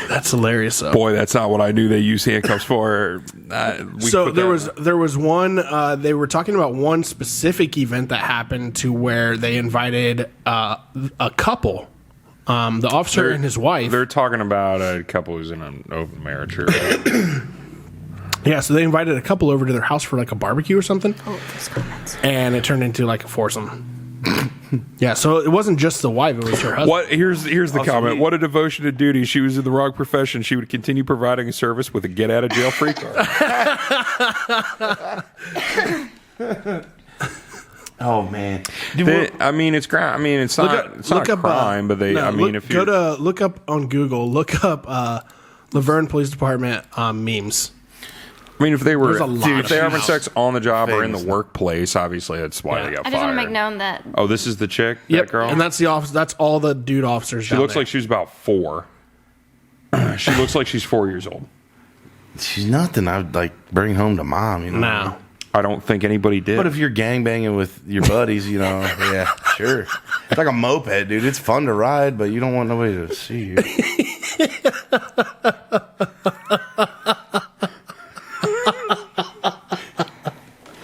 that's hilarious. Though. Boy, that's not what I knew they use handcuffs for. So there was one. They were talking about one specific event that happened to where they invited a couple, the officer and his wife. They're talking about a couple who's in an open marriage. Or, Yeah, so they invited a couple over to their house for like a barbecue or something, Oh, those comments. and it turned into like a foursome. Yeah, so it wasn't just the wife; it was her husband. What? Here's the comment. What a devotion to duty. She was in the wrong profession. She would continue providing a service with a get out of jail free card. Oh man. I mean, it's crime. I mean, it's not a crime, but if you look up on Google, look up Laverne Police Department memes. I mean, if they were, There's a lot if they're of having sex on the job or in the Famous. workplace, obviously that's why they got I fired. just want to make known that. Oh, this is the chick, Yep, that girl. and that's the office. That's all the dude officers. She looks like she's about 4. She looks like she's 4 years old. She's nothing I'd like bring home to mom, you know. no. I don't think anybody did. But if you're gangbanging with your buddies, you know, yeah, sure. It's like a moped, dude. It's fun to ride, but you don't want nobody to see you.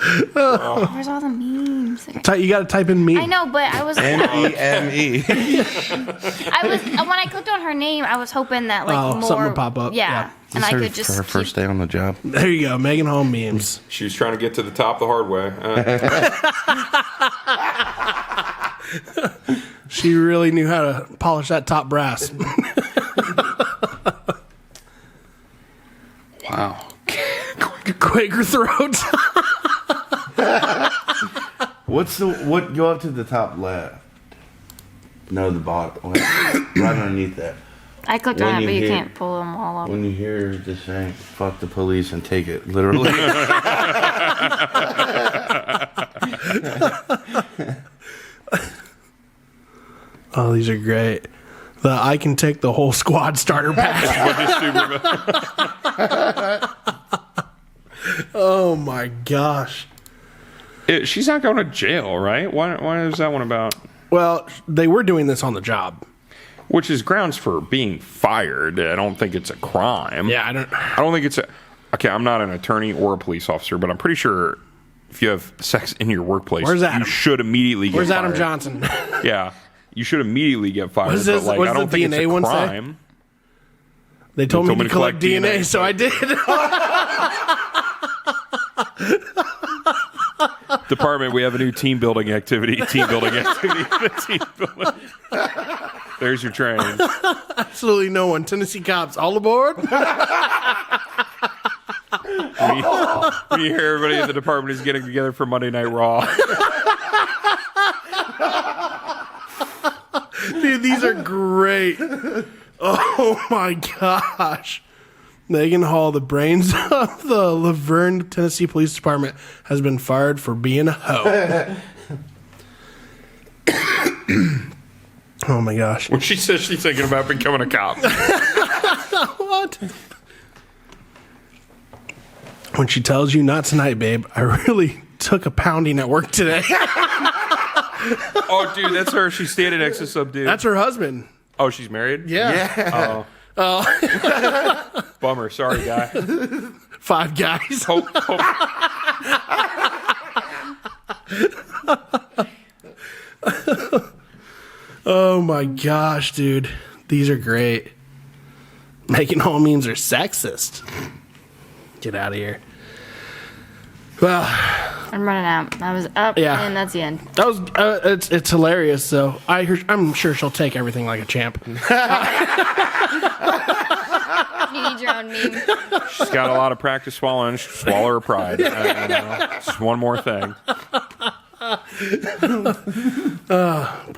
Where's all the memes? You got to type in meme. I know, but I was. MEME. When I clicked on her name, I was hoping that more something would pop up. Yeah, and I could just her first day on the job. There you go, Megan Home memes. She was trying to get to the top the hard way. She really knew how to polish that top brass. Wow. Quaker throats. What go up to the top left? No, the bottom. Right underneath that. I clicked When on it, you but you hear- can't pull them all up. When you hear the saying, fuck the police and take it literally. Oh, these are great. The I can take the whole squad starter pack. Oh my gosh. She's not going to jail, right? Why is that one about? Well, they were doing this on the job. Which is grounds for being fired. I don't think it's a crime. Yeah, I don't think it's a. Okay, I'm not an attorney or a police officer, but I'm pretty sure if you have sex in your workplace, Where's Adam? you should immediately get Where's fired. Adam Johnson? Yeah, you should immediately get fired. What is this- but like, what I does don't the think it's DNA a one say? crime. They told me to collect DNA, so I did. Department, we have a new team building activity. Team building. There's your training. Absolutely no one. Tennessee cops, all aboard. When you hear everybody in the department is getting together for Monday Night Raw. Dude, these are great. Oh my gosh. Megan Hall, the brains of the Laverne, Tennessee Police Department, has been fired for being a hoe. Oh my gosh. When she says she's thinking about becoming a cop. What? When she tells you, not tonight, babe, I really took a pounding at work today. Oh, dude, that's her. She's standing next to some dude. That's her husband. Oh, she's married? Yeah. Oh. Bummer. Sorry, guy. 5 guys. Hope. Oh my gosh, dude. These are great. Making all memes are sexist. Get out of here. Well, I'm running out. I was up, Yeah. and that's the end. that was it's hilarious. So I'm sure she'll take everything like a champ. You need your own meme. She's got a lot of practice swallowing. She'll swallow her pride. Just one more thing.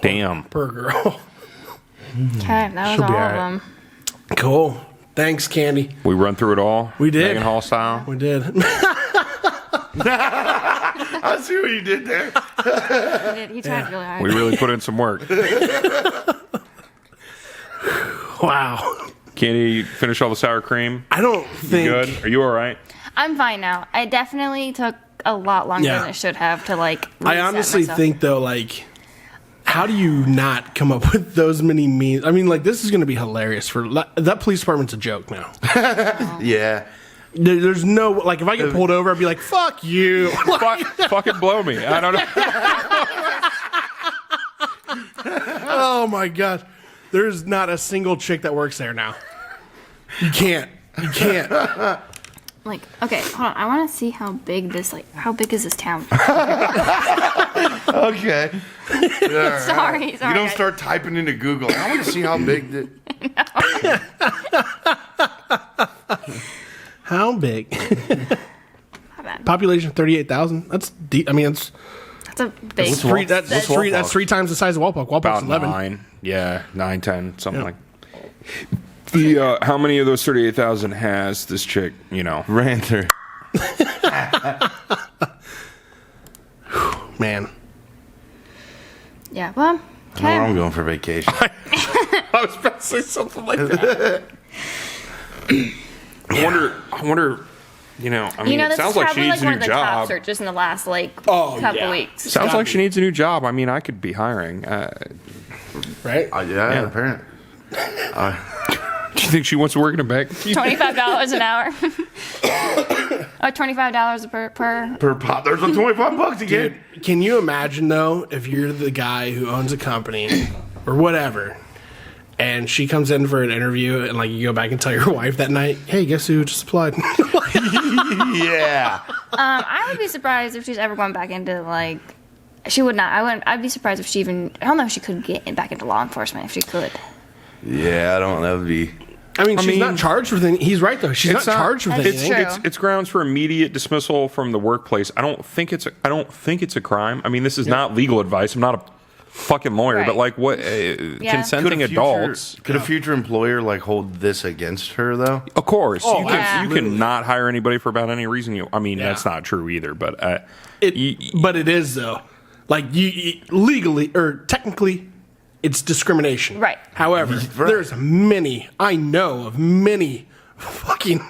Damn. Per girl. Okay, that was She'll all be of all right. them. Cool. Thanks, Kandee. We run through it all. We did. Megan Hall style. We did. I see what you did there. He tried really hard. We really put in some work. Wow. Kandee, finish all the sour cream. I don't You think. good? Are you all right? I'm fine now. I definitely took a lot longer Yeah. than it should have to like. I reset honestly myself. think though, like, how do you not come up with those many memes? I mean, like, this is going to be hilarious for that police department's a joke now. Yeah. There's no like, if I get pulled over, I'd be like, "Fuck you." Fucking blow me. I don't know. Oh my gosh, there's not a single chick that works there now. You can't. Like, okay, hold on. I want to see how big is this town? Okay. Sorry. You don't start typing into Google. I want to see how big the. How big? My bad. Population 38,000. That's deep. I mean, That's a big. that's three times the size of Walpock. Walpock's About 11. 9. Yeah, 9, 10, something like. The how many of those 38,000 has this chick? Ranter. Man. Yeah. Well. Well, I'm Okay. going for vacation. I was about to say something like that. I wonder. I mean, it this sounds is like she probably needs one a of new the top job. searches in the last Oh, couple yeah. weeks. Sounds like she needs a new job. I mean, I could be hiring. Right? Yeah, apparently. Do you think she wants to work in a bank? $25 an hour. $25 per. Per pop, there's a $25 again. Dude, can you imagine, though, if you're the guy who owns a company or whatever, and she comes in for an interview, and, like, you go back and tell your wife that night, hey, guess who just applied? Yeah. I would be surprised if she's ever going back into, like, she would not. I'd be surprised if she even, I don't know if she could get back into law enforcement if she could. Yeah, I don't know. That would be. I mean, she's not charged with anything. He's right, though. She's not charged with That's anything. true. It's grounds for immediate dismissal from the workplace. I don't think it's a crime. I mean, this is not legal advice. I'm not a fucking lawyer, Right. but like what consenting adults. Could a future employer like hold this against her though? Of course, you absolutely. can not hire anybody for about any reason. I mean, Yeah. that's not true either. But But it is, though. Like, you legally, or technically, it's discrimination. Right. However, there's I know of many fucking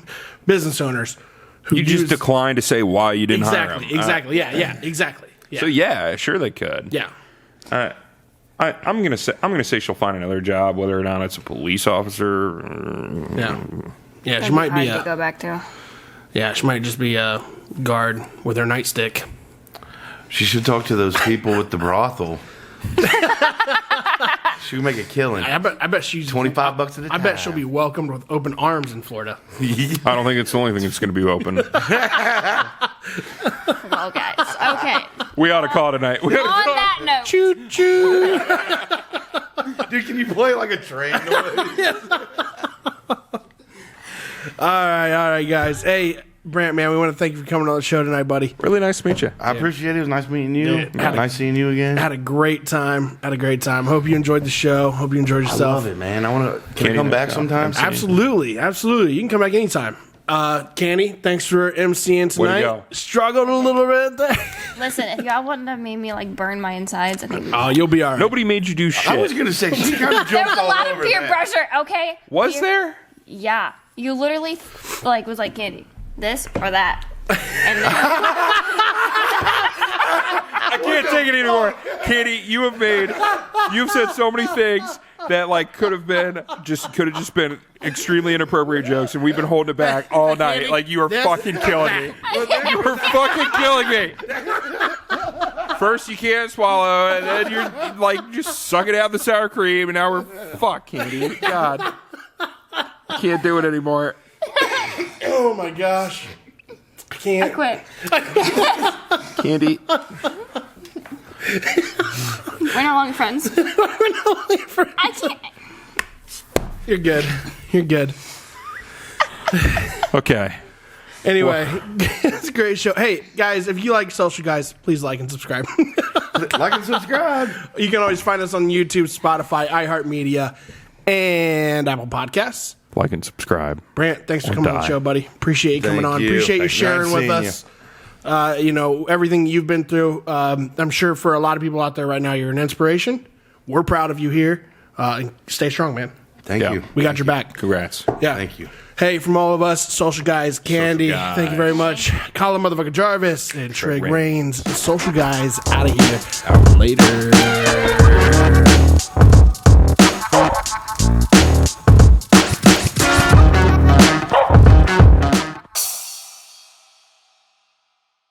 business owners who you just declined to say why you didn't hire them. Exactly. Yeah. Exactly. Yeah. So yeah, sure they could. Yeah. I'm gonna say she'll find another job, whether or not it's a police officer. Yeah. Yeah. That'd She might hard be to go back to. Yeah. She might just be a guard with her nightstick. She should talk to those people with the brothel. She would make a killing. I bet she's $25 at a time. I bet she'll be welcomed with open arms in Florida. I don't think it's the only thing that's going to be open. Well, guys. Okay. We ought to call tonight. On that note. Choo choo. Dude, can you play like a train noise? All right, guys. Hey, Brant, man, we want to thank you for coming on the show tonight, buddy. Really nice to meet you. I appreciate it. It was nice meeting you. Yeah. Nice seeing you again. Had a great time. Hope you enjoyed the show. Hope you enjoyed I yourself. love it, man. I want to. Can I come back sometime? Absolutely. You can come back anytime. Kandee, thanks for MCing Way to tonight. go. Struggled a little bit there. Listen, if y'all wouldn't have made me like burn my insides, I think Oh, you'll be all right. Nobody made you do I was shit. gonna say she kind of there jumped was a all lot of over peer that. pressure. Okay. Was Peer- there? Yeah. You literally was like, Kandee, this or that, and then I can't take it anymore. Kandee, you've said so many things that like could have just been extremely inappropriate jokes, and we've been holding it back all night. Like you are fucking killing me. You are fucking killing me. First you can't swallow, and then you're like just sucking out the sour cream, and now we're Kandee. God, I can't do it anymore. Oh my gosh. I can't. quit. Kandee, We're no longer friends. I can't. You're good. okay. Anyway, it's a great show. Hey, guys, if you like Social Guys, please like and subscribe. Like and subscribe. You can always find us on YouTube, Spotify, iHeartMedia, and Apple Podcasts. Like and subscribe. Brant, thanks for coming on the show, buddy. Appreciate you coming Thank on. you. Appreciate you Nice sharing with seeing us. Everything you've been through. I'm sure for a lot of people out there right now, you're an inspiration. We're proud of you here. And stay strong, man. Thank Yeah. you. We got your back. Congrats. Yeah. Thank you. Hey, from all of us, Social Guys, Kandee, Guys. thank you very much. Colin motherfucker Jarvis and Trey Reigns. Reigns. Social Guys out of here. Later.